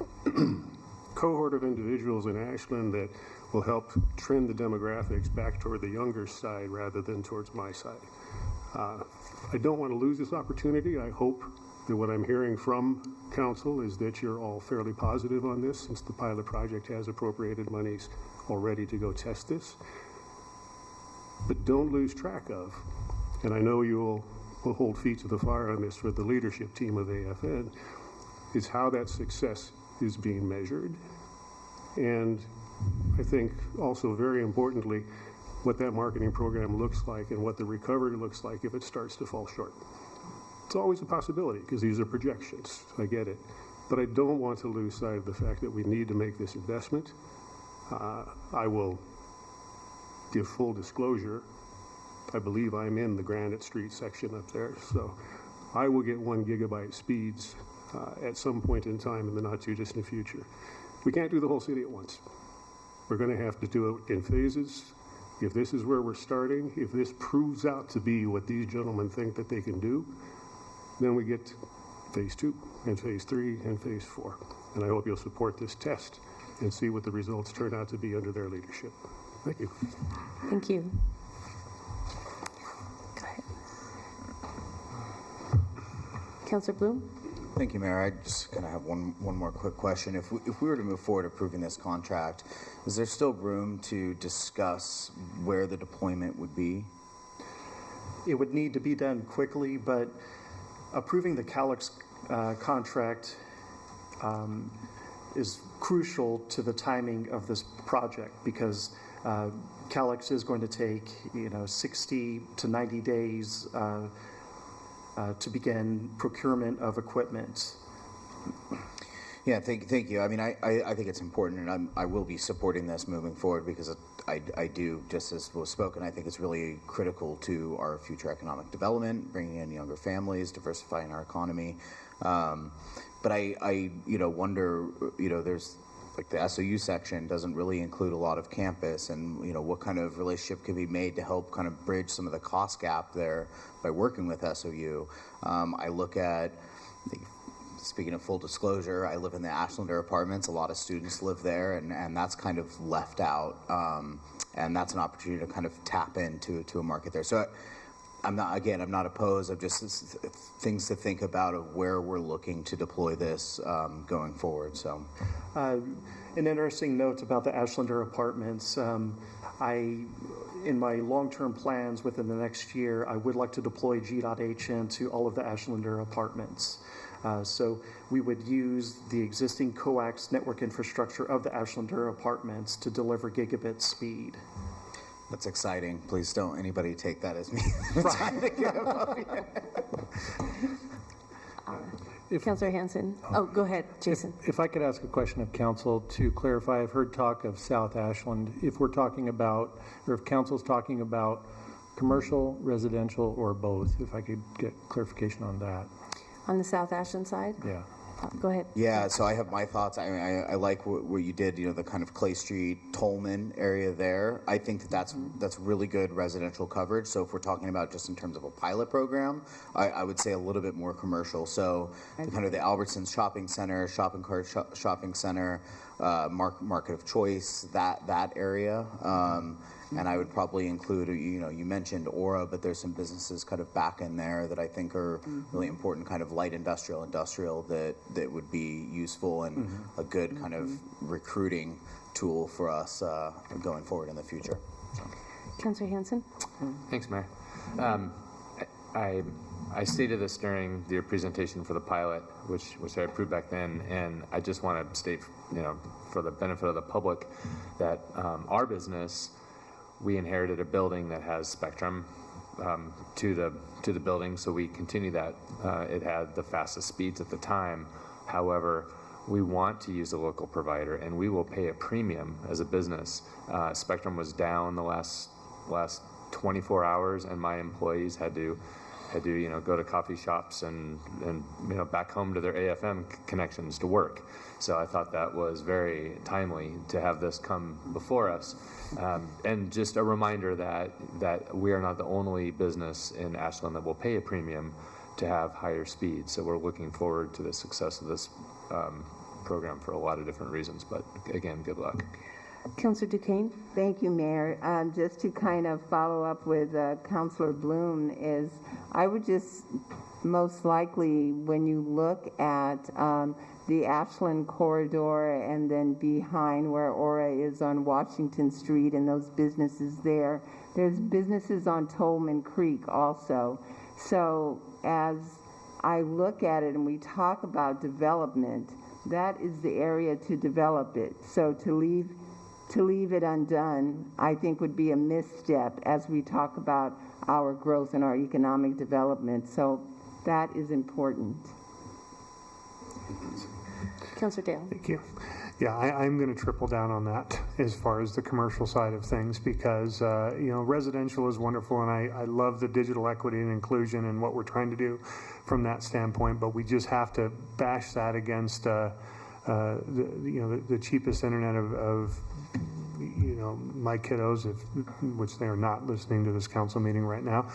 cohort of individuals in Ashland that will help trend the demographics back toward the younger side rather than towards my side. I don't want to lose this opportunity. I hope that what I'm hearing from council is that you're all fairly positive on this, since the pilot project has appropriated monies already to go test this. But don't lose track of, and I know you'll hold feet to the fire on this for the leadership team of AFN, is how that success is being measured. And I think also very importantly, what that marketing program looks like and what the recovery looks like if it starts to fall short. It's always a possibility because these are projections. I get it. But I don't want to lose sight of the fact that we need to make this investment. I will give full disclosure. I believe I'm in the Granite Street section up there, so I will get 1 gigabyte speeds at some point in time in the not too distant future. We can't do the whole city at once. We're going to have to do it in phases. If this is where we're starting, if this proves out to be what these gentlemen think that they can do, then we get phase 2 and phase 3 and phase 4. And I hope you'll support this test and see what the results turn out to be under their leadership. Thank you. Thank you. Go ahead. Councilor Bloom? Thank you, Mayor. I just kind of have one more quick question. If we were to move forward approving this contract, is there still room to discuss where the deployment would be? It would need to be done quickly, but approving the Calix contract is crucial to the timing of this project because Calix is going to take 60 to 90 days to begin procurement of equipment. Yeah, thank you. I mean, I think it's important, and I will be supporting this moving forward because I do, just as was spoken, I think it's really critical to our future economic development, bringing in younger families, diversifying our economy. But I wonder, there's like the SOU section doesn't really include a lot of campus, and what kind of relationship could be made to help kind of bridge some of the cost gap there by working with SOU. I look at, speaking of full disclosure, I live in the Ashlander apartments. A lot of students live there, and that's kind of left out. And that's an opportunity to kind of tap into a market there. So I'm not opposed. I'm just things to think about of where we're looking to deploy this going forward. So, an interesting note about the Ashlander apartments. In my long-term plans within the next year, I would like to deploy G.HN to all of the Ashlander apartments. So we would use the existing coax network infrastructure of the Ashlander apartments to deliver gigabit speed. That's exciting. Please don't anybody take that as me trying to get him up here. Councilor Hanson. Oh, go ahead, Jason. If I could ask a question of council to clarify, I've heard talk of South Ashland. If we're talking about, or if council's talking about commercial, residential, or both, if I could get clarification on that. On the South Ashland side? Yeah. Go ahead. Yeah, so I have my thoughts. I like what you did, the kind of Clay Street, Tolman area there. I think that's really good residential coverage. So if we're talking about just in terms of a pilot program, I would say a little bit more commercial. So kind of the Albertsons Shopping Center, Shopping Cart Shopping Center, Market of Choice, that area. And I would probably include, you mentioned Aura, but there's some businesses kind of back in there that I think are really important, kind of light industrial that would be useful and a good kind of recruiting tool for us going forward in the future. So. Councilor Hanson. Thanks, Mayor. I stated this during the presentation for the pilot, which I approved back then, and I just want to state, for the benefit of the public, that our business, we inherited a building that has spectrum to the building, so we continue that. It had the fastest speeds at the time. However, we want to use a local provider, and we will pay a premium as a business. Spectrum was down the last 24 hours, and my employees had to go to coffee shops and back home to their AFM connections to work. So I thought that was very timely to have this come before us. And just a reminder that we are not the only business in Ashland that will pay a premium to have higher speeds. So we're looking forward to the success of this program for a lot of different reasons. But again, good luck. Councilor Duquesne. Thank you, Mayor. Just to kind of follow up with Councilor Bloom, is I would just most likely, when you look at the Ashland corridor and then behind where Aura is on Washington Street and those businesses there's businesses on Tolman Creek also. So as I look at it and we talk about development, that is the area to develop it. So to leave it undone, I think would be a misstep as we talk about our growth and our economic development. So that is important. Councilor Dale. Thank you. Yeah, I'm going to triple down on that as far as the commercial side of things, because residential is wonderful, and I love the digital equity and inclusion and what we're trying to do from that standpoint. But we just have to bash that against the cheapest internet of my kiddos, which they are not listening to this council meeting right now,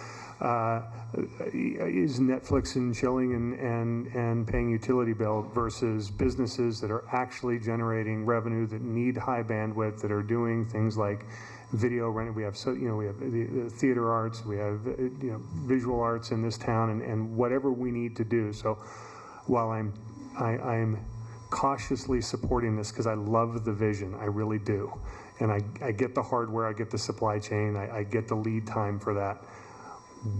is Netflix and chilling and paying utility bill versus businesses that are actually generating revenue, that need high bandwidth, that are doing things like video rent. We have the theater arts, we have visual arts in this town, and whatever we need to do. So while I'm cautiously supporting this because I love the vision, I really do. And I get the hardware, I get the supply chain, I get the lead time for that.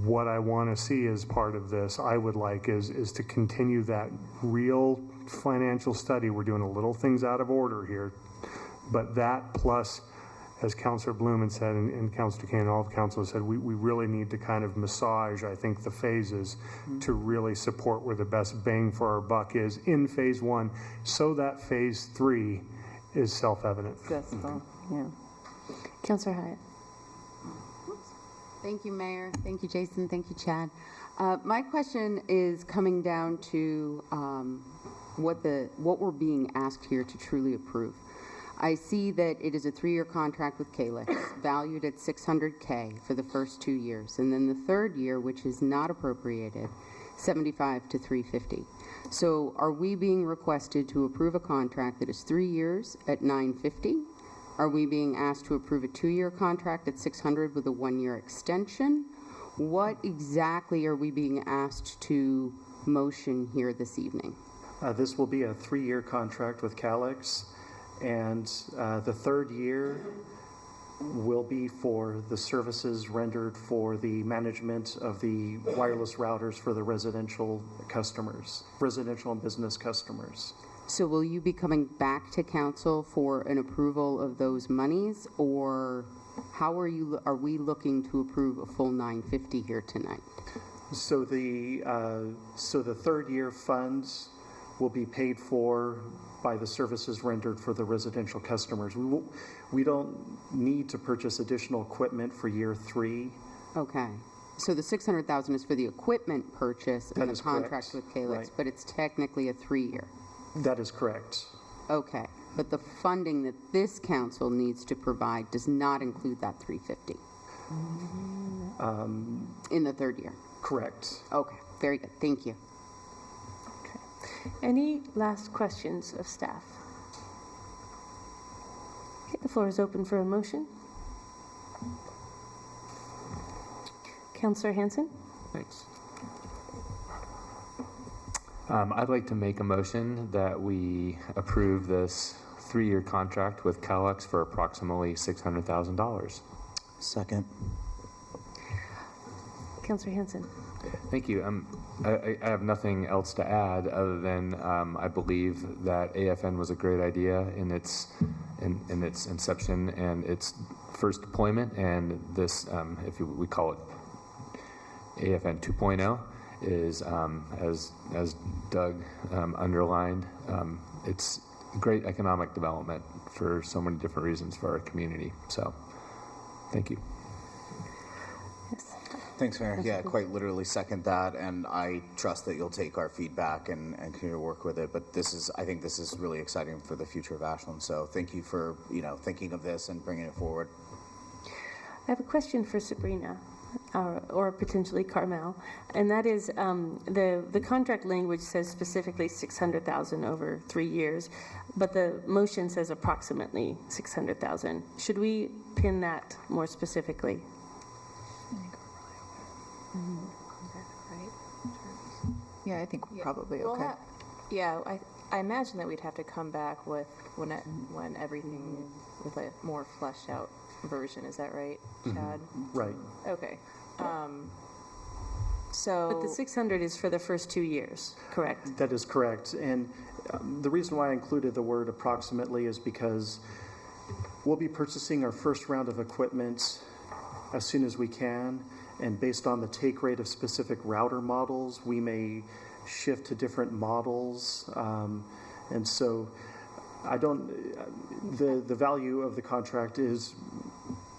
What I want to see as part of this, I would like, is to continue that real financial study. We're doing a little things out of order here, but that plus, as Councilor Bloom had said, and Councilor Duquesne and all of council said, we really need to kind of massage, I think, the phases to really support where the best bang for our buck is in phase one, so that phase 3 is self-evident. Successful, yeah. Councilor Hyatt. Thank you, Mayor. Thank you, Jason. Thank you, Chad. My question is coming down to what we're being asked here to truly approve. I see that it is a 3-year contract with Calyx, valued at $600K for the first 2 years, and then the third year, which is not appropriated, $75 to $350. So are we being requested to approve a contract that is 3 years at $950? Are we being asked to approve a 2-year contract at $600 with a 1-year extension? What exactly are we being asked to motion here this evening? This will be a 3-year contract with Calyx, and the third year will be for the services rendered for the management of the wireless routers for the residential and business customers. So will you be coming back to council for an approval of those monies, or how are we looking to approve a full $950 here tonight? So the third year funds will be paid for by the services rendered for the residential customers. We don't need to purchase additional equipment for year 3. Okay. So the $600,000 is for the equipment purchase and the contract with Calyx, right. But it's technically a 3-year. That is correct. Okay. But the funding that this council needs to provide does not include that $350 in the third year. Correct. Okay. Very good. Thank you. Any last questions of staff? Okay, the floor is open for a motion. Councilor Hansen. Thanks. I'd like to make a motion that we approve this 3-year contract with Calyx for approximately $600,000. Second. Councilor Hansen. Thank you. I have nothing else to add other than I believe that AFN was a great idea in its inception and its first deployment, and this, we call it AFN 2.0, is as Doug underlined, it's great economic development for so many different reasons for our community. So, thank you. Thanks, Mayor. Yeah, quite literally second that, and I trust that you'll take our feedback and continue to work with it. But I think this is really exciting for the future of Ashland. So thank you for thinking of this and bringing it forward. I have a question for Sabrina, or potentially Carmel, and that is the contract language says specifically $600,000 over 3 years, but the motion says approximately $600,000. Should we pin that more specifically? Yeah, I think we're probably okay. I imagine that we'd have to come back with when everything with a more fleshed out version. Is that right, Chad? Right. Okay. But the 600 is for the first 2 years, correct? That is correct. And the reason why I included the word approximately is because we'll be purchasing our first round of equipment as soon as we can. And based on the take rate of specific router models, we may shift to different models. And so the value of the contract is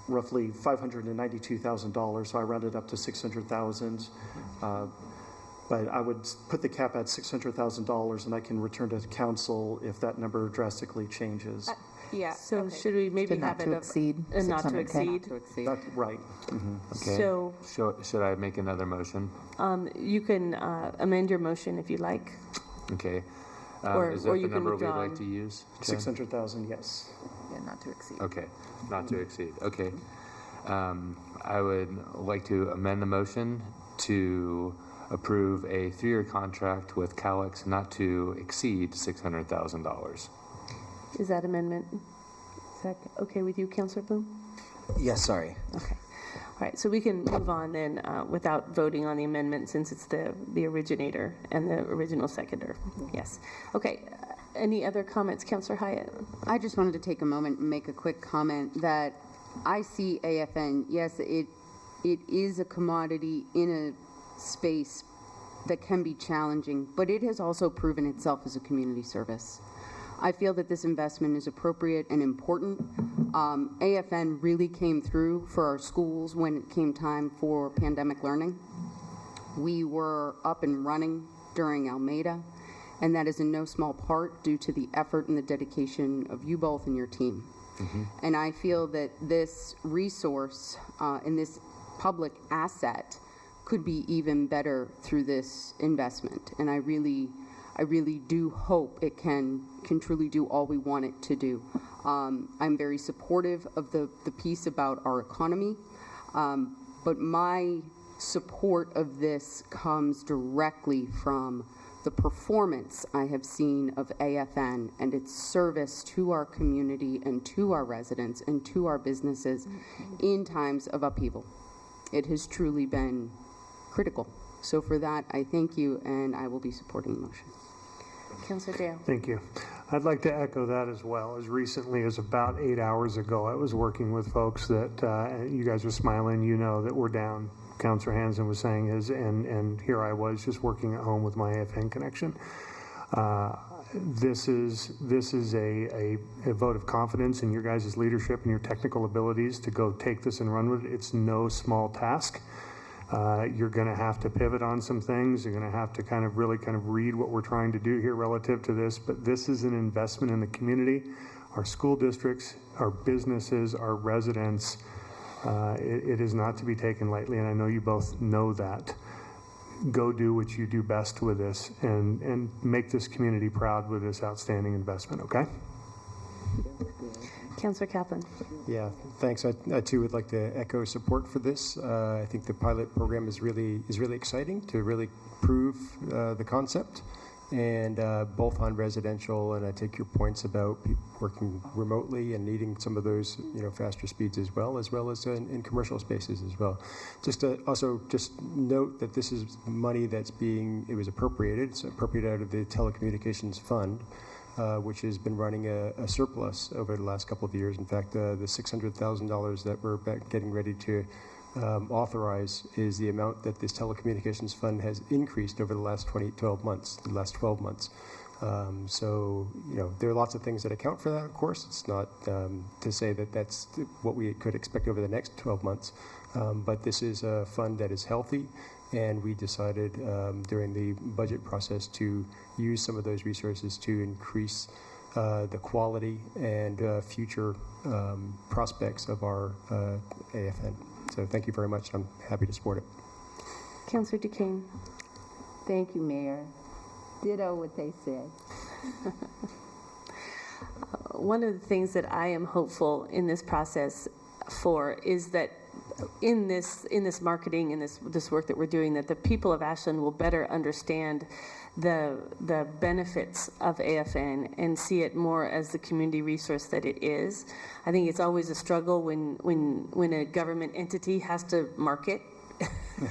roughly $592,000, so I rounded up to $600,000. But I would put the cap at $600,000, and I can return to the council if that number drastically changes. So should we maybe have it to exceed not to exceed? That's right. Okay. So should I make another motion? You can amend your motion if you like. Okay. Or is that you the can number we'd withdraw. like to use? 600,000, yes. Yeah, not to exceed. Okay, not to exceed. Okay. I would like to amend the motion to approve a 3-year contract with Calix not to exceed $600,000. Is that amendment? Is that okay with you, Councilor Bloom? Yes, sorry. Okay. All right, so we can move on then without voting on the amendment since it's the originator and the original seconder. Yes. Okay. Any other comments, Councilor Hyatt? I just wanted to take a moment and make a quick comment that I see AFN, yes, it is a commodity in a space that can be challenging, but it has also proven itself as a community service. I feel that this investment is appropriate and important. AFN really came through for our schools when it came time for pandemic learning. We were up and running during Almeida, and that is in no small part due to the effort and the dedication of you both and your team. And I feel that this resource and this public asset could be even better through this investment. And I really do hope it can truly do all we want it to do. I'm very supportive of the piece about our economy, but my support of this comes directly from the performance I have seen of AFN and its service to our community and to our residents and to our businesses in times of upheaval. It has truly been critical. So for that, I thank you, and I will be supporting the motion. Councilor Dale. Thank you. I'd like to echo that as well. As recently as about 8 hours ago, I was working with folks that, you guys are smiling, you know that we're down. Councilor Hansen was saying and here I was just working at home with my AFN connection. This is a vote of confidence in your guys' leadership and your technical abilities to go take this and run with it. It's no small task. You're going to have to pivot on some things. You're going to have to really read what we're trying to do here relative to this. But this is an investment in the community, our school districts, our businesses, our residents. It is not to be taken lightly, and I know you both know that. Go do what you do best with this and make this community proud with this outstanding investment, okay? Councilor Kaplan. Yeah, thanks. I too would like to echo support for this. I think the pilot program is really exciting to really prove the concept and both on residential, and I take your points about people working remotely and needing some of those, faster speeds as well as in commercial spaces as well. Just also just note that this is money that's it was appropriated. It's appropriated out of the telecommunications fund, which has been running a surplus over the last couple of years. In fact, the $600,000 that we're getting ready to authorize is the amount that this telecommunications fund has increased over the last 12 months. So, there are lots of things that account for that, of course. It's not to say that that's what we could expect over the next 12 months, but this is a fund that is healthy, and we decided during the budget process to use some of those resources to increase the quality and future prospects of our AFN. So thank you very much. I'm happy to support it. Councillor Duquesne. Thank you, Mayor. Ditto what they said. One of the things that I am hopeful in this process for is that in this marketing, in this work that we're doing, that the people of Ashland will better understand the benefits of AFN and see it more as the community resource that it is. I think it's always a struggle when a government entity has to market.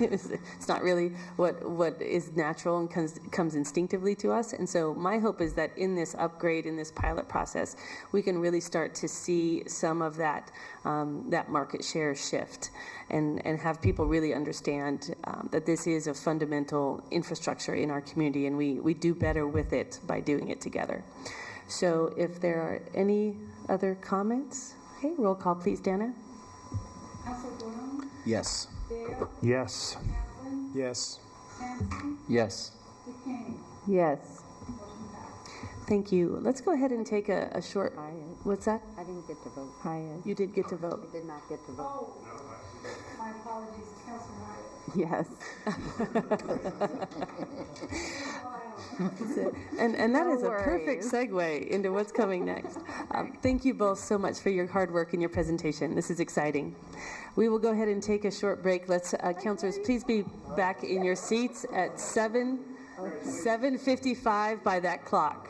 It's not really what is natural and comes instinctively to us. And so my hope is that in this upgrade, in this pilot process, we can really start to see some of that market share shift and have people really understand that this is a fundamental infrastructure in our community, and we do better with it by doing it together. So if there are any other comments, okay, roll call please, Dana. Yes. Yes. Yes. Yes. Yes. Thank you. Let's go ahead and take a short. What's that? I didn't get to vote. You did get to vote. I did not get to vote. My apologies, Councilor Hyatt. Yes. And that No is a perfect worries. segue into what's coming next. Thank you both so much for your hard work and your presentation. This is exciting. We will go ahead and take a short break. Let's, councilors, please be back in your seats at 7:55 by that clock.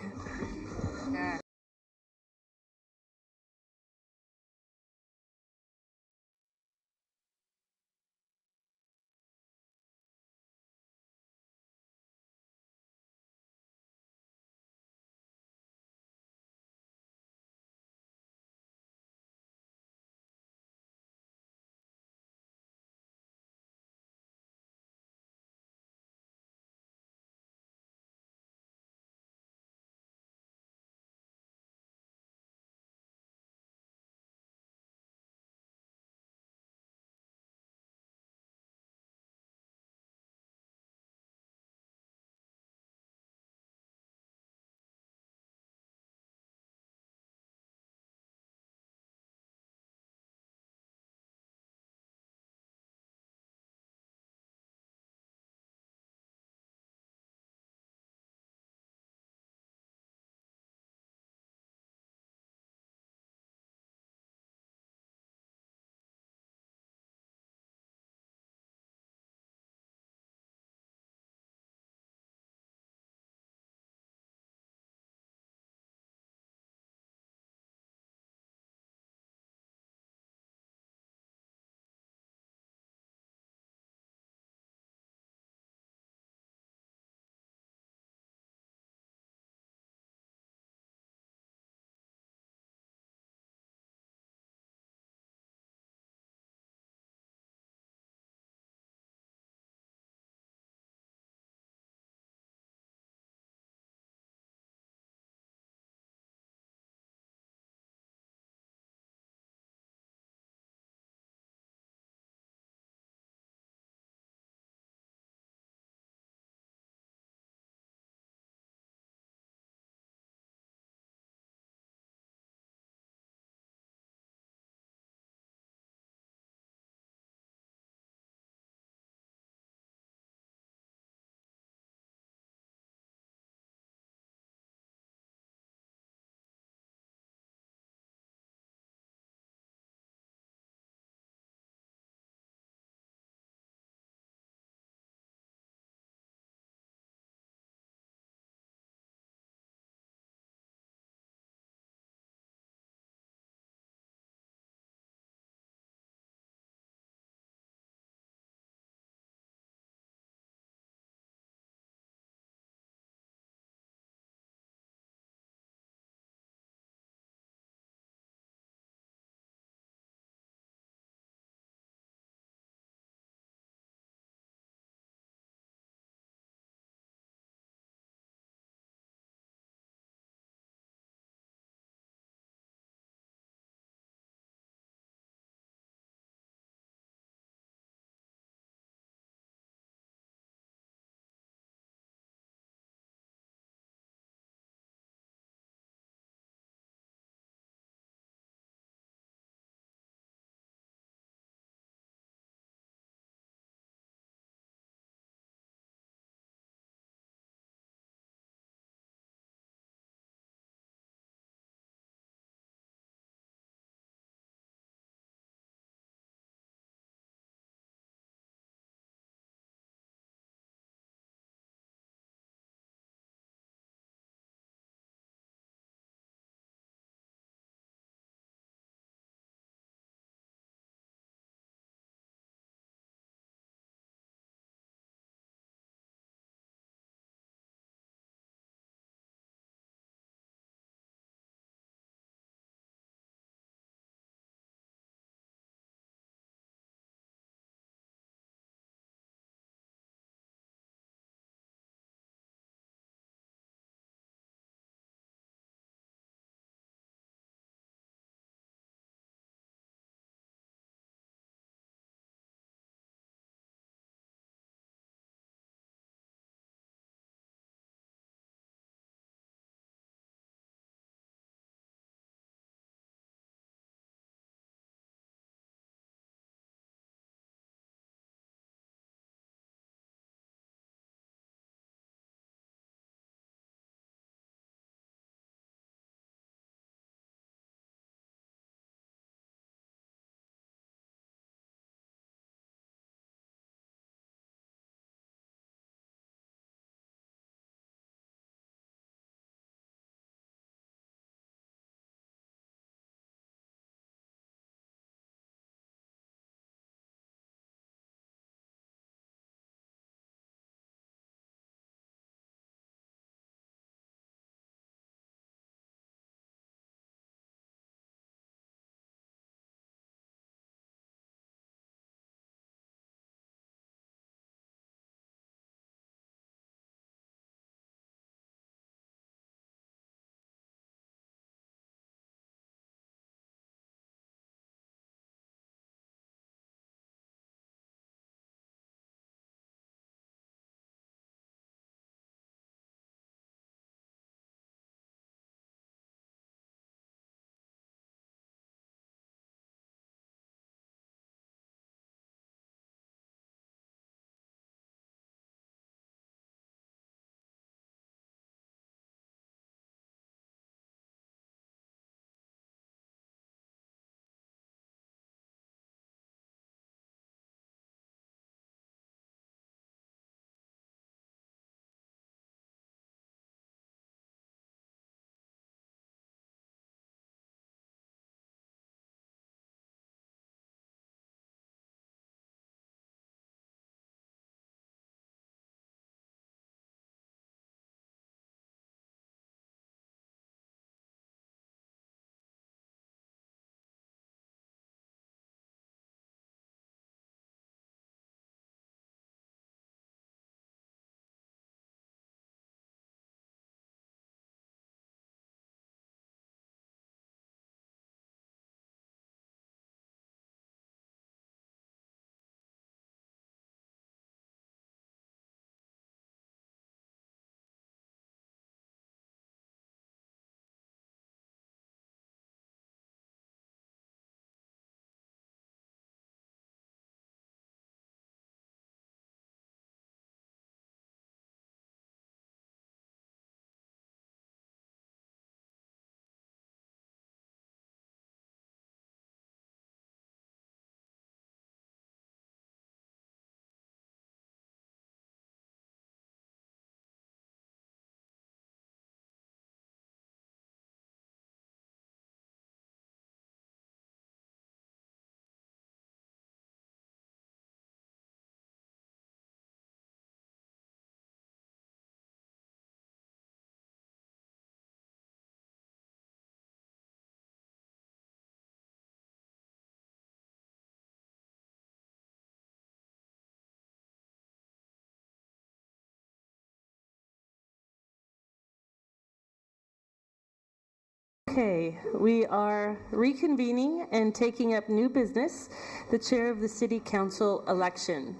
Okay, we are reconvening and taking up new business, the chair of the city council election.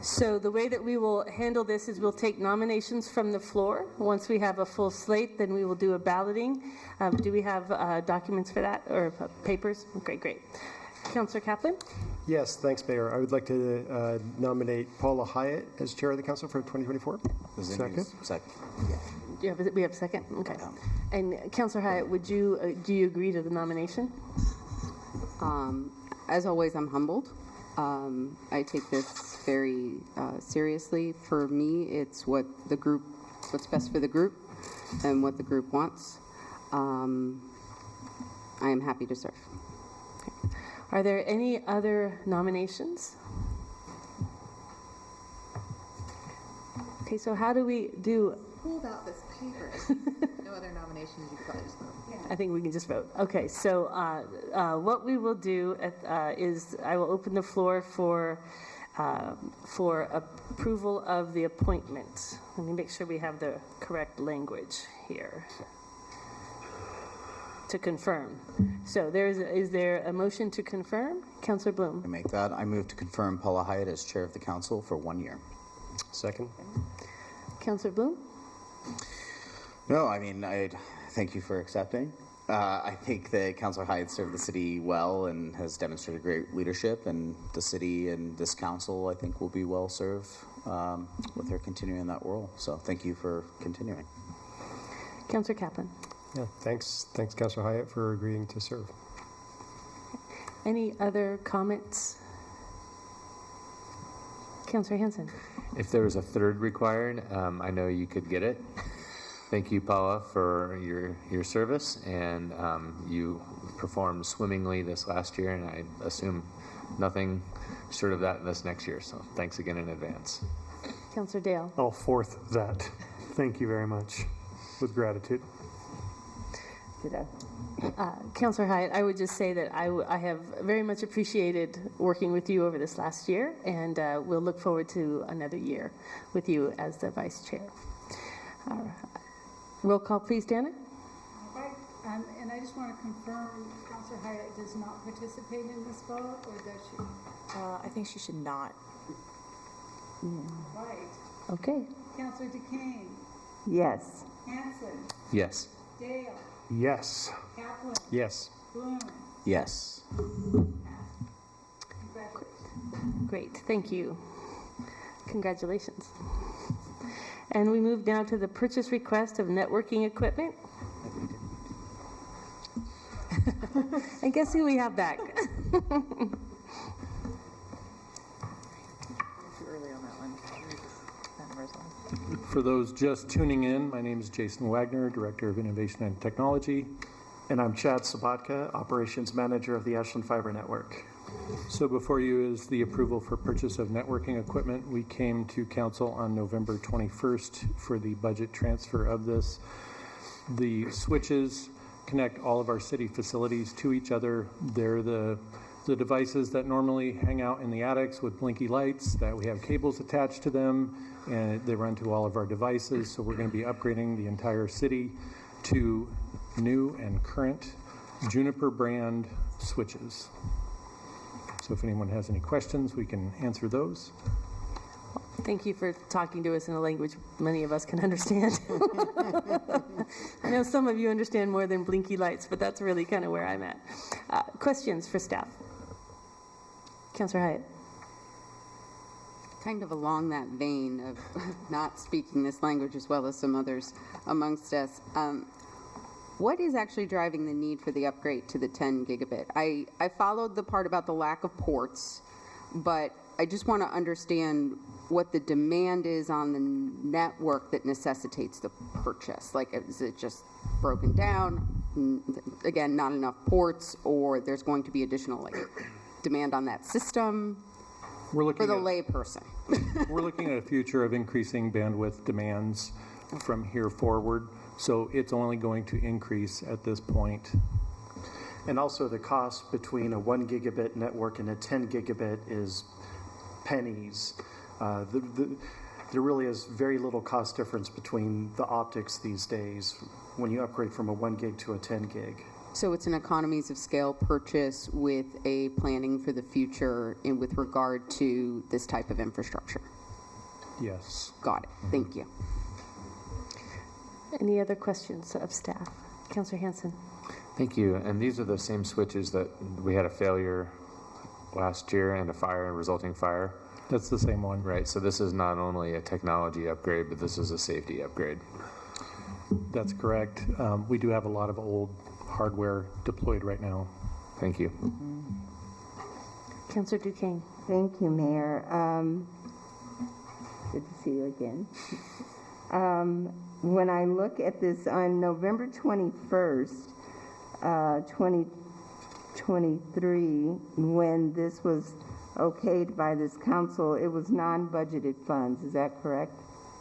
So the way that we will handle this is we'll take nominations from the floor. Once we have a full slate, then we will do a balloting. Do we have documents for that or papers? Okay, great. Councilor Kaplan? Yes, thanks, Mayor. I would like to nominate Paula Hyatt as chair of the council for 2024. Second. Second. We have a second? Okay. And Councilor Hyatt, do you agree to the nomination? As always, I'm humbled. I take this very seriously. For me, it's what's best for the group and what the group wants. I am happy to serve. Okay. Are there any other nominations? Okay, so how do we do? Pulled out this paper. No other nominations. You could probably just vote. I think we can just vote. Okay, so what we will do is I will open the floor for approval of the appointment. Let me make sure we have the correct language here to confirm. So is there a motion to confirm? Councilor Bloom. I make that. I move to confirm Paula Hyatt as chair of the council for 1 year. Second. Councilor Bloom. No, I mean, I thank you for accepting. I think that Councilor Hyatt served the city well and has demonstrated great leadership, and the city and this council, I think, will be well served with her continuing in that role. So thank you for continuing. Councilor Kaplan. Yeah, thanks, Councilor Hyatt, for agreeing to serve. Any other comments? Councilor Hanson. If there was a third required, I know you could get it. Thank you, Paula, for your service, and you performed swimmingly this last year, and I assume nothing short of that this next year. So thanks again in advance. Councilor Dale. I'll fourth that. Thank you very much. With gratitude. Councilor Hyatt, I would just say that I have very much appreciated working with you over this last year, and we'll look forward to another year with you as the vice chair. Roll call, please, Dana. Right. And I just want to confirm, Councilor Hyatt does not participate in this vote, or does she? I think she should not. Right. Okay. Councilor DeCane. Yes. Hanson. Yes. Dale. Yes. Kaplan. Yes. Bloom. Yes. Congratulations. Great. Thank you. Congratulations. And we move now to the purchase request of networking equipment. And guess who we have back? Too early on that one. That number's on. For those just tuning in, my name is Jason Wagner, Director of Innovation and Technology. And I'm Chad Sabatka, Operations Manager of the Ashland Fiber Network. So before you is the approval for purchase of networking equipment. We came to council on November 21st for the budget transfer of this. The switches connect all of our city facilities to each other. They're the devices that normally hang out in the attics with blinky lights that we have cables attached to them, and they run to all of our devices. So we're going to be upgrading the entire city to new and current Juniper brand switches. So if anyone has any questions, we can answer those. Thank you for talking to us in a language many of us can understand. I know some of you understand more than blinky lights, but that's really kind of where I'm at. Questions for staff? Councilor Hyatt. Kind of along that vein of not speaking this language as well as some others amongst us, what is actually driving the need for the upgrade to the 10 gigabit? I followed the part about the lack of ports, but I just want to understand what the demand is on the network that necessitates the purchase. Like, is it just broken down? Again, not enough ports, or there's going to be additional demand on that system? We're looking for the layperson. We're looking at a future of increasing bandwidth demands from here forward. So it's only going to increase at this point. And also the cost between a 1 gigabit network and a 10 gigabit is pennies. there really is very little cost difference between the optics these days when you upgrade from a 1 gig to a 10 gig. So it's an economies of scale purchase with a planning for the future and with regard to this type of infrastructure. Yes. Got it. Thank you. Any other questions of staff? Councillor Hanson. Thank you. And these are the same switches that we had a failure last year and a fire and resulting fire. That's the same one. Right. So this is not only a technology upgrade, but this is a safety upgrade. That's correct. We do have a lot of old hardware deployed right now. Thank you. Councillor Duquesne. Thank you, Mayor. Good to see you again. When I look at this on November 21st, 2023, when this was okayed by this council, it was non-budgeted funds. Is that correct?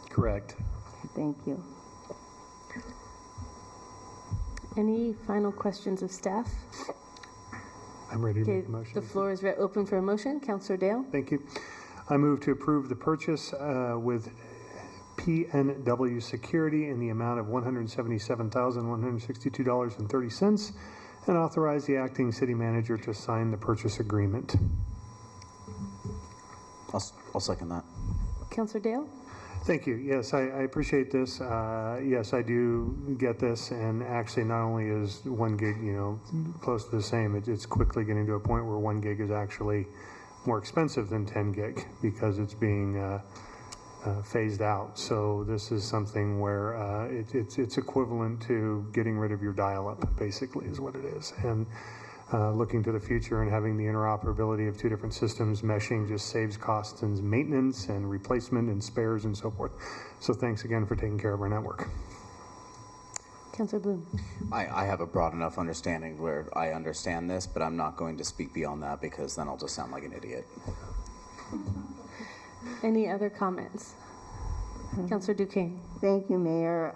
Correct. Thank you. Any final questions of staff? I'm ready to Okay, make a motion. the floor is open for a motion. Councillor Dale. Thank you. I move to approve the purchase with PNW Security in the amount of $177,162.30 and authorize the acting city manager to sign the purchase agreement. I'll second that. Councillor Dale. Thank you. Yes, I appreciate this. Yes, I do get this, and actually not only is 1 gig, close to the same, it's quickly getting to a point where 1 gig is actually more expensive than 10 gig because it's being phased out. So this is something where it's equivalent to getting rid of your dial-up, basically, is what it is. And looking to the future and having the interoperability of two different systems meshing just saves costs and maintenance and replacement and spares and so forth. So thanks again for taking care of our network. Councillor Bloom. I have a broad enough understanding where I understand this, but I'm not going to speak beyond that because then I'll just sound like an idiot. Any other comments? Councillor Duquesne. Thank you, Mayor.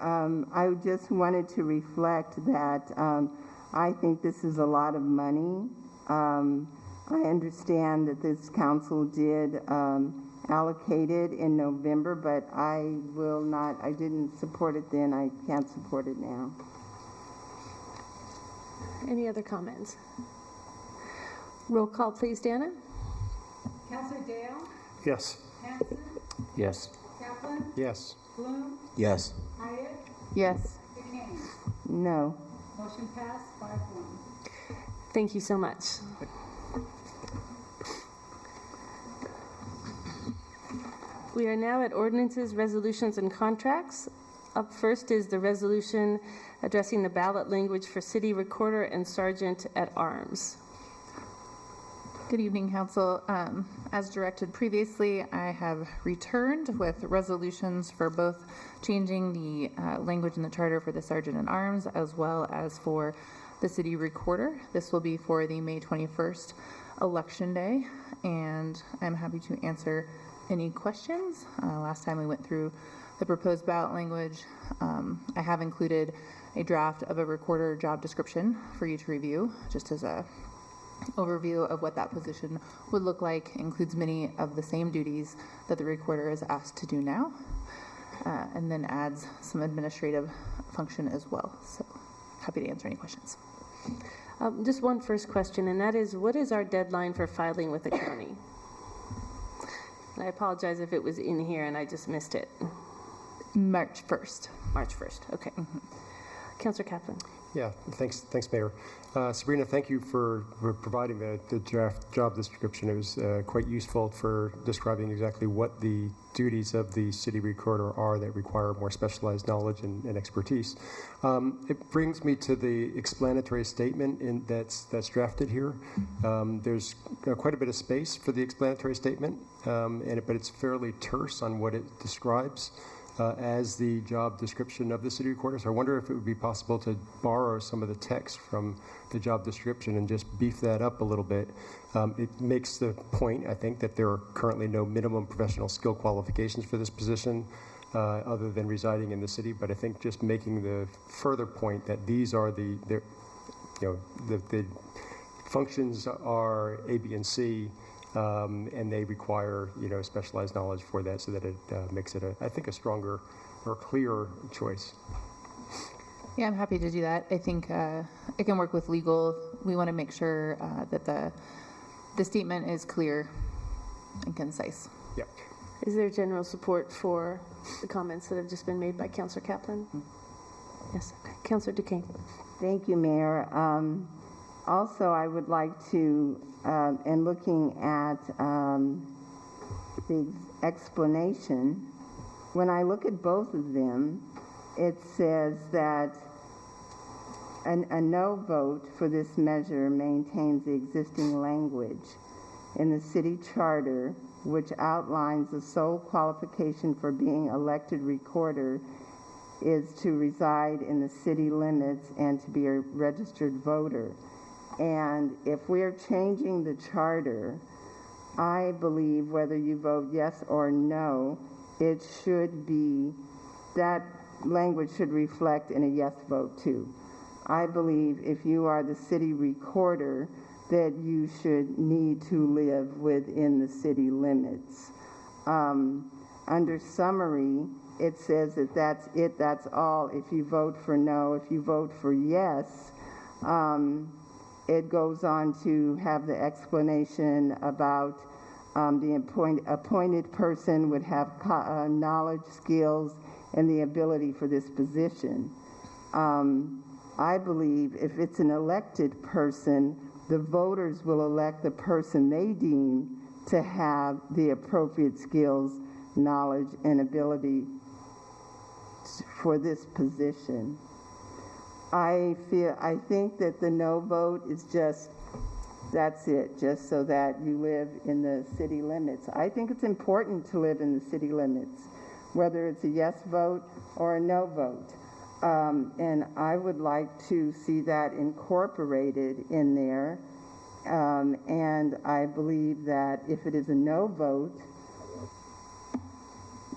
I just wanted to reflect that I think this is a lot of money. I understand that this council did allocate it in November, but I didn't support it then. I can't support it now. Any other comments? Roll call, please, Dana. Councillor Dale? Yes. Hanson? Yes. Kaplan? Yes. Bloom? Yes. Hyatt? Yes. Duquesne? No. Motion passed 5-1. Thank you so much. We are now at ordinances, resolutions, and contracts. Up first is the resolution addressing the ballot language for city recorder and sergeant at arms. Good evening, Council. As directed previously, I have returned with resolutions for both changing the language in the charter for the Sergeant at Arms as well as for the City Recorder. This will be for the May 21st Election Day, and I'm happy to answer any questions. Last time we went through the proposed ballot language. I have included a draft of a recorder job description for you to review, just as a overview of what that position would look like. Includes many of the same duties that the recorder is asked to do now, and then adds some administrative function as well. So happy to answer any questions. Just one first question, and that is, what is our deadline for filing with the county? And I apologize if it was in here and I just missed it. March 1st. March 1st, okay. Councillor Kaplan. Yeah, thanks, Mayor. Sabrina, thank you for providing the draft job description. It was quite useful for describing exactly what the duties of the city recorder are that require more specialized knowledge and expertise. It brings me to the explanatory statement that's drafted here. There's quite a bit of space for the explanatory statement, but it's fairly terse on what it describes. As the job description of the city recorder. So I wonder if it would be possible to borrow some of the text from the job description and just beef that up a little bit. It makes the point, I think, that there are currently no minimum professional skill qualifications for this position other than residing in the city. But I think just making the further point that these are the functions are A, B, and C. and they require, specialized knowledge for that, so that it makes it, I think, a stronger or clearer choice. Yeah, I'm happy to do that. I think it can work with legal. We want to make sure that the statement is clear and concise. Yep. Is there general support for the comments that have just been made by Councilor Kaplan? Yes. Okay. Councilor Duquesne. Thank you, Mayor. Also, I would like to, in looking at the explanation, when I look at both of them, it says that a no vote for this measure maintains the existing language in the city charter, which outlines the sole qualification for being elected recorder is to reside in the city limits and to be a registered voter. And if we're changing the charter, I believe whether you vote yes or no, it should be, that language should reflect in a yes vote too. I believe if you are the city recorder, that you should need to live within the city limits. Under summary, it says that that's it, that's all. If you vote for no, if you vote for yes, it goes on to have the explanation about the appointed person would have knowledge, skills, and the ability for this position. I believe if it's an elected person, the voters will elect the person they deem to have the appropriate skills, knowledge, and ability for this position. I think that the no vote is just, that's it, just so that you live in the city limits. I think it's important to live in the city limits, whether it's a yes vote or a no vote. And I would like to see that incorporated in there. And I believe that if it is a no vote,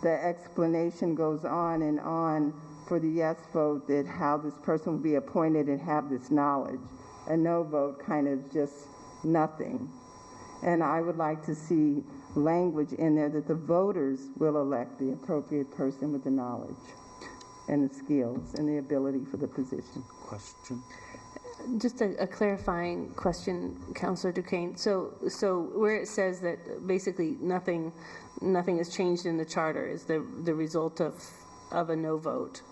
the explanation goes on and on for the yes vote, that how this person will be appointed and have this knowledge. A no vote kind of just nothing. And I would like to see language in there that the voters will elect the appropriate person with the knowledge and the skills and the ability for the position. Question? Just a clarifying question, Councilor Duquesne. So where it says that basically nothing has changed in the charter is the result of a no vote.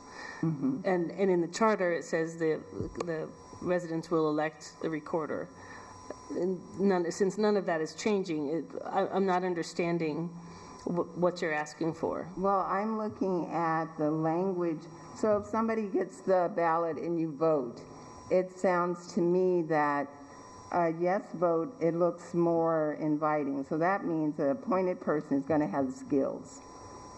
Mm-hmm. And in the charter it says the residents will elect the recorder. And since none of that is changing, I'm not understanding what you're asking for. Well, I'm looking at the language. So if somebody gets the ballot and you vote, it sounds to me that a yes vote, it looks more inviting. So that means the appointed person is going to have the skills.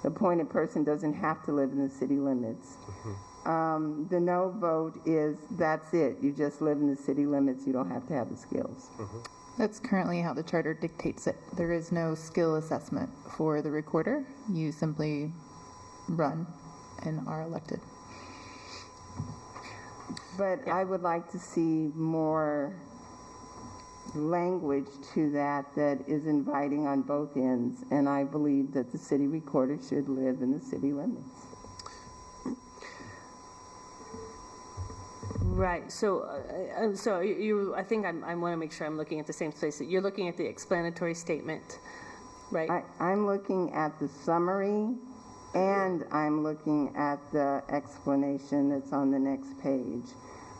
The appointed person doesn't have to live in the city limits. Mm-hmm. The no vote is, that's it. You just live in the city limits. You don't have to have the skills. Mm-hmm. That's currently how the charter dictates it. There is no skill assessment for the recorder. You simply run and are elected. But yeah. I would like to see more language to that is inviting on both ends, and I believe that the city recorder should live in the city limits. Right. So I think I want to make sure I'm looking at the same place. You're looking at the explanatory statement, right? I'm looking at the summary, and I'm looking at the explanation that's on the next page.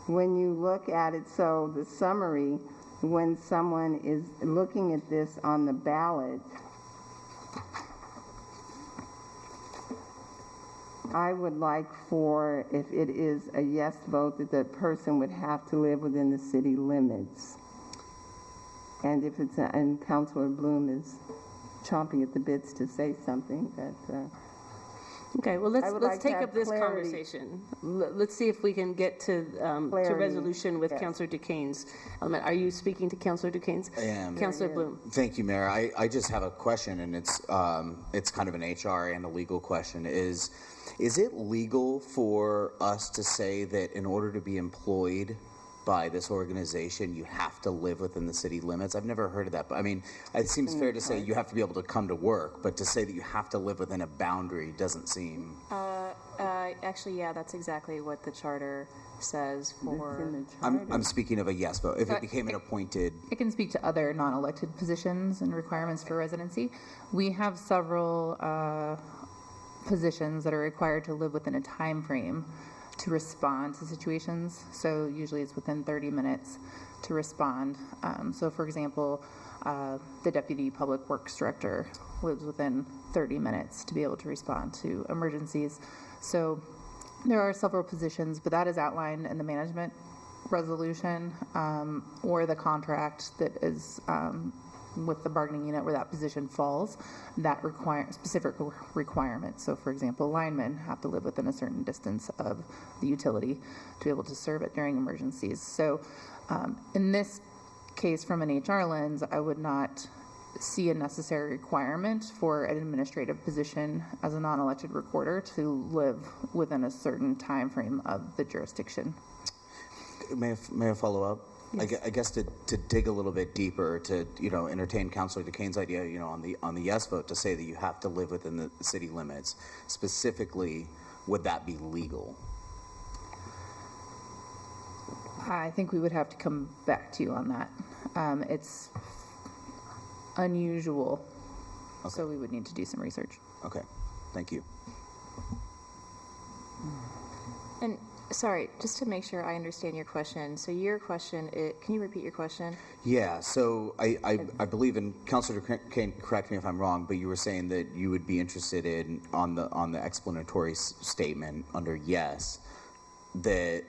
When you look at it, so the summary, when someone is looking at this on the ballot, I would like for, if it is a yes vote, that the person would have to live within the city limits. And if it's, and Councilor Bloom is chomping at the bits to say something, that... Okay, well, let's take up this conversation. Let's see if we can get to resolution with Councilor Duquesne's element. Are you speaking to Councilor Duquesne's? I am. Councilor Bloom. Thank you, Mayor. I just have a question, and it's kind of an HR and a legal question. Is it legal for us to say that in order to be employed by this organization, you have to live within the city limits. I've never heard of that, but I mean, it seems fair to say you have to be able to come to work, but to say that you have to live within a boundary doesn't seem... Actually, yeah, that's exactly what the charter says for... I'm speaking of a yes vote. If it became an appointed... I can speak to other non-elected positions and requirements for residency. We have several positions that are required to live within a time frame to respond to situations. So usually it's within 30 minutes to respond. So for example, the Deputy Public Works Director lives within 30 minutes to be able to respond to emergencies. So there are several positions, but that is outlined in the management resolution or the contract that is with the bargaining unit where that position falls, that specific requirements. So for example, linemen have to live within a certain distance of the utility to be able to serve it during emergencies. So in this case, from an HR lens, I would not see a necessary requirement for an administrative position as a non-elected recorder to live within a certain time frame of the jurisdiction. May I follow up? Yes. I guess to dig a little bit deeper, to entertain Councilor DeCane's idea, on the yes vote, to say that you have to live within the city limits. Specifically, would that be legal? I think we would have to come back to you on that. It's unusual, so we would need to do some research. Okay, thank you. And sorry, just to make sure I understand your question. So your question, can you repeat your question? Yeah, so I believe, and Councilor DeCane, correct me if I'm wrong, but you were saying that you would be interested in, on the explanatory statement under yes, that,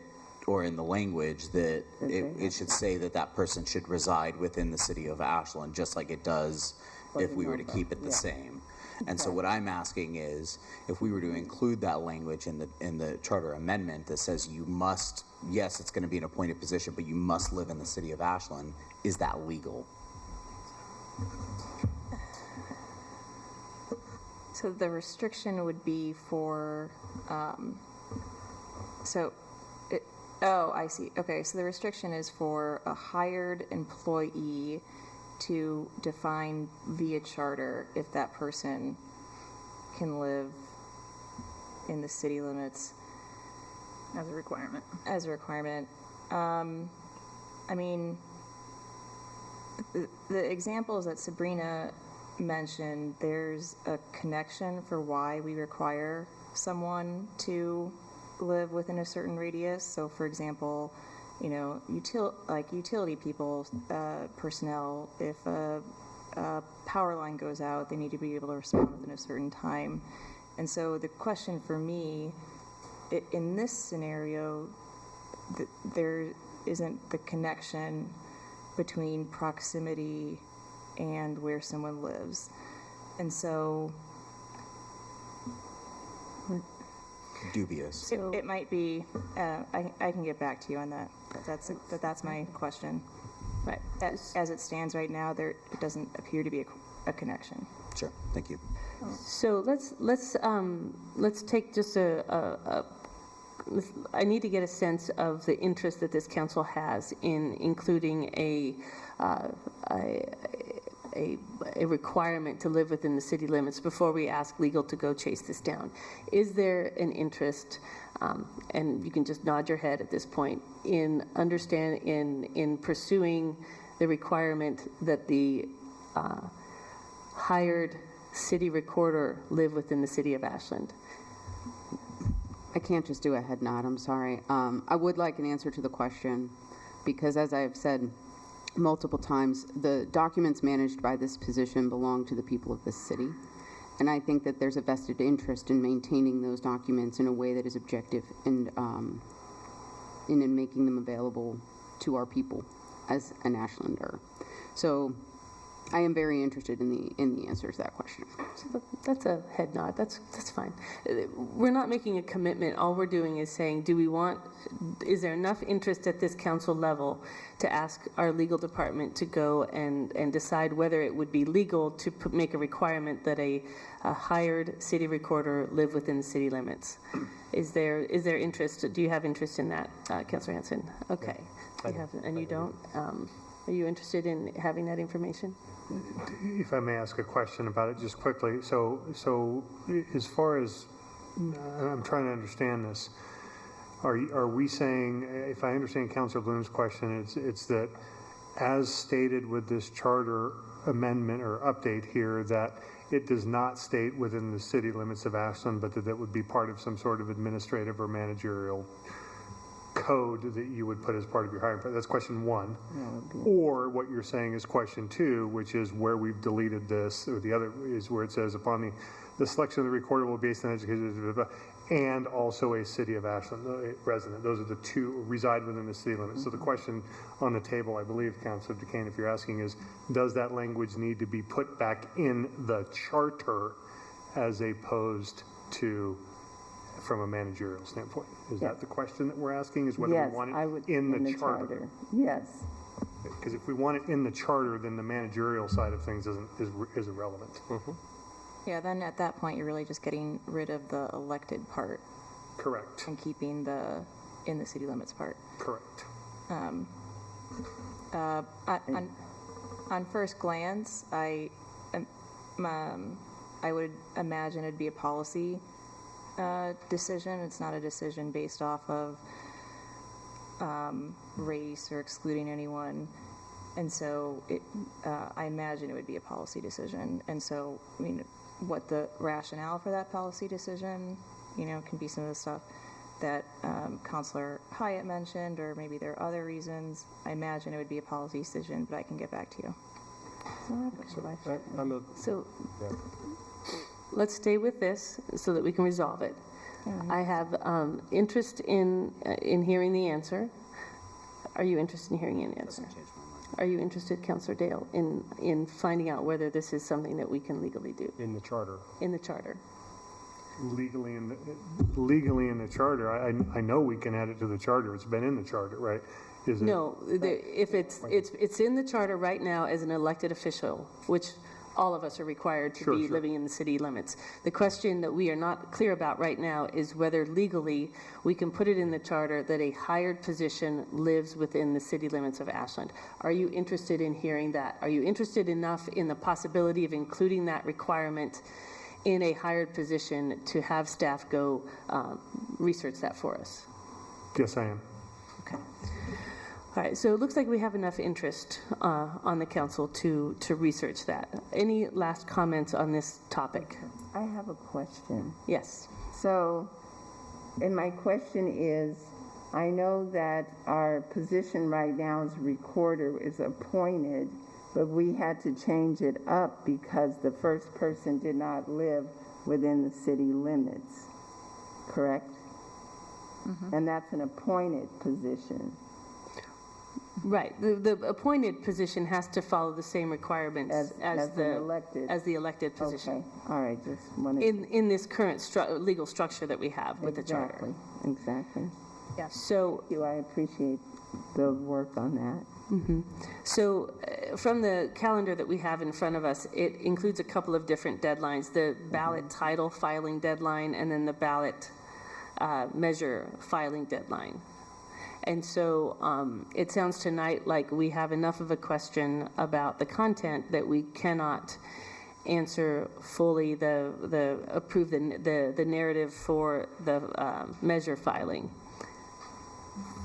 or in the language, that it should say that that person should reside within the city of Ashland, just like it does if we were to keep it the same. And so what I'm asking is, if we were to include that language in the charter amendment that says you must, yes, it's going to be an appointed position, but you must live in the city of Ashland, is that legal? So the restriction would be for, oh, I see. Okay, so the restriction is for a hired employee to define via charter if that person can live in the city limits. As a requirement. As a requirement. I mean, the examples that Sabrina mentioned, there's a connection for why we require someone to live within a certain radius. So for example, utility people, personnel, if a power line goes out, they need to be able to respond within a certain time. And so the question for me, in this scenario, there isn't the connection between proximity and where someone lives. And so dubious. It might be, I can get back to you on that. That's my question. But as it stands right now, it doesn't appear to be a connection. Sure, thank you. So let's take just I need to get a sense of the interest that this council has in including a requirement to live within the city limits before we ask legal to go chase this down. Is there an interest, and you can just nod your head at this point, in pursuing the requirement that the hired city recorder live within the city of Ashland? I can't just do a head nod, I'm sorry. I would like an answer to the question, because as I've said multiple times, the documents managed by this position belong to the people of this city. And I think that there's a vested interest in maintaining those documents in a way that is objective and in making them available to our people as an Ashlander. So I am very interested in the answer to that question. So that's a head nod. That's fine. We're not making a commitment. All we're doing is saying, is there enough interest at this council level to ask our legal department to go and decide whether it would be legal to make a requirement that a hired city recorder live within the city limits? Is there interest? Do you have interest in that, Councilor Hanson? Okay. You have, and you don't? Are you interested in having that information? If I may ask a question about it just quickly. So as far as, I'm trying to understand this, are we saying, if I understand Councilor Bloom's question, it's that as stated with this charter amendment or update here, that it does not state within the city limits of Ashland, but that would be part of some sort of administrative or managerial code that you would put as part of your hiring. That's question one. Or what you're saying is question two, which is where we've deleted this, or the other is where it says upon the selection of the recorder will be based on education, and also a city of Ashland resident. Those are the two reside within the city limits. So the question on the table, I believe, Councilor Duquesne, if you're asking, is does that language need to be put back in the charter as opposed to from a managerial standpoint? Is that the question that we're asking, is whether we want it in the charter? Yes. Because if we want it in the charter, then the managerial side of things is irrelevant. Yeah, then at that point, you're really just getting rid of the elected part. Correct. And keeping the in the city limits part. Correct. On first glance, I would imagine it'd be a policy decision. It's not a decision based off of race or excluding anyone. And so I imagine it would be a policy decision. And so, I mean, what the rationale for that policy decision, can be some of the stuff that Councilor Hyatt mentioned, or maybe there are other reasons. I imagine it would be a policy decision, but I can get back to you. So let's stay with this so that we can resolve it. I have interest in hearing the answer. Are you interested in hearing an answer? Are you interested, Councilor Dale, in finding out whether this is something that we can legally do? In the charter. In the charter. Legally in the charter, I know we can add it to the charter. It's been in the charter, right? No, if it's in the charter right now as an elected official, which all of us are required to be living in the city limits. The question that we are not clear about right now is whether legally we can put it in the charter that a hired position lives within the city limits of Ashland. Are you interested in hearing that? Are you interested enough in the possibility of including that requirement in a hired position to have staff go research that for us? Yes, I am. Okay. All right, so it looks like we have enough interest on the council to research that. Any last comments on this topic? I have a question. Yes. So, and my question is, I know that our position right now as recorder is appointed, but we had to change it up because the first person did not live within the city limits, correct? Mm-hmm. And that's an appointed position. Right. The appointed position has to follow the same requirements as the elected position. Okay. All right. Just wanted in this current legal structure that we have with the charter. Exactly. Yeah. So I appreciate the work on that. Mm-hmm. So from the calendar that we have in front of us, it includes a couple of different deadlines: the ballot title filing deadline, and then the ballot measure filing deadline. And so it sounds tonight like we have enough of a question about the content that we cannot answer fully approve the narrative for the measure filing.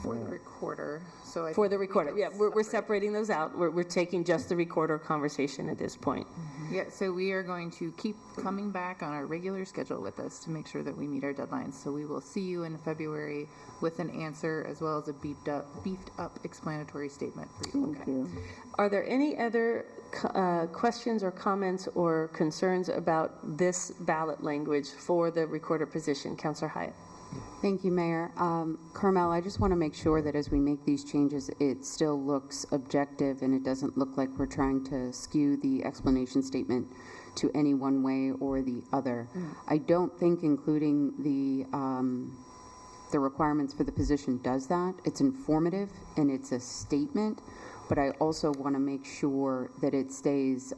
For the recorder. So for the recorder, yeah, we're separating those out. We're taking just the recorder conversation at this point. Mm-hmm. Yeah, so we are going to keep coming back on our regular schedule with this to make sure that we meet our deadlines. So we will see you in February with an answer as well as a beefed up explanatory statement for you. Thank you. Are there any other questions or comments or concerns about this ballot language for the recorder position? Councilor Hyatt. Thank you, Mayor. Carmel, I just want to make sure that as we make these changes, it still looks objective and it doesn't look like we're trying to skew the explanation statement to any one way or the other. I don't think including the requirements for the position does that. It's informative and it's a statement, but I also want to make sure that it stays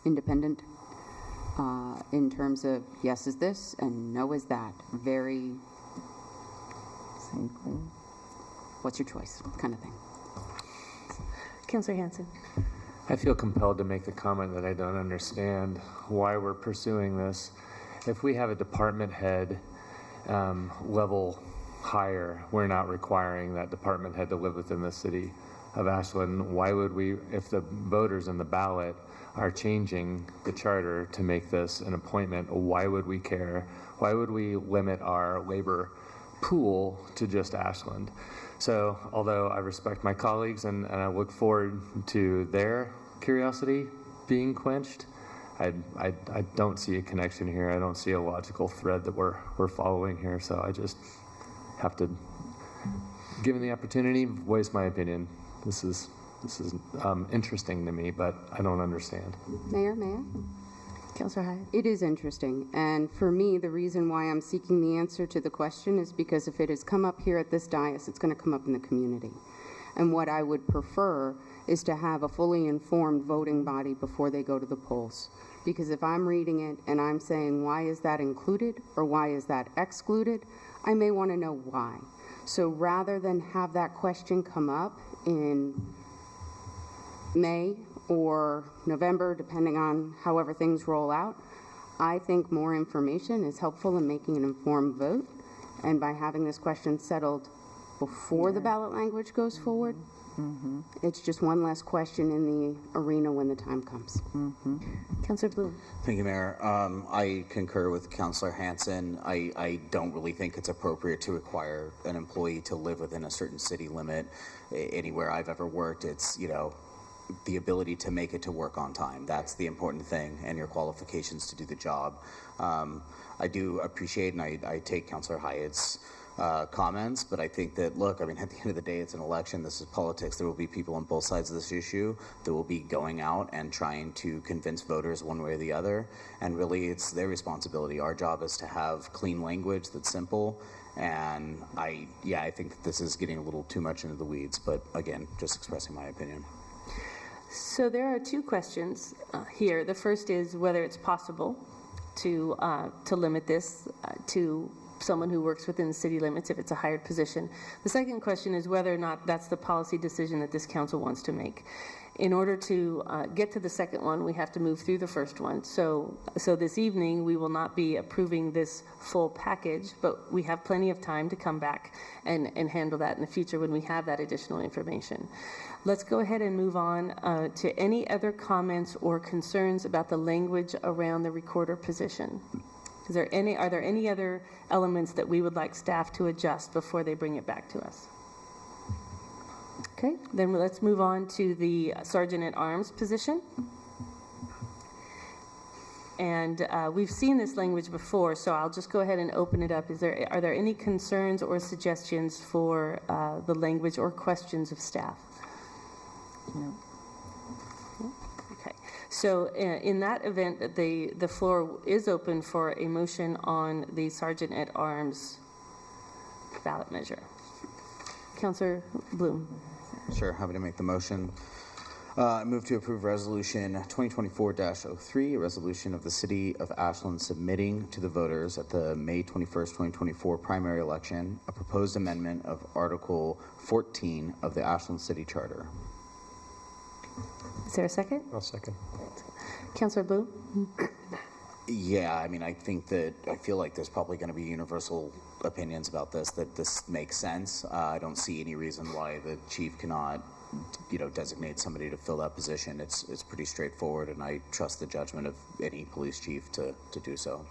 independent in terms of yes is this and no is that. Very simply, what's your choice kind of thing. Councillor Hanson. I feel compelled to make the comment that I don't understand why we're pursuing this. If we have a department head level hire, we're not requiring that department head to live within the city of Ashland. Why would we, if the voters in the ballot are changing the charter to make this an appointment, why would we care? Why would we limit our labor pool to just Ashland? So although I respect my colleagues and I look forward to their curiosity being quenched, I don't see a connection here. I don't see a logical thread that we're following here. So I just have to, given the opportunity, voice my opinion. This is interesting to me, but I don't understand. Mayor, may I? Councillor Hyatt. It is interesting, and for me, the reason why I'm seeking the answer to the question is because if it has come up here at this dais, it's going to come up in the community. And what I would prefer is to have a fully informed voting body before they go to the polls. Because if I'm reading it and I'm saying, why is that included or why is that excluded, I may want to know why. So rather than have that question come up in May or November, depending on however things roll out, I think more information is helpful in making an informed vote. And by having this question settled before the ballot language goes forward, it's just one less question in the arena when the time comes. Councillor Bloom. Thank you, Mayor. I concur with Councillor Hanson. I don't really think it's appropriate to require an employee to live within a certain city limit. Anywhere I've ever worked, it's, the ability to make it to work on time. That's the important thing, and your qualifications to do the job. I do appreciate, and I take Councillor Hyatt's comments, but I think that, look, at the end of the day, it's an election. This is politics. There will be people on both sides of this issue that will be going out and trying to convince voters one way or the other, and really it's their responsibility. Our job is to have clean language that's simple, and I think that this is getting a little too much into the weeds, but again, just expressing my opinion. So there are two questions here. The first is whether it's possible to limit this to someone who works within the city limits if it's a hired position. The second question is whether or not that's the policy decision that this council wants to make. In order to get to the second one, we have to move through the first one. So this evening, we will not be approving this full package, but we have plenty of time to come back and handle that in the future when we have that additional information. Let's go ahead and move on to any other comments or concerns about the language around the recorder position. Are there any other elements that we would like staff to adjust before they bring it back to us? Okay, then let's move on to the Sergeant-at-Arms position. And we've seen this language before, so I'll just go ahead and open it up. Are there any concerns or suggestions for the language or questions of staff? No. Okay, so in that event, the floor is open for a motion on the Sergeant-at-Arms ballot measure. Councillor Bloom. Sure, happy to make the motion. I move to approve Resolution 2024-03, a resolution of the City of Ashland submitting to the voters at the May 21st, 2024 primary election a proposed amendment of Article 14 of the Ashland City Charter. Is there a second? I'll second. Councillor Bloom? Yeah, I feel like there's probably going to be universal opinions about this, that this makes sense. I don't see any reason why the chief cannot, designate somebody to fill that position. It's pretty straightforward, and I trust the judgment of any police chief to do so.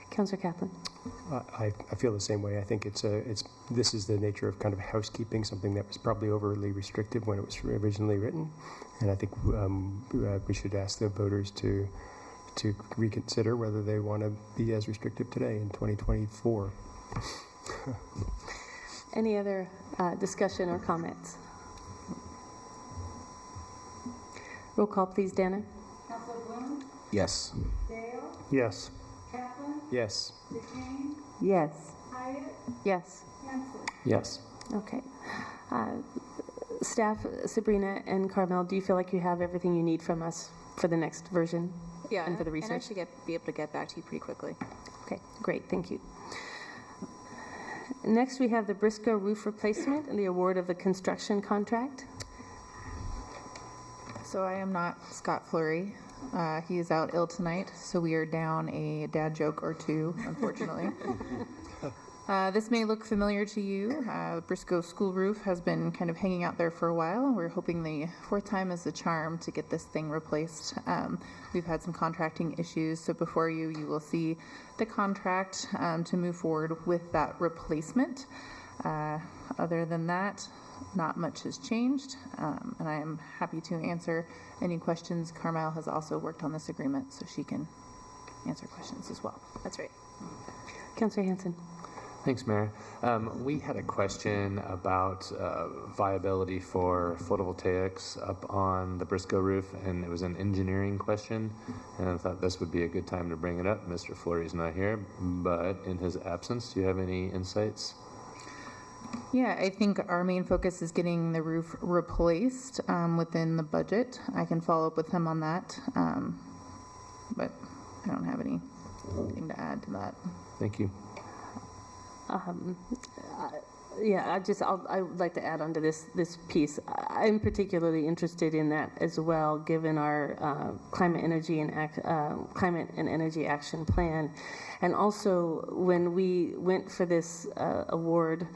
Councillor Kaplan? I feel the same way. I think this is the nature of kind of housekeeping, something that was probably overly restrictive when it was originally written, and I think we should ask the voters to reconsider whether they want to be as restrictive today in 2024. Any other discussion or comments? Roll call, please, Dana. Councilor Bloom? Yes. Dale? Yes. Kaplan? Yes. DeJane? Yes. Hyatt? Yes. Hanson? Yes. Okay. Staff, Sabrina and Carmel, do you feel like you have everything you need from us for the next version? Yeah, and for the and I research? should be able to get back to you pretty quickly. Okay, great, thank you. Next, we have the Briscoe roof replacement and the award of the construction contract. So I am not Scott Fleury. He is out ill tonight, so we are down a dad joke or two, unfortunately. This may look familiar to you. Briscoe school roof has been kind of hanging out there for a while. We're hoping the fourth time is the charm to get this thing replaced. We've had some contracting issues, so before you will see the contract to move forward with that replacement. Other than that, not much has changed, and I am happy to answer any questions. Carmel has also worked on this agreement, so she can answer questions as well. That's right. Councilor Hanson. Thanks, Mayor. We had a question about viability for photovoltaics up on the Briscoe roof, and it was an engineering question, and I thought this would be a good time to bring it up. Mr. Fleury's not here, but in his absence, do you have any insights? Yeah, I think our main focus is getting the roof replaced within the budget. I can follow up with him on that, but I don't have anything to add to that. Thank you. Yeah, I would like to add on to this piece. I'm particularly interested in that as well, given our climate and energy action plan, and also when we went for this award,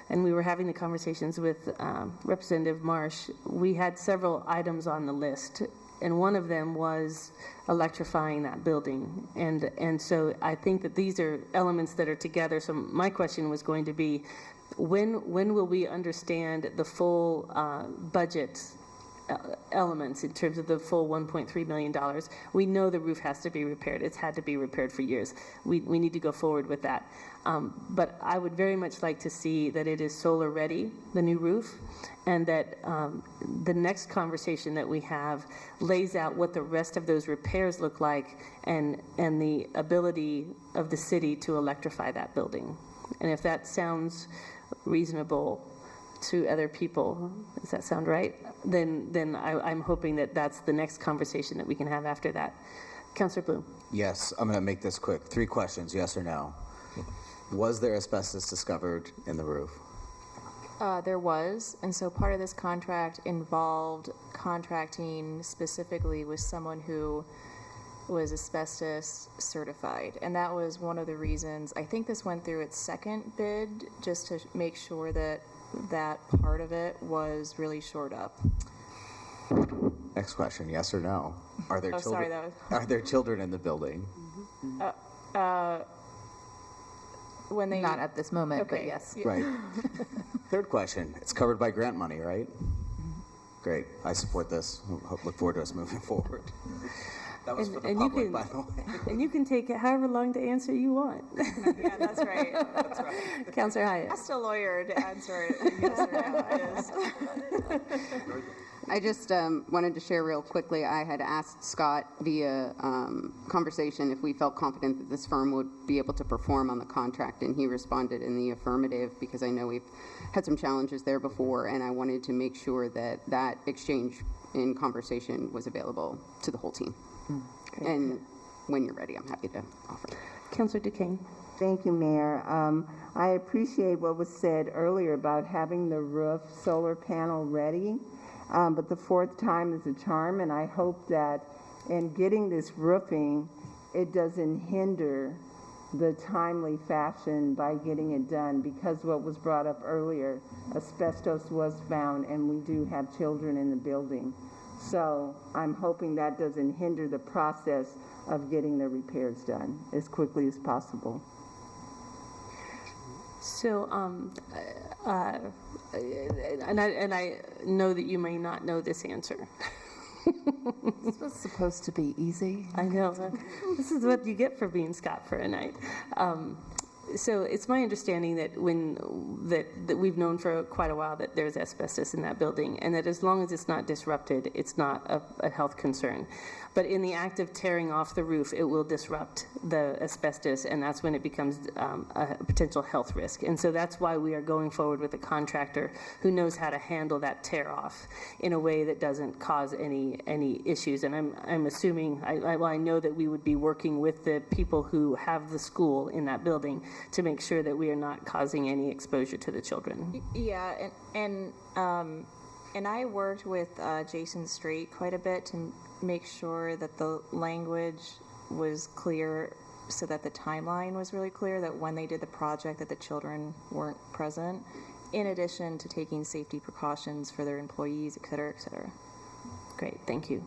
and we were having the conversations with Representative Marsh. We had several items on the list, and one of them was electrifying that building. And so I think that these are elements that are together. So my question was going to be, when will we understand the full budget elements in terms of the full $1.3 million? We know the roof has to be repaired. It's had to be repaired for years. We need to go forward with that. But I would very much like to see that it is solar ready, the new roof, and that the next conversation that we have lays out what the rest of those repairs look like and the ability of the city to electrify that building. And if that sounds reasonable to other people, does that sound right? Then I'm hoping that that's the next conversation that we can have after that. Councilor Bloom. Yes, I'm going to make this quick. 3 questions, yes or no. Was there asbestos discovered in the roof? There was, and so part of this contract involved contracting specifically with someone who was asbestos certified, and that was one of the reasons. I think this went through its second bid just to make sure that that part of it was really shored up. Next question, yes or no. Are there children? Sorry, that was... Are there children in the building? When they... Not at this moment, okay. But yes. Right. Third question, it's covered by grant money, right? Great, I support this. Look forward to us moving forward. That was for the public, by the way. And you can take it however long to answer you want. Yeah, that's right. That's right. Councilor Hyatt. Ask a lawyer to answer it. Yes or no. I just wanted to share real quickly. I had asked Scott via conversation if we felt confident that this firm would be able to perform on the contract, and he responded in the affirmative, because I know we've had some challenges there before, and I wanted to make sure that that exchange in conversation was available to the whole team. And when you're ready, I'm happy to offer. Councilor Duquesne. Thank you, Mayor. I appreciate what was said earlier about having the roof solar panel ready, but the fourth time is a charm, and I hope that in getting this roofing, it doesn't hinder the timely fashion by getting it done, because what was brought up earlier, asbestos was found, and we do have children in the building. So I'm hoping that doesn't hinder the process of getting the repairs done as quickly as possible. So, and I know that you may not know this answer. This was supposed to be easy. I know. This is what you get for being Scott for a night. So it's my understanding that that we've known for quite a while that there's asbestos in that building, and that as long as it's not disrupted, it's not a health concern. But in the act of tearing off the roof, it will disrupt the asbestos, and that's when it becomes a potential health risk. And so that's why we are going forward with a contractor who knows how to handle that tear off in a way that doesn't cause any issues. And I'm assuming, I know that we would be working with the people who have the school in that building to make sure that we are not causing any exposure to the children. Yeah, and I worked with Jason Strait quite a bit to make sure that the language was clear, so that the timeline was really clear, that when they did the project that the children weren't present, in addition to taking safety precautions for their employees, et cetera, et cetera. Great, thank you.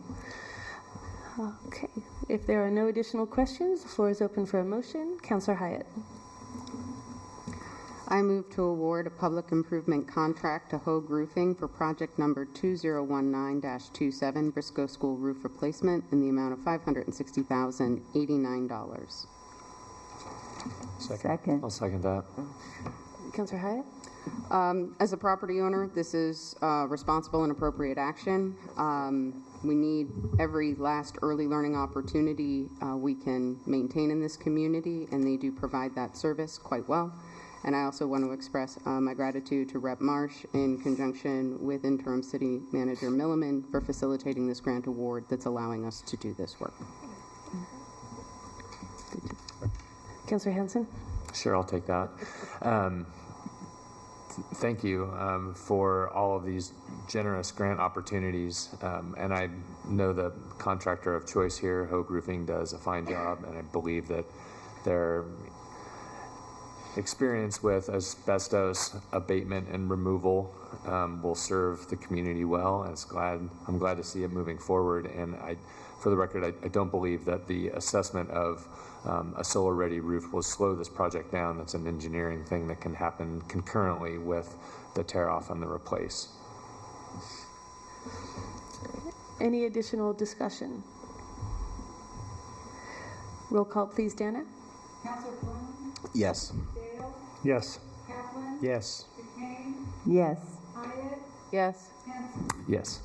Okay, if there are no additional questions, the floor is open for a motion. Councillor Hyatt. I move to award a public improvement contract to Hogue Roofing for project number 2019-27 Briscoe School roof replacement in the amount of $560,089. Second. I'll second that. Councillor Hyatt? As a property owner, this is responsible and appropriate action. We need every last early learning opportunity we can maintain in this community, and they do provide that service quite well. And I also want to express my gratitude to Rep. Marsh in conjunction with Interim City Manager Milliman for facilitating this grant award that's allowing us to do this work. Councillor Hanson? Sure, I'll take that. Thank you for all of these generous grant opportunities. And I know the contractor of choice here, Hogue Roofing, does a fine job, and I believe that their experience with asbestos abatement and removal will serve the community well. I'm glad to see it moving forward. And for the record, I don't believe that the assessment of a solar-ready roof will slow this project down. That's an engineering thing that can happen concurrently with the tear-off and the replace. Any additional discussion? Roll call, please, Dana. Councilor Bloom? Yes. Dale? Yes. Kaplan? Yes. McCain? Yes. Hyatt? Yes. Hanson? Yes.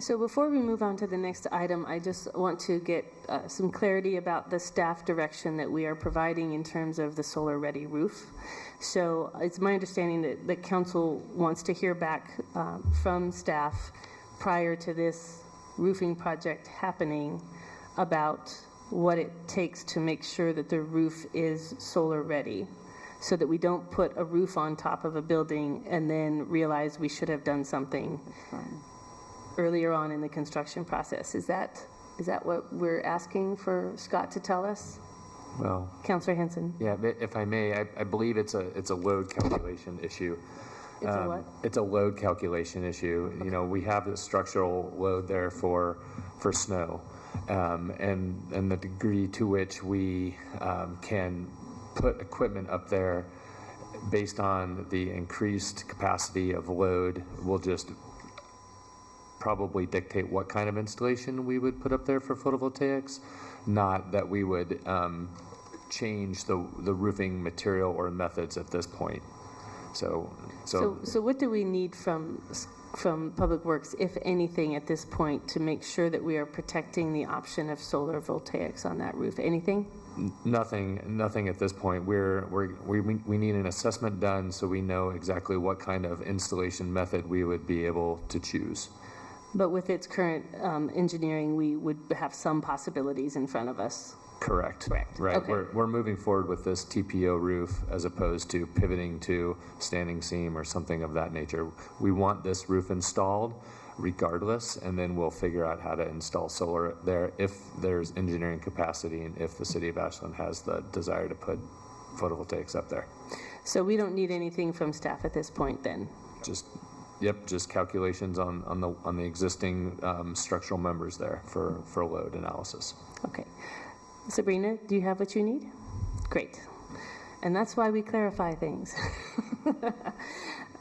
So before we move on to the next item, I just want to get some clarity about the staff direction that we are providing in terms of the solar-ready roof. So it's my understanding that the council wants to hear back from staff prior to this roofing project happening about what it takes to make sure that the roof is solar-ready, so that we don't put a roof on top of a building and then realize we should have done something earlier on in the construction process. Is that what we're asking for Scott to tell us? Well, Councillor Henson. Yeah, if I may, I believe it's a load calculation issue. It's a what? It's a load calculation issue. Okay. You know, we have the structural load there for snow, and the degree to which we can put equipment up there based on the increased capacity of load will just probably dictate what kind of installation we would put up there for photovoltaics, not that we would change the roofing material or methods at this point. So what do we need from Public Works, if anything, at this point, to make sure that we are protecting the option of solar voltaics on that roof? Anything? Nothing at this point. We need an assessment done so we know exactly what kind of installation method we would be able to choose. But with its current engineering, we would have some possibilities in front of us. Correct. Right. Okay. We're moving forward with this TPO roof as opposed to pivoting to standing seam or something of that nature. We want this roof installed regardless, and then we'll figure out how to install solar there if there's engineering capacity and if the city of Ashland has the desire to put photovoltaics up there. So we don't need anything from staff at this point then? Just calculations on the existing structural members there for load analysis. Okay. Sabrina, do you have what you need? Great. And that's why we clarify things.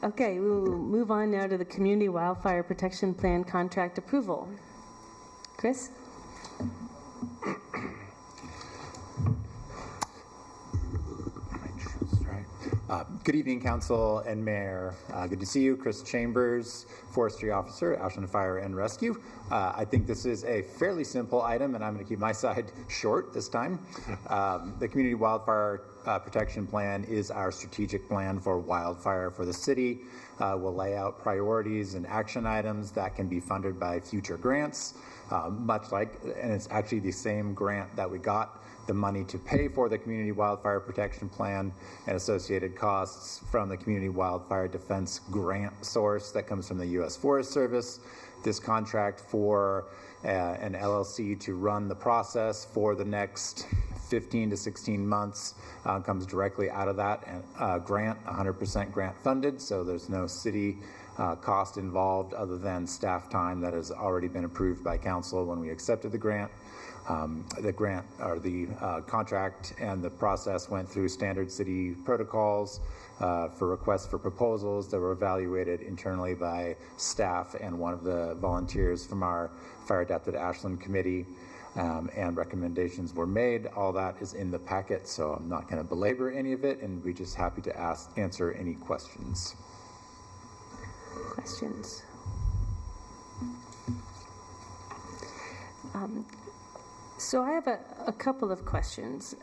Okay, we will move on now to the Community Wildfire Protection Plan contract approval. Chris? Good evening, Council and Mayor. Good to see you. Chris Chambers, Forestry Officer, Ashland Fire and Rescue. I think this is a fairly simple item, and I'm going to keep my side short this time. The Community Wildfire Protection Plan is our strategic plan for wildfire for the city. We'll lay out priorities and action items that can be funded by future grants, and it's actually the same grant that we got the money to pay for the Community Wildfire Protection Plan and associated costs from the Community Wildfire Defense Grant source that comes from the U.S. Forest Service. This contract for an LLC to run the process for the next 15 to 16 months comes directly out of that grant, 100% grant funded, so there's no city cost involved other than staff time that has already been approved by council when we accepted the grant. The contract and the process went through standard city protocols for requests for proposals that were evaluated internally by staff and one of the volunteers from our Fire Adapted Ashland committee, and recommendations were made. All that is in the packet, so I'm not going to belabor any of it, and we're just happy to answer any questions. Questions? So I have a couple of questions.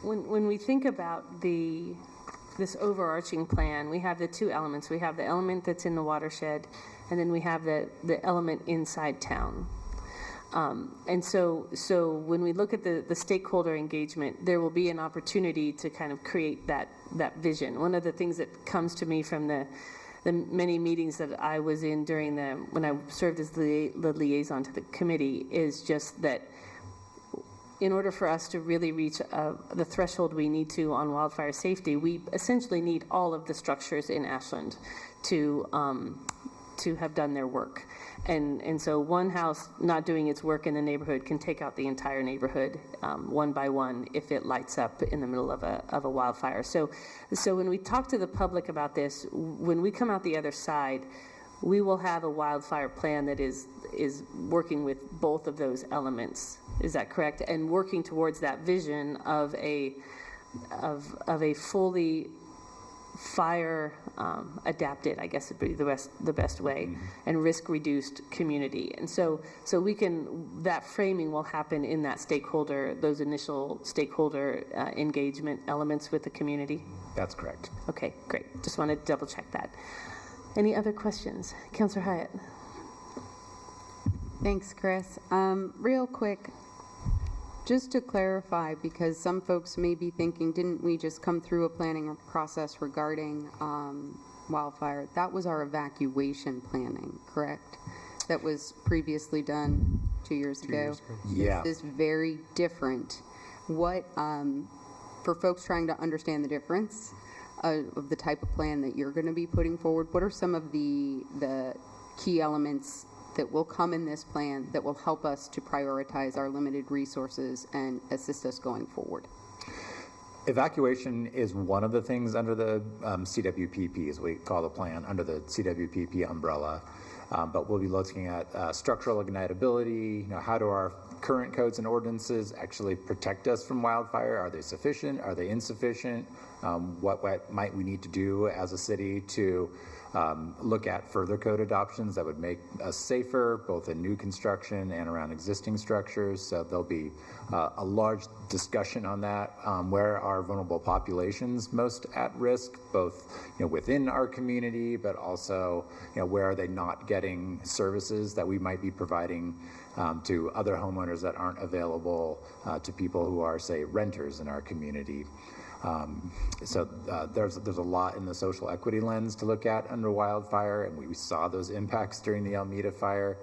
When we think about this overarching plan, we have the two elements. We have the element that's in the watershed, and then we have the element inside town. And so when we look at the stakeholder engagement, there will be an opportunity to kind of create that vision. One of the things that comes to me from the many meetings that I was in when I served as the liaison to the committee is just that in order for us to really reach the threshold we need to on wildfire safety, we essentially need all of the structures in Ashland to have done their work. And so one house not doing its work in the neighborhood can take out the entire neighborhood one by one if it lights up in the middle of a wildfire. So when we talk to the public about this, when we come out the other side, we will have a wildfire plan that is working with both of those elements. Is that correct? And working towards that vision of a fully fire adapted, I guess would be the best way, and risk reduced community. And so that framing will happen in those initial stakeholder engagement elements with the community. That's correct. Okay, great. Just want to double check that. Any other questions? Councilor Hyatt. Thanks, Chris. Real quick, just to clarify, because some folks may be thinking, didn't we just come through a planning process regarding wildfire? That was our evacuation planning, correct? That was previously done 2 years ago. Yeah. This is very different. What, for folks trying to understand the difference of the type of plan that you're going to be putting forward, what are some of the key elements that will come in this plan that will help us to prioritize our limited resources and assist us going forward? Evacuation is one of the things under the CWPP, as we call the plan, under the CWPP umbrella. But we'll be looking at structural ignitability. How do our current codes and ordinances actually protect us from wildfire? Are they sufficient? Are they insufficient? What might we need to do as a city to look at further code adoptions that would make us safer, both in new construction and around existing structures? So there'll be a large discussion on that. Where are vulnerable populations most at risk, both within our community, but also where are they not getting services that we might be providing to other homeowners that aren't available to people who are, say, renters in our community. So there's a lot in the social equity lens to look at under wildfire, and we saw those impacts during the Alameda fire.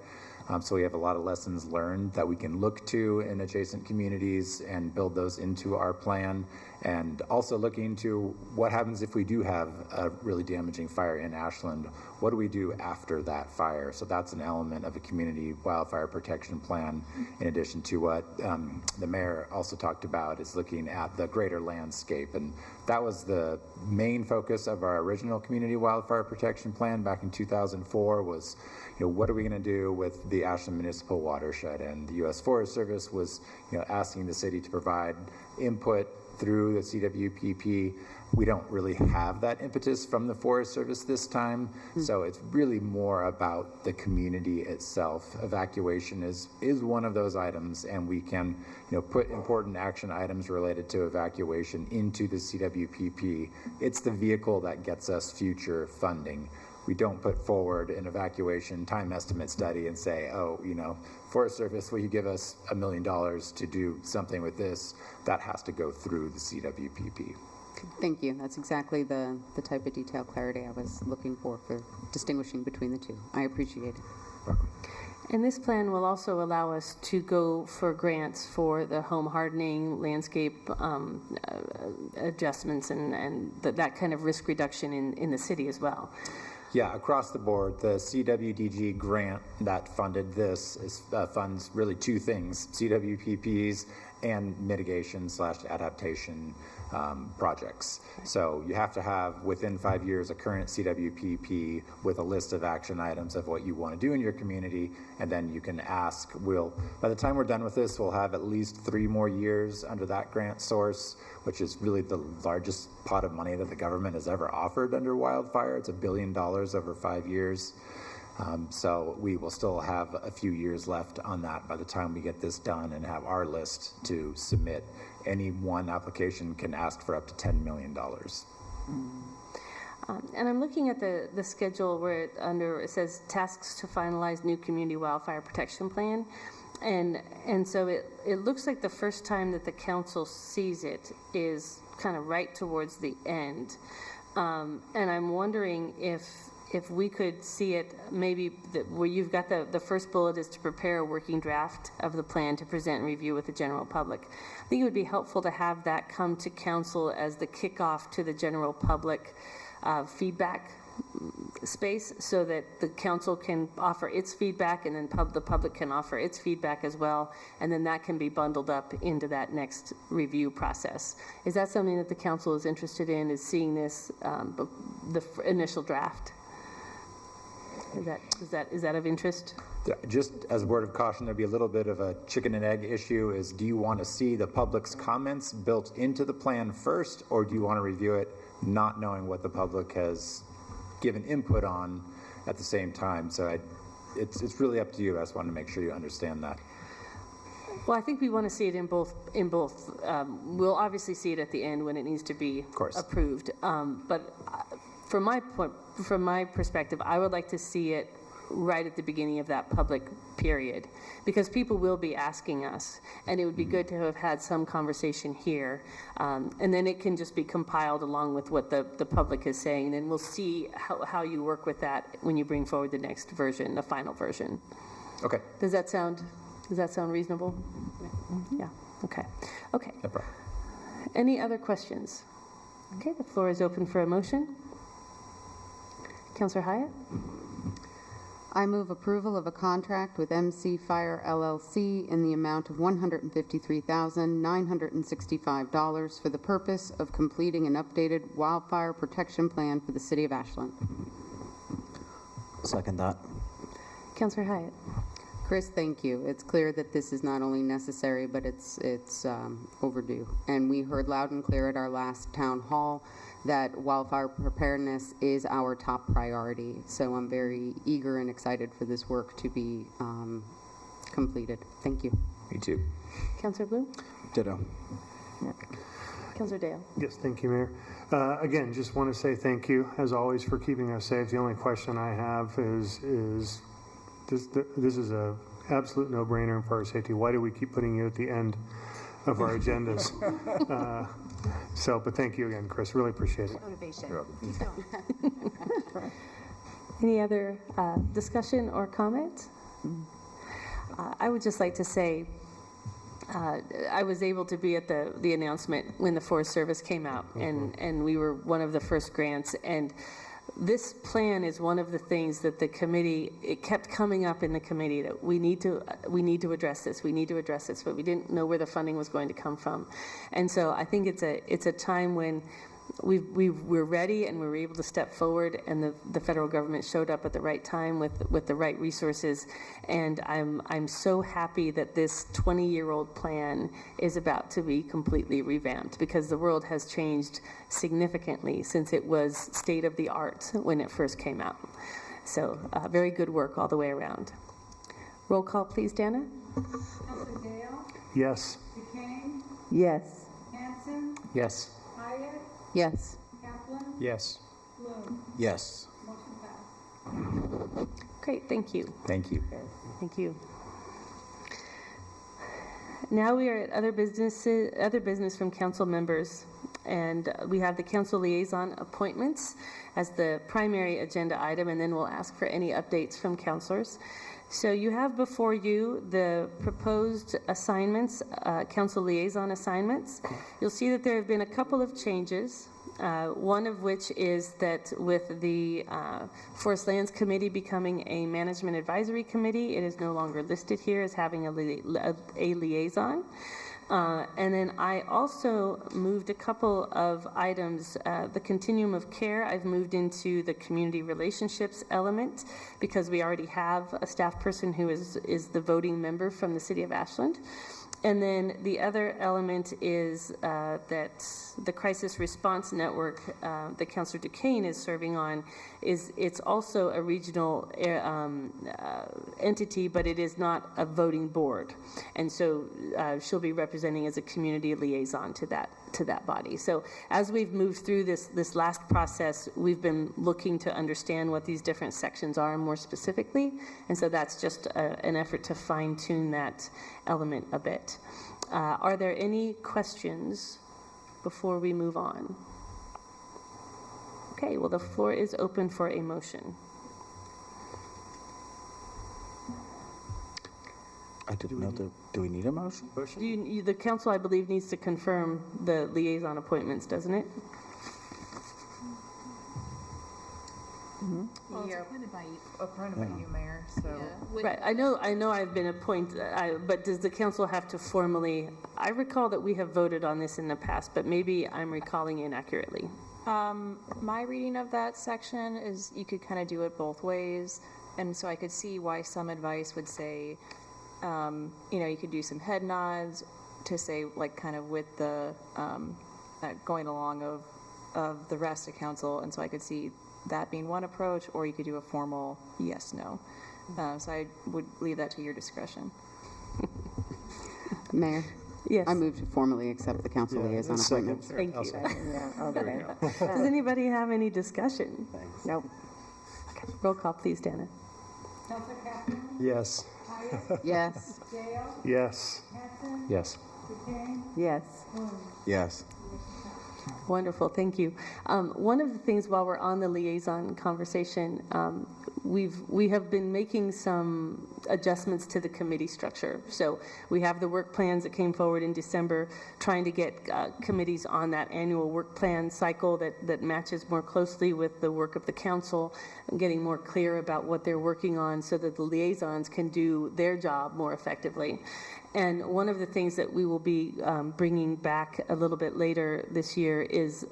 So we have a lot of lessons learned that we can look to in adjacent communities and build those into our plan. And also looking into what happens if we do have a really damaging fire in Ashland. What do we do after that fire? So that's an element of a community wildfire protection plan, in addition to what the mayor also talked about, is looking at the greater landscape. And that was the main focus of our original community wildfire protection plan back in 2004 was, what are we going to do with the Ashland municipal watershed? And the U.S. Forest Service was, asking the city to provide input through the CWPP. We don't really have that impetus from the Forest Service this time, so it's really more about the community itself. Evacuation is one of those items, and we can, put important action items related to evacuation into the CWPP. It's the vehicle that gets us future funding. We don't put forward an evacuation time estimate study and say, Forest Service, will you give us $1 million to do something with this? That has to go through the CWPP. Thank you. That's exactly the type of detailed clarity I was looking for distinguishing between the two. I appreciate it. And this plan will also allow us to go for grants for the home hardening, landscape adjustments, and that kind of risk reduction in the city as well. Yeah, across the board, the CWDG grant that funded this funds really two things: CWPPs and mitigation/adaptation projects. So you have to have within 5 years a current CWPP with a list of action items of what you want to do in your community, and then you can ask. By the time we're done with this, we'll have at least 3 more years under that grant source, which is really the largest pot of money that the government has ever offered under wildfire. It's $1 billion over 5 years. So we will still have a few years left on that by the time we get this done and have our list to submit. Any one application can ask for up to $10 million. And I'm looking at the schedule where it says tasks to finalize new community wildfire protection plan. And so it looks like the first time that the council sees it is kind of right towards the end. And I'm wondering if we could see it maybe where you've got the first bullet is to prepare a working draft of the plan to present and review with the general public. I think it would be helpful to have that come to council as the kickoff to the general public feedback space, so that the council can offer its feedback, and then the public can offer its feedback as well, and then that can be bundled up into that next review process. Is that something that the council is interested in, is seeing this, the initial draft? Is that of interest? Just as a word of caution, there'd be a little bit of a chicken and egg issue. Do you want to see the public's comments built into the plan first, or do you want to review it not knowing what the public has given input on at the same time? So it's really up to you. I just want to make sure you understand that. Well, I think we want to see it in both. We'll obviously see it at the end when it needs to be approved. But from my perspective, I would like to see it right at the beginning of that public period, because people will be asking us, and it would be good to have had some conversation here, and then it can just be compiled along with what the public is saying, and we'll see how you work with that when you bring forward the next version, the final version. Okay. Does that sound reasonable? Yeah. Okay. No problem. Any other questions? Okay, the floor is open for a motion. Councillor Hyatt? I move approval of a contract with MC Fire LLC in the amount of $153,965 for the purpose of completing an updated wildfire protection plan for the city of Ashland. Second that. Councillor Hyatt? Chris, thank you. It's clear that this is not only necessary, but it's overdue. And we heard loud and clear at our last town hall that wildfire preparedness is our top priority. So I'm very eager and excited for this work to be completed. Thank you. Me too. Councillor Bloom? Ditto. Councillor Dale? Yes, thank you, Mayor. Again, just want to say thank you, as always, for keeping us safe. The only question I have is this is a absolute no-brainer in fire safety. Why do we keep putting you at the end of our agendas? But thank you again, Chris. Really appreciate it. Motivation. Any other discussion or comment? I would just like to say I was able to be at the announcement when the Forest Service came out, and we were one of the first grants. And this plan is one of the things that the committee, it kept coming up in the committee that we need to address this, but we didn't know where the funding was going to come from. And so I think it's a time when we're ready and we were able to step forward, and the federal government showed up at the right time with the right resources. And I'm so happy that this 20-year-old plan is about to be completely revamped, because the world has changed significantly since it was state of the art when it first came out. So very good work all the way around. Roll call, please, Dana. Counselor Dale? Yes. Duquesne? Yes. Hanson? Yes. Hyatt? Yes. Kaplan? Yes. Bloom? Yes. Motion passed. Great, thank you. Thank you. Thank you. Now we are at other business from council members, and we have the council liaison appointments as the primary agenda item, and then we'll ask for any updates from councilors. So you have before you the proposed assignments, council liaison assignments. You'll see that there have been a couple of changes. One of which is that with the Forest Lands Committee becoming a management advisory committee, it is no longer listed here as having a liaison. And then I also moved a couple of items. The continuum of care, I've moved into the community relationships element, because we already have a staff person who is the voting member from the city of Ashland. And then the other element is that the crisis response network that Councilor Duquesne is serving on it's also a regional entity, but it is not a voting board, and so she'll be representing as a community liaison to that body. So as we've moved through this last process, we've been looking to understand what these different sections are more specifically, and so that's just an effort to fine-tune that element a bit. Are there any questions before we move on? Okay, well, the floor is open for a motion. I didn't know that. Do we need a motion? The council, I believe, needs to confirm the liaison appointments, doesn't it? Mm-hmm. Well, it's appointed by you, Mayor, so. Right, I know I've been appointed, but does the council have to formally, I recall that we have voted on this in the past, but maybe I'm recalling inaccurately. My reading of that section is you could kind of do it both ways, and so I could see why some advice would say, you could do some head nods to say, like, kind of with the going along of the rest of council, and so I could see that being one approach, or you could do a formal yes, no. So I would leave that to your discretion. Mayor? Yes. I move to formally accept the council liaison appointments. Thank you. Yeah, okay. Does anybody have any discussion? Thanks. Nope. Okay. Roll call, please, Dana. Counselor Kaplan? Yes. Hyatt? Yes. Dale? Yes. Hanson? Yes. Duquesne? Yes. Bloom? Yes. Wonderful, thank you. One of the things while we're on the liaison conversation, we have been making some adjustments to the committee structure. So we have the work plans that came forward in December, trying to get committees on that annual work plan cycle that matches more closely with the work of the council, and getting more clear about what they're working on so that the liaisons can do their job more effectively. And one of the things that we will be bringing back a little bit later this year is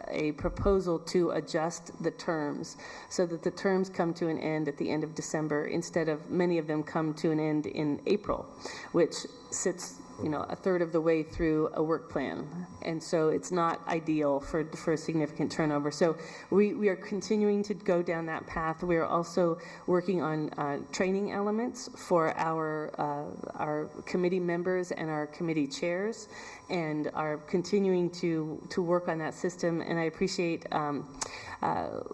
a proposal to adjust the terms so that the terms come to an end at the end of December instead of many of them come to an end in April, which sits a third of the way through a work plan. And so it's not ideal for a significant turnover. So we are continuing to go down that path. We are also working on training elements for our committee members and our committee chairs, and are continuing to work on that system. And I appreciate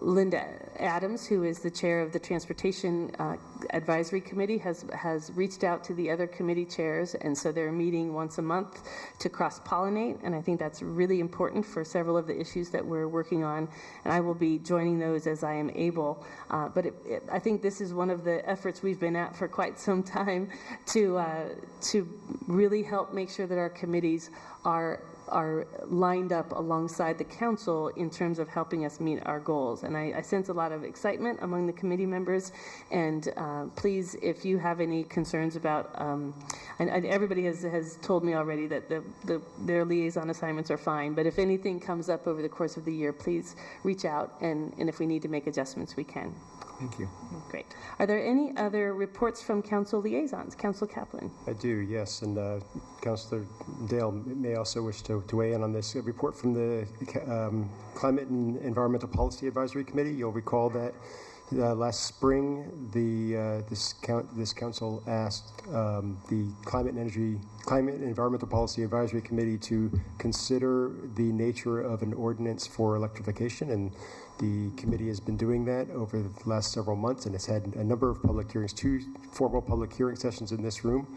Linda Adams, who is the chair of the Transportation Advisory Committee, has reached out to the other committee chairs, and so they're meeting once a month to cross-pollinate, and I think that's really important for several of the issues that we're working on, and I will be joining those as I am able. But I think this is one of the efforts we've been at for quite some time to really help make sure that our committees are are lined up alongside the council in terms of helping us meet our goals. And I sense a lot of excitement among the committee members. And please, if you have any concerns about, and everybody has told me already that their liaison assignments are fine, but if anything comes up over the course of the year, please reach out, and if we need to make adjustments, we can. Thank you. Great. Are there any other reports from council liaisons? Council Kaplan. I do, yes, and Councilor Dale may also wish to weigh in on this. A report from the Climate and Environmental Policy Advisory Committee. You'll recall that last spring, this council asked the Climate and Environmental Policy Advisory Committee to consider the nature of an ordinance for electrification, and the committee has been doing that over the last several months, and has had a number of public hearings, 2 formal public hearing sessions in this room,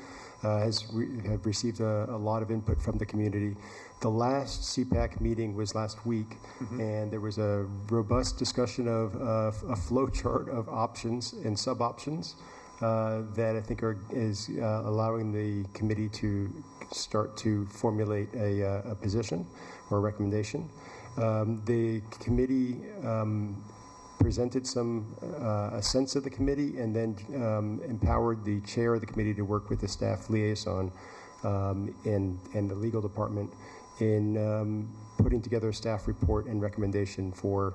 have received a lot of input from the community. The last CPAC meeting was last week, and there was a robust discussion of a flow chart of options and sub-options that I think is allowing the committee to start to formulate a position or a recommendation. The committee presented a sense of the committee, and then empowered the chair of the committee to work with the staff liaison and the legal department in putting together a staff report and recommendation for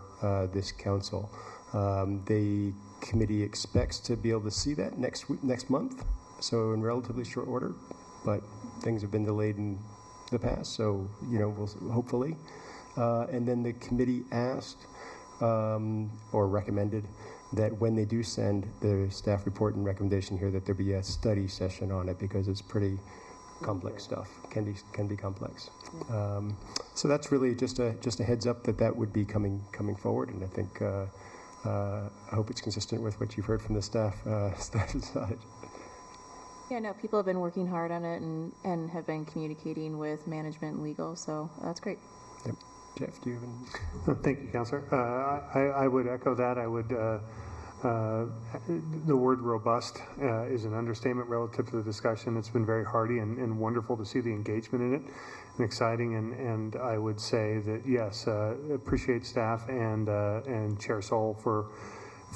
this council. The committee expects to be able to see that next month, so in relatively short order, but things have been delayed in the past, so we'll hopefully. And then the committee asked or recommended that when they do send the staff report and recommendation here, that there be a study session on it, because it's pretty complex stuff. Can be complex. So that's really just a heads up that would be coming forward, and I think I hope it's consistent with what you've heard from the staff side. Yeah, no, people have been working hard on it and have been communicating with management and legal, so that's great. Yep. Jeff, do you have any? Thank you, Councilor. I would echo that. I would. The word robust is an understatement relative to the discussion. It's been very hearty and wonderful to see the engagement in it, and exciting. And I would say that yes, appreciate staff and Chair Sol for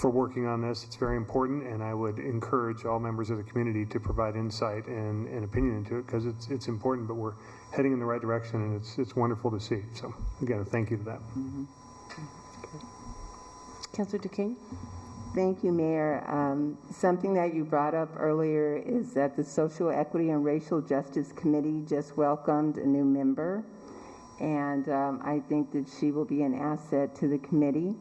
working on this. It's very important, and I would encourage all members of the community to provide insight and opinion into it, because it's important. But we're heading in the right direction, and it's wonderful to see. So again, thank you for that. Councilor Duquesne. Thank you, Mayor. Something that you brought up earlier is that the Social Equity and Racial Justice Committee just welcomed a new member, and I think that she will be an asset to the committee.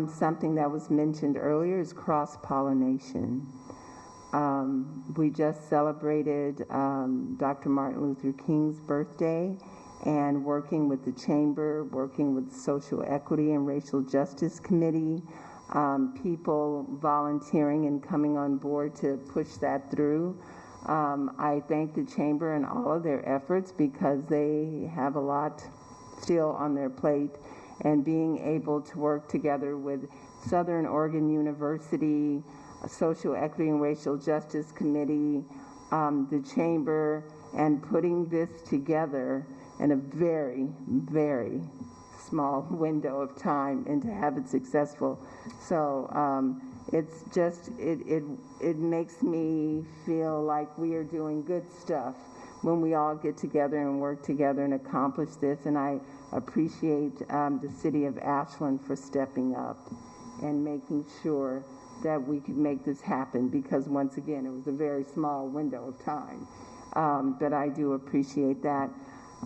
Something that was mentioned earlier is cross-pollination. We just celebrated Dr. Martin Luther King's birthday, and working with the Chamber, working with the Social Equity and Racial Justice Committee, people volunteering and coming on board to push that through. I thank the Chamber and all of their efforts, because they have a lot still on their plate, and being able to work together with Southern Oregon University, Social Equity and Racial Justice Committee, the Chamber, and putting this together in a very, very small window of time, and to have it successful. So it's just, it makes me feel like we are doing good stuff when we all get together and work together and accomplish this. And I appreciate the city of Ashland for stepping up and making sure that we could make this happen, because once again, it was a very small window of time. But I do appreciate that.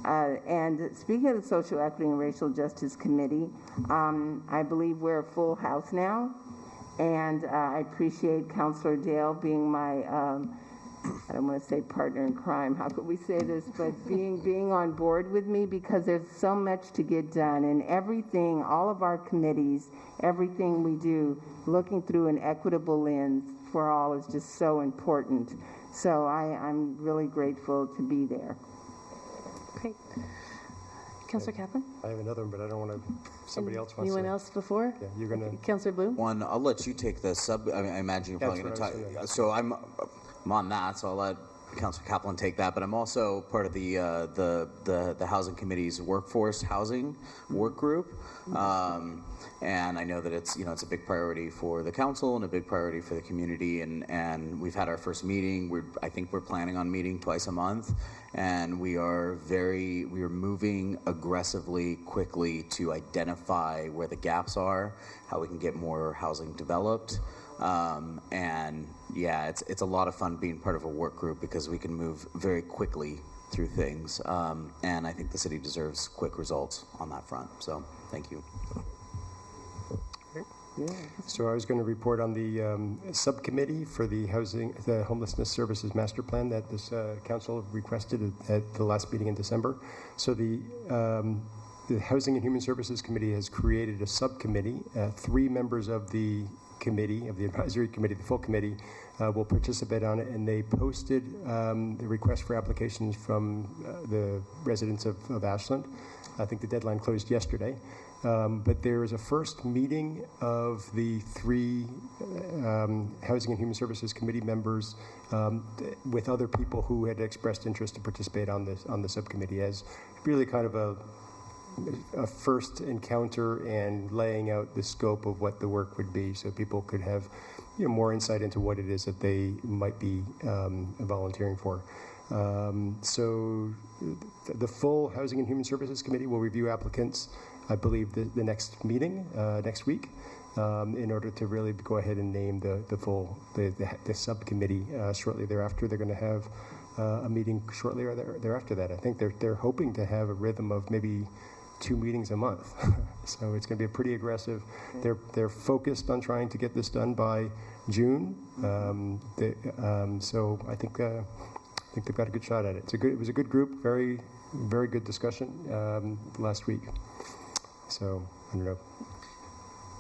And speaking of the Social Equity and Racial Justice Committee, I believe we're a full house now, and I appreciate Councilor Dale being my, I don't want to say partner in crime, how could we say this, but being on board with me, because there's so much to get done, and everything, all of our committees, everything we do, looking through an equitable lens for all is just so important. So I'm really grateful to be there. Great. Councilor Kaplan? I have another one, but I don't want to, somebody else wants Anyone to. else before? Yeah, you're going to. Councilor Bloom? One, I'll let you take the sub. I imagine you're probably going to talk. So I'm on that, so I'll let Councilor Kaplan take that, but I'm also part of the Housing Committee's Workforce Housing Work Group. And I know that it's a big priority for the council and a big priority for the community. And we've had our first meeting. I think we're planning on meeting twice a month, and we are moving aggressively, quickly to identify where the gaps are, how we can get more housing developed. And yeah, it's a lot of fun being part of a work group because we can move very quickly through things. And I think the city deserves quick results on that front. So thank you. So I was going to report on the subcommittee for the homelessness services master plan that this council requested at the last meeting in December. So the Housing and Human Services Committee has created a subcommittee. 3 members of the committee, of the advisory committee, the full committee, will participate on it, and they posted the request for applications from the residents of Ashland. I think the deadline closed yesterday. But there is a first meeting of the 3 Housing and Human Services Committee members with other people who had expressed interest to participate on the subcommittee, as really kind of a first encounter and laying out the scope of what the work would be, so people could have more insight into what it is that they might be volunteering for. So the full Housing and Human Services Committee will review applicants, I believe, the next meeting next week, in order to really go ahead and name the subcommittee shortly thereafter. They're going to have a meeting shortly thereafter that. I think they're hoping to have a rhythm of maybe 2 meetings a month. So it's going to be pretty aggressive. They're focused on trying to get this done by June. So I think they've got a good shot at it. It was a good group, very, very good discussion last week. So I don't know,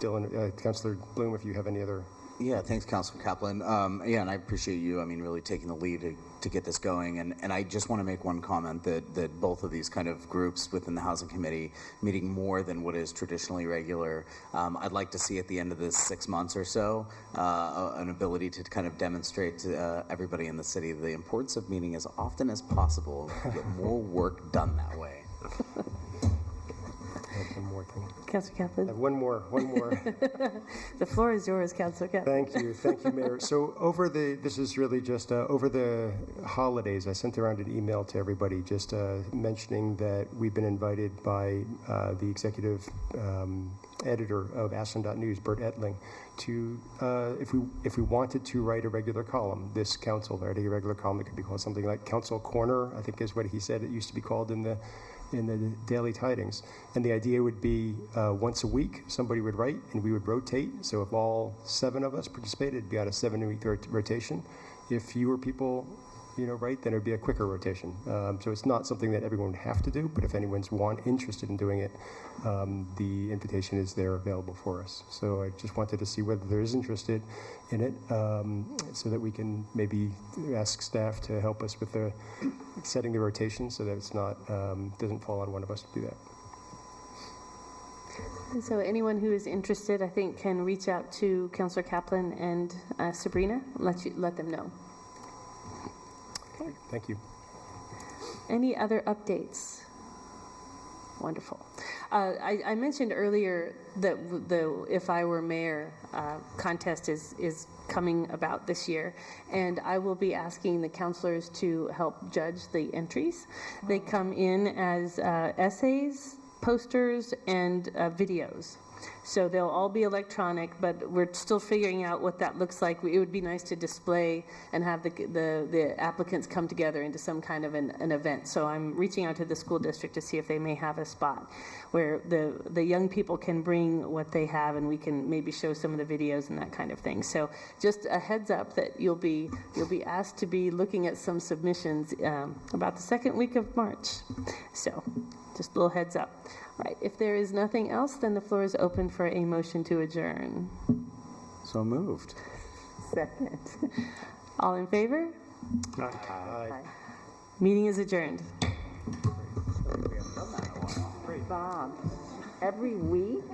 Dylan, Councilor Bloom, if you have any other. Yeah, thanks, Councilor Kaplan. And I appreciate you, really taking the lead to get this going. And I just want to make one comment that both of these kind of groups within the Housing Committee meeting more than what is traditionally regular. I'd like to see at the end of this 6 months or so an ability to kind of demonstrate to everybody in the city the importance of meeting as often as possible and get more work done that way. One more thing. Councilor Kaplan. One more. The floor is yours, Councilor Kaplan. Thank you, Mayor. So this is really just over the holidays, I sent around an email to everybody just mentioning that we've been invited by the executive editor of Ashland.News, Bert Etling, to if we wanted to write a regular column, this council writing a regular column, it could be called something like Council Corner, I think is what he said it used to be called in the daily tidings. And the idea would be once a week somebody would write and we would rotate. So if all 7 of us participated, it'd be on a 7-week rotation. If fewer people write, then it'd be a quicker rotation. So it's not something that everyone would have to do, but if anyone's interested in doing it, the invitation is there available for us. So I just wanted to see whether there is interest in it, so that we can maybe ask staff to help us with the setting the rotation so that it's not doesn't fall on one of us to do that. And so anyone who is interested, I think, can reach out to Councilor Kaplan and Sabrina. Let them know. Thank you. Any other updates? Wonderful. I mentioned earlier that the If I Were Mayor contest is coming about this year, and I will be asking the councilors to help judge the entries. They come in as essays, posters, and videos. So they'll all be electronic, but we're still figuring out what that looks like. It would be nice to display and have the applicants come together into some kind of an event. So I'm reaching out to the school district to see if they may have a spot where the young people can bring what they have, and we can maybe show some of the videos and that kind of thing. So just a heads up that you'll be asked to be looking at some submissions about the second week of March. So just a little heads up. All right, if there is nothing else, then the floor is open for a motion to adjourn. So moved. Second. All in favor? Aye. Meeting is adjourned. Bob, every week?